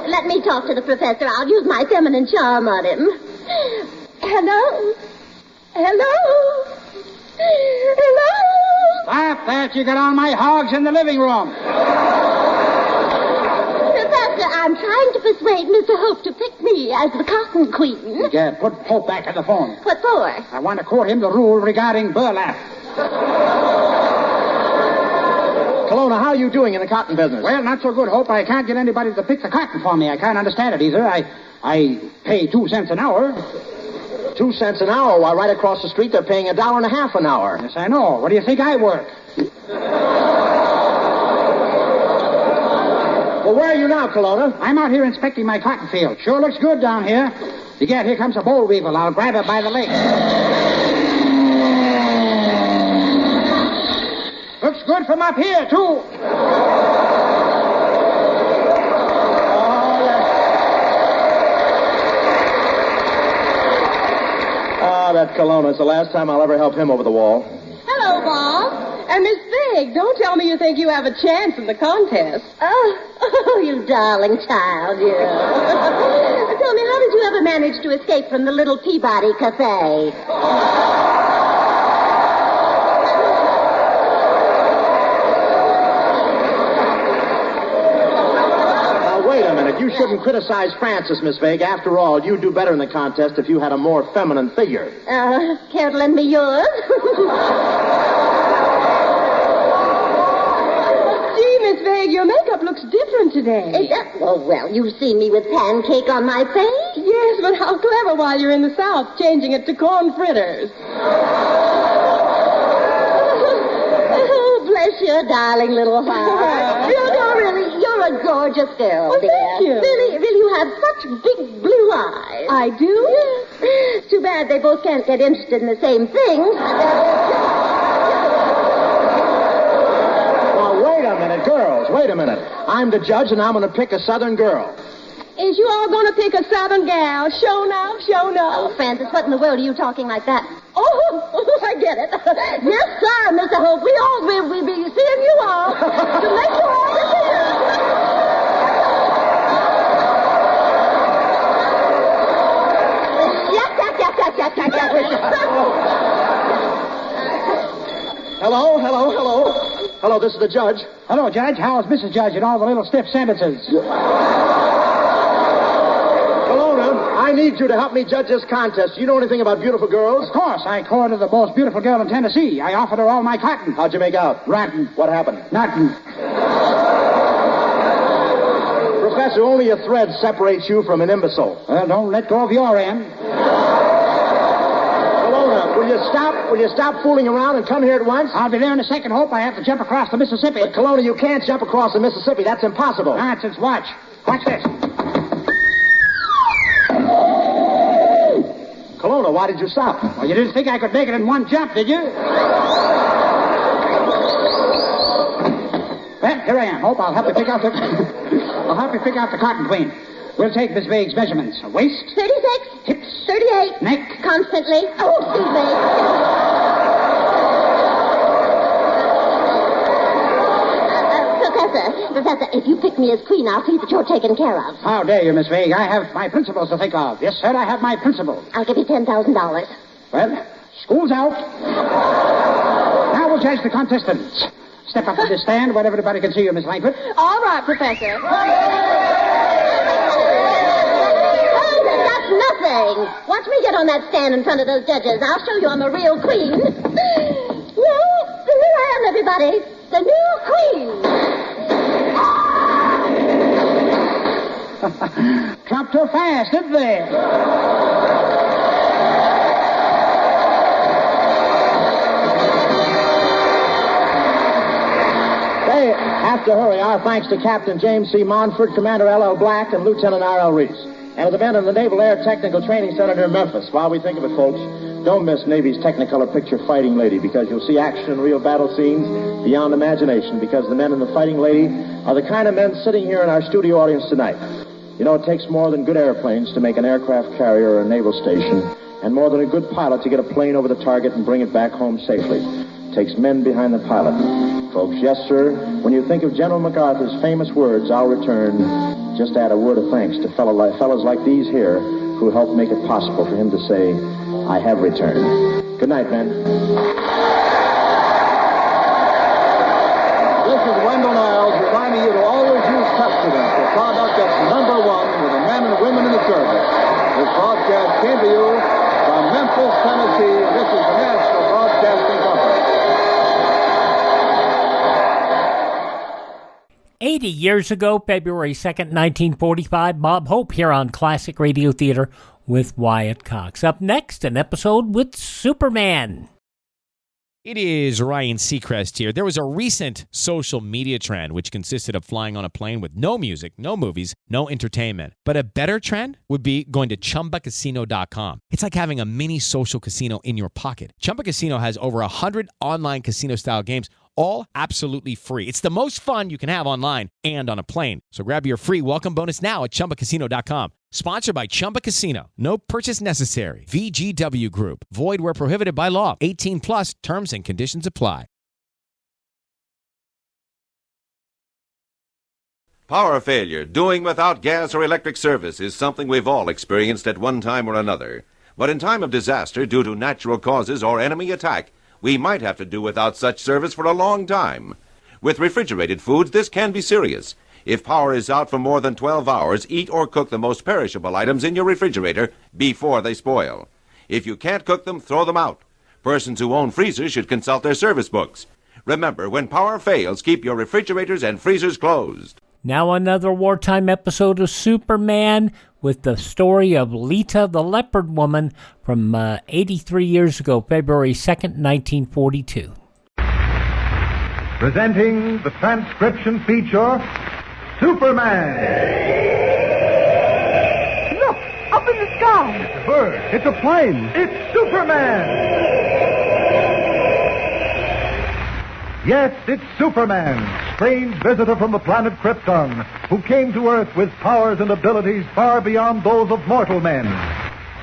Let me talk to the professor. I'll use my feminine charm on him. Hello? Hello? Hello? Stop that. You got on my hogs in the living room. Professor, I'm trying to persuade Mr. Hope to pick me as the cotton queen. Yeah, put Hope back on the phone. What for? I want to quote him the rule regarding burlap. Colonna, how are you doing in the cotton business? Well, not so good, Hope. I can't get anybody to pick the cotton for me. I can't understand it either. I pay 2 cents an hour. 2 cents an hour, while right across the street they're paying $1.50 an hour. Yes, I know. Where do you think I work? Well, where are you now, Colonna? I'm out here inspecting my cotton field. Sure looks good down here. Begad, here comes a boll weevil. I'll grab it by the leg. Looks good from up here, too. That Colonna. It's the last time I'll ever help him over the wall. Hello, Bob. And Miss Big, don't tell me you think you have a chance in the contest. Oh, you darling child, you. Tell me, how did you ever manage to escape from the little Peabody Cafe? Wait a minute. You shouldn't criticize Francis, Miss Vague. After all, you'd do better in the contest if you had a more feminine figure. Care to lend me yours? Gee, Miss Vague, your makeup looks different today. Well, you've seen me with pancake on my face. Yes, but how clever while you're in the South, changing it to corn fritters. Oh, bless your darling little heart. You're a gorgeous girl, well, dear. Thank you. Really, you have such big blue eyes. I do? Yes. It's too bad they both can't get interested in the same things. Now, wait a minute, girls. Wait a minute. I'm the judge, and I'm going to pick a Southern girl. Is you all going to pick a Southern gal? Show now. Oh, Francis, what in the world are you talking like that? Oh, I get it. Yes, sir, Mr. Hope. We'll be seeing you all to make you all decisions. Yes. Hello. Hello, this is the judge. Hello, Judge. How's Mrs. Judge and all the little stiff sentences? Colonna, I need you to help me judge this contest. Do you know anything about beautiful girls? Of course. I courted the most beautiful girl in Tennessee. I offered her all my cotton. How'd you make out? Rotten. What happened? Nothing. Professor, only a thread separates you from an imbecile. Well, don't let go of your end. Colonna, will you stop fooling around and come here at once? I'll be there in a second, Hope. I have to jump across the Mississippi. But, Colonna, you can't jump across the Mississippi. That's impossible. Nonsense. Watch this. Colonna, why did you stop? Well, you didn't think I could make it in one jump, did you? Well, here I am, Hope. I'll help you pick out the cotton queen. We'll take Miss Vague's measurements. Waist. 36. Hips. 38. Neck. Constantly. Oh, excuse me. Professor, if you pick me as queen, I'll see that you're taken care of. How dare you, Miss Vague? I have my principles to think of. Yes, sir, I have my principles. I'll give you $10,000. Well, school's out. Now we'll judge the contestants. Step up to the stand where everybody can see you, Miss Langford. All right, Professor. That's nothing. Watch me get on that stand in front of those judges. I'll show you I'm a real queen. Well, here I am, everybody. The new queen. Dropped her fast, didn't they? They have to hurry. Our thanks to Captain James C. Monford, Commander L.L. Black, and Lieutenant R.L. Reese. And to the men in the Naval Air Technical Training Center near Memphis. While we think of it, folks, don't miss Navy's Technicolor picture Fighting Lady, because you'll see action and real battle scenes beyond imagination, because the men in the Fighting Lady are the kind of men sitting here in our studio audience tonight. You know, it takes more than good airplanes to make an aircraft carrier or a naval station, and more than a good pilot to get a plane over the target and bring it back home safely. It takes men behind the pilot. Folks, yes, sir, when you think of General MacArthur's famous words, I'll return, just add a word of thanks to fellows like these here who helped make it possible for him to say, I have returned. Good night, men. This is Wendell Niles reminding you to always use Pepsodent, the product that's #1 with the men and women in the service. This broadcast came to you from Memphis, Tennessee. This is the National Broadcasting Company. 80 years ago, February 2nd, 1945, Bob Hope here on Classic Radio Theater with Wyatt Cox. Up next, an episode with Superman. It is Ryan Seacrest here. There was a recent social media trend which consisted of flying on a plane with no music, no movies, no entertainment. But a better trend would be going to ChumbaCasino.com. It's like having a mini social casino in your pocket. Chumba Casino has over 100 online casino-style games, all absolutely free. It's the most fun you can have online and on a plane. So grab your free welcome bonus now at ChumbaCasino.com. Sponsored by Chumba Casino. No purchase necessary. VGW Group. Void where prohibited by law. 18 plus. Terms and conditions apply. Power failure, doing without gas or electric service, is something we've all experienced at one time or another. But in time of disaster due to natural causes or enemy attack, we might have to do without such service for a long time. With refrigerated foods, this can be serious. If power is out for more than 12 hours, eat or cook the most perishable items in your refrigerator before they spoil. If you can't cook them, throw them out. Persons who own freezers should consult their service books. Remember, when power fails, keep your refrigerators and freezers closed. Now another wartime episode of Superman with the story of Lita the Leopard Woman from 83 years ago, February 2nd, 1942. Presenting the transcription feature, Superman. Look, up in the sky. It's a bird. It's a plane. It's Superman. Yes, it's Superman, strange visitor from the planet Krypton, who came to Earth with powers and abilities far beyond those of mortal men.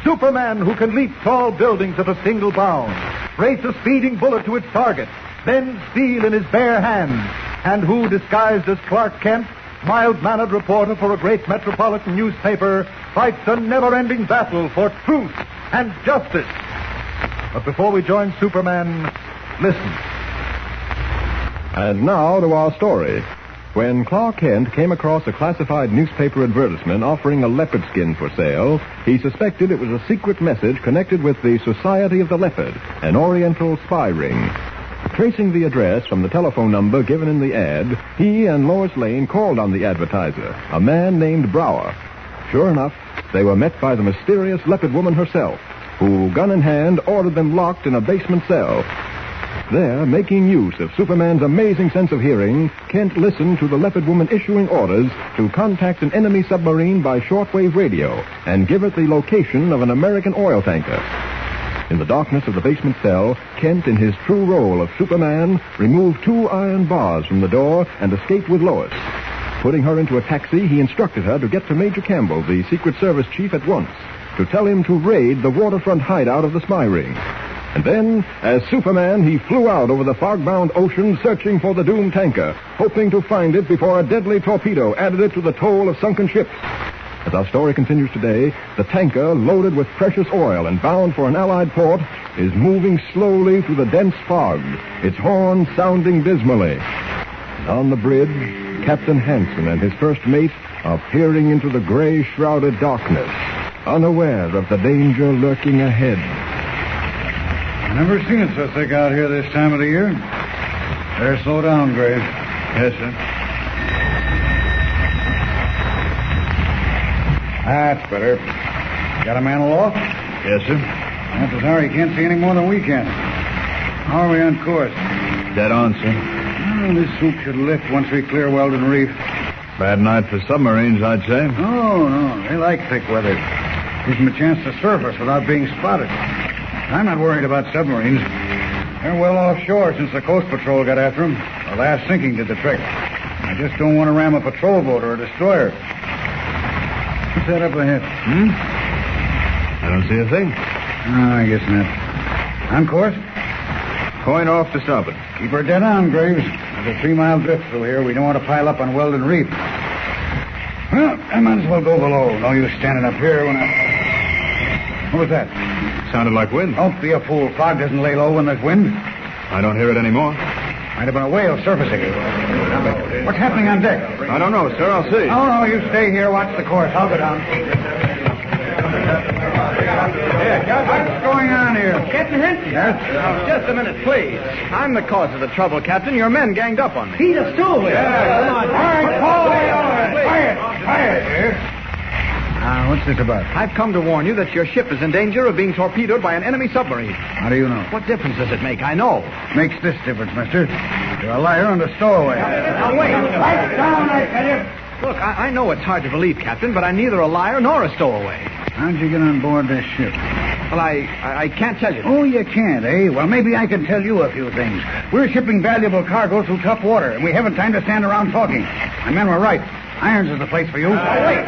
Superman, who can leap tall buildings at a single bound, race a speeding bullet to its target, bend steel in his bare hands, and who, disguised as Clark Kent, mild-mannered reporter for a great metropolitan newspaper, fights a never-ending battle for truth and justice. But before we join Superman, listen. And now to our story. When Clark Kent came across a classified newspaper advertisement offering a leopard skin for sale, he suspected it was a secret message connected with the Society of the Leopard, an Oriental spy ring. Tracing the address from the telephone number given in the ad, he and Lois Lane called on the advertiser, a man named Brower. Sure enough, they were met by the mysterious leopard woman herself, who, gun in hand, ordered them locked in a basement cell. There, making use of Superman's amazing sense of hearing, Kent listened to the leopard woman issuing orders to contact an enemy submarine by shortwave radio and give it the location of an American oil tanker. In the darkness of the basement cell, Kent, in his true role of Superman, removed 2 iron bars from the door and escaped with Lois. Putting her into a taxi, he instructed her to get to Major Campbell, the Secret Service chief, at once, to tell him to raid the waterfront hideout of the spy ring. And then, as Superman, he flew out over the fog-bound ocean searching for the doomed tanker, hoping to find it before a deadly torpedo added it to the toll of sunken ships. As our story continues today, the tanker, loaded with precious oil and bound for an Allied port, is moving slowly through the dense fog, its horn sounding dismally. And on the bridge, Captain Hansen and his first mate are peering into the gray-shrouded darkness, unaware of the danger lurking ahead. I've never seen it so thick out here this time of the year. Better slow down, Graves. Yes, sir. That's better. Got a man aloft? Yes, sir. Chances are he can't see any more than we can. How are we on course? Dead on, sir. Well, this sloop should lift once we clear Weldon Reef. Bad night for submarines, I'd say. Oh, no. They like thick weather. Gives them a chance to surface without being spotted. I'm not worried about submarines. They're well offshore since the Coast Patrol got after them. The last sinking did the trick. I just don't want to ram a patrol boat or a destroyer. What's that up ahead? I don't see a thing. I guess not. On course? Point off to starboard. Keep her dead on, Graves. There's a 3-mile drift through here. We don't want to pile up on Weldon Reef. Well, I might as well go below. No use standing up here when I... What was that? Sounded like wind. Don't be a fool. Fog doesn't lay low when there's wind. I don't hear it anymore. Might have been a whale surfacing. What's happening on deck? I don't know, sir. I'll see. Oh, no, you stay here. Watch the course. I'll go down. What's going on here? Captain Henson? Yes? Now, just a minute, please. I'm the cause of the trouble, Captain. Your men ganged up on me. He's a stowaway. Yeah, come on. All right, fall away. All right. Quiet. What's this about? I've come to warn you that your ship is in danger of being torpedoed by an enemy submarine. How do you know? What difference does it make? I know. Makes this difference, mister. You're a liar and a stowaway. Now, wait. Right down, I tell you. Look, I know it's hard to believe, Captain, but I'm neither a liar nor a stowaway. How'd you get on board this ship? Well, I can't tell you. Oh, you can't, eh? Well, maybe I can tell you a few things. We're shipping valuable cargo through tough water, and we haven't time to stand around talking. My men were right. Irons is the place for you. Wait. All right,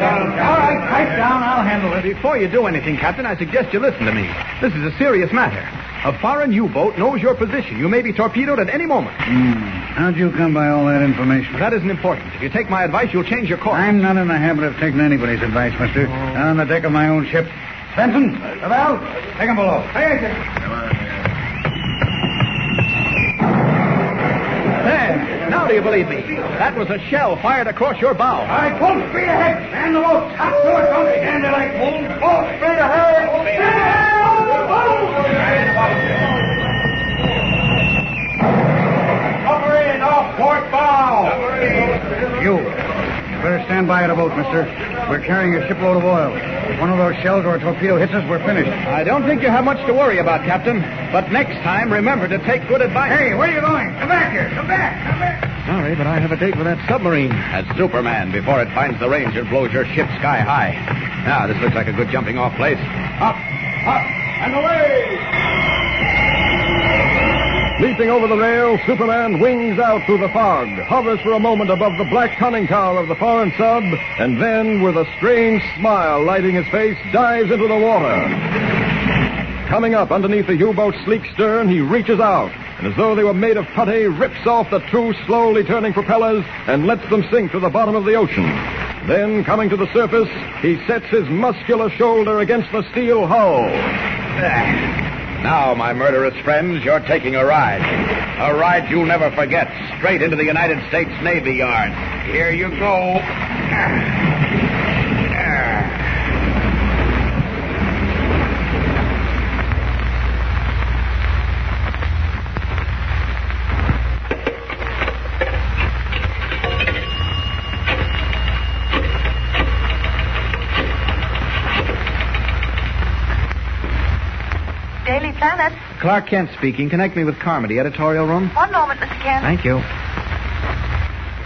pipe down. I'll handle it. Before you do anything, Captain, I suggest you listen to me. This is a serious matter. A foreign U-boat knows your position. You may be torpedoed at any moment. How'd you come by all that information? That isn't important. If you take my advice, you'll change your course. I'm not in the habit of taking anybody's advice, mister. Not on the deck of my own ship. Benson, Lavelle, take him below. There. Now do you believe me? That was a shell fired across your bow. All right, full speed ahead. Man the boat. Top to it. Don't stand there like fools. Full speed ahead. Submarine off port bow. You better stand by at a boat, mister. We're carrying a shipload of oil. If one of those shells or a torpedo hits us, we're finished. I don't think you have much to worry about, Captain. But next time, remember to take good advice. Hey, where are you going? Come back here. Come back. Sorry, but I have a date with that submarine. That's Superman before it finds the range and blows your ship sky high. Now, this looks like a good jumping-off place. Up, and away! Leaping over the rail, Superman wings out through the fog, hovers for a moment above the black conning tower of the foreign sub, and then, with a strange smile lighting his face, dives into the water. Coming up underneath the U-boat's sleek stern, he reaches out, and as though they were made of putty, rips off the two slowly turning propellers and lets them sink to the bottom of the ocean. Then, coming to the surface, he sets his muscular shoulder against the steel hull. Now, my murderous friends, you're taking a ride. A ride you'll never forget, straight into the United States Navy Yard. Here you go. Daily Planet. Clark Kent speaking. Connect me with Carmody, editorial room. One moment, Mr. Kent. Thank you.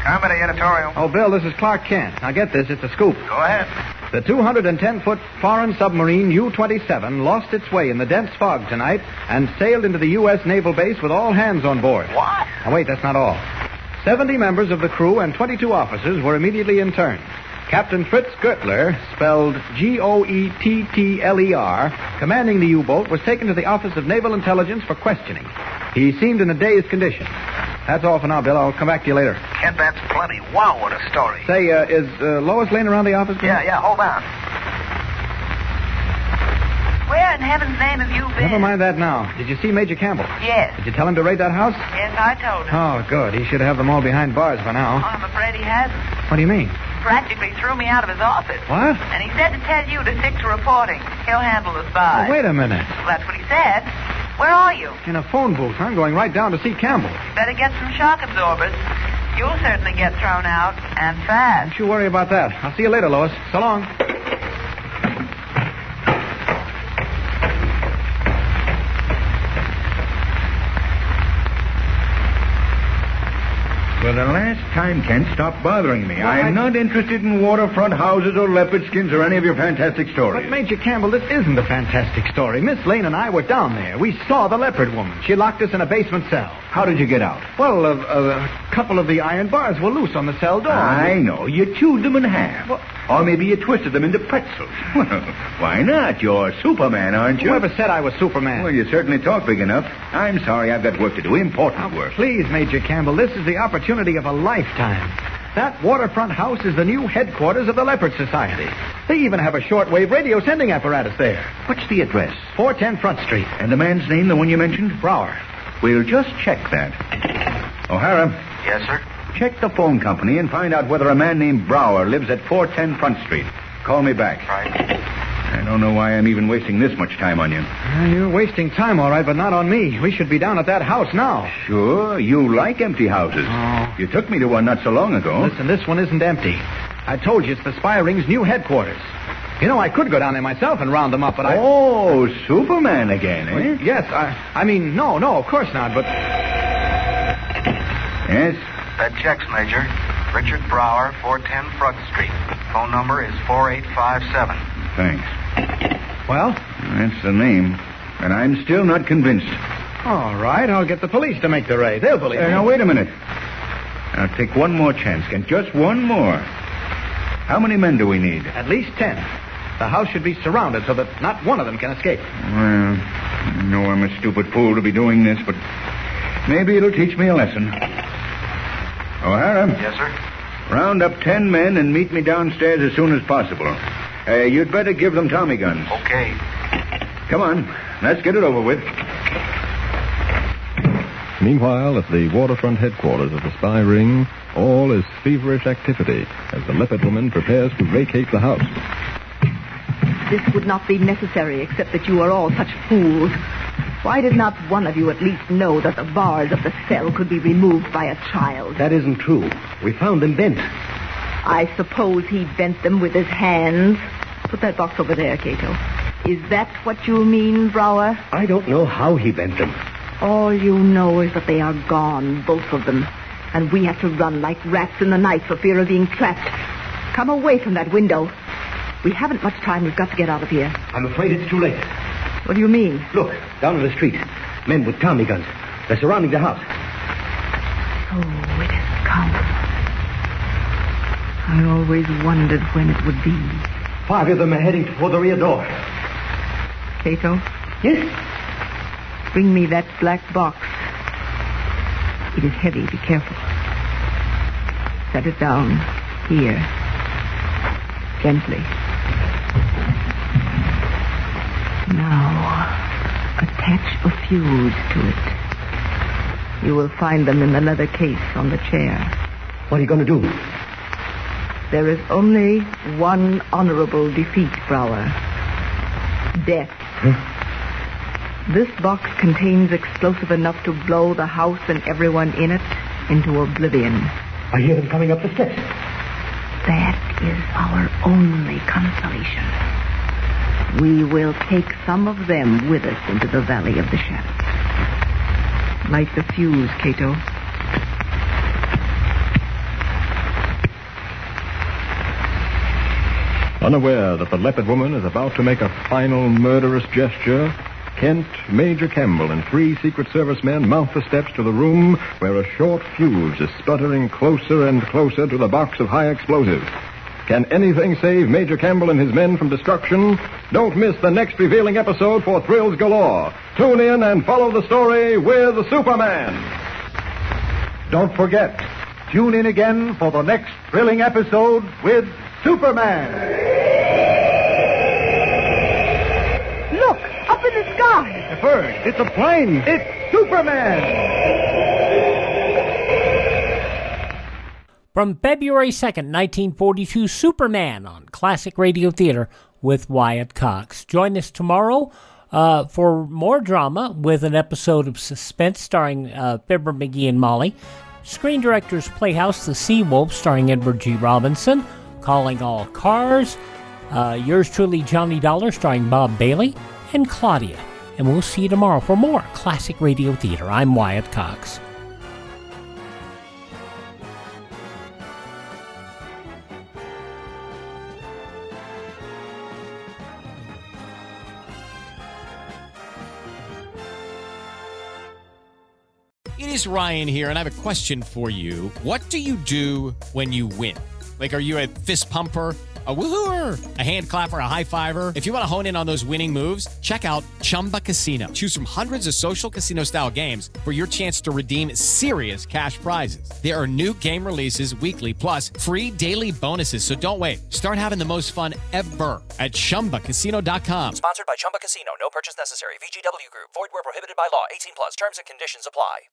Carmody, editorial. Oh, Bill, this is Clark Kent. Now get this, it's a scoop. Go ahead. The 210-foot foreign submarine U-27 lost its way in the dense fog tonight and sailed into the U.S. naval base with all hands on board. What? Now, wait, that's not all. 70 members of the crew and 22 officers were immediately interned. Captain Fritz Gertler, spelled Goettler, commanding the U-boat, was taken to the Office of Naval Intelligence for questioning. He seemed in a dazed condition. That's all for now, Bill. I'll come back to you later. Kent, that's plenty. Wow, what a story. Say, is Lois laying around the office? Bill? Yeah, hold on. Where in heaven's name have you been? Never mind that now. Did you see Major Campbell? Yes. Did you tell him to raid that house? Yes, I told him. Oh, good. He should have them all behind bars by now. Oh, I'm afraid he hasn't. What do you mean? Practically threw me out of his office. What? And he said to tell you to stick to reporting. He'll handle the spies. Oh, wait a minute. Well, that's what he said. Where are you? In a phone booth. I'm going right down to see Campbell. Better get some shock absorbers. You'll certainly get thrown out, and fast. Don't you worry about that. I'll see you later, Lois. So long. For the last time, Kent, stop bothering me. I'm not interested in waterfront houses or leopard skins or any of your fantastic stories. But, Major Campbell, this isn't a fantastic story. Miss Lane and I were down there. We saw the leopard woman. She locked us in a basement cell. How did you get out? Well, a couple of the iron bars were loose on the cell door. I know. You chewed them in half. Well, or maybe you twisted them into pretzels. Well, why not? You're Superman, aren't you? Whoever said I was Superman? Well, you certainly talk big enough. I'm sorry. I've got work to do. Important work. Please, Major Campbell, this is the opportunity of a lifetime. That waterfront house is the new headquarters of the Leopard Society. They even have a shortwave radio sending apparatus there. What's the address? 410 Front Street. And the man's name, the one you mentioned? Brower. We'll just check that. O'Hara. Yes, sir? Check the phone company and find out whether a man named Brower lives at 410 Front Street. Call me back. Right. I don't know why I'm even wasting this much time on you. You're wasting time, all right, but not on me. We should be down at that house now. Sure, you like empty houses. Oh. You took me to one not so long ago. Listen, this one isn't empty. I told you it's the Spy Ring's new headquarters. You know, I could go down there myself and round them up, but Oh, Superman again, eh? Well, yes, I mean, no, of course not, but... Yes? That checks, Major. Richard Brower, 410 Front Street. Phone number is 4857. Thanks. Well? That's the name. And I'm still not convinced. All right, I'll get the police to make the raid. They'll believe me. Now, wait a minute. I'll take one more chance, Kent. Just one more. How many men do we need? At least 10. The house should be surrounded so that not one of them can escape. Well, I know I'm a stupid fool to be doing this, but maybe it'll teach me a lesson. O'Hara? Yes, sir? Round up 10 men and meet me downstairs as soon as possible. You'd better give them Tommy guns. Okay. Come on. Let's get it over with. Meanwhile, at the waterfront headquarters of the Spy Ring, all is feverish activity as the leopard woman prepares to vacate the house. This would not be necessary, except that you are all such fools. Why did not one of you at least know that the bars of the cell could be removed by a child? That isn't true. We found them bent. I suppose he bent them with his hands. Put that box over there, Cato. Is that what you mean, Brower? I don't know how he bent them. All you know is that they are gone, both of them. And we have to run like rats in the night for fear of being trapped. Come away from that window. We haven't much time. We've got to get out of here. I'm afraid it's too late. What do you mean? Look, down in the street. Men with Tommy guns. They're surrounding the house. Oh, it has come. I always wondered when it would be. 5 of them are heading for the rear door. Cato? Yes? Bring me that black box. It is heavy. Be careful. Set it down. Here. Gently. Now, attach a fuse to it. You will find them in the leather case on the chair. What are you going to do? There is only one honorable defeat, Brower. Death. Huh? This box contains explosive enough to blow the house and everyone in it into oblivion. I hear them coming up the steps. That is our only consolation. We will take some of them with us into the Valley of the Shadow. Light the fuse, Cato. Unaware that the leopard woman is about to make a final murderous gesture, Kent, Major Campbell, and 3 Secret Service men mount the steps to the room where a short fuse is sputtering closer and closer to the box of high explosives. Can anything save Major Campbell and his men from destruction? Don't miss the next revealing episode for thrills galore. Tune in and follow the story with Superman. Don't forget, tune in again for the next thrilling episode with Superman. Look, up in the sky. It's a bird. It's a plane. It's Superman. From February 2nd, 1942, Superman on Classic Radio Theater with Wyatt Cox. Join us tomorrow for more drama with an episode of Suspense starring Fibber McGee and Molly. Screen Directors Playhouse, The Sea Wolf starring Edward G. Robinson. Calling All Cars. Yours truly, Johnny Dollar starring Bob Bailey. And Claudia. And we'll see you tomorrow for more Classic Radio Theater. I'm Wyatt Cox. It is Ryan here, and I have a question for you. What do you do when you win? Like, are you a fist pumper, a woohooer, a hand clapper, a high fiver? If you want to hone in on those winning moves, check out Chumba Casino. Choose from hundreds of social casino-style games for your chance to redeem serious cash prizes. There are new game releases weekly, plus free daily bonuses. So don't wait. Start having the most fun ever at ChumbaCasino.com. Sponsored by Chumba Casino. No purchase necessary. VGW Group. Void where prohibited by law. 18+. Terms and conditions apply.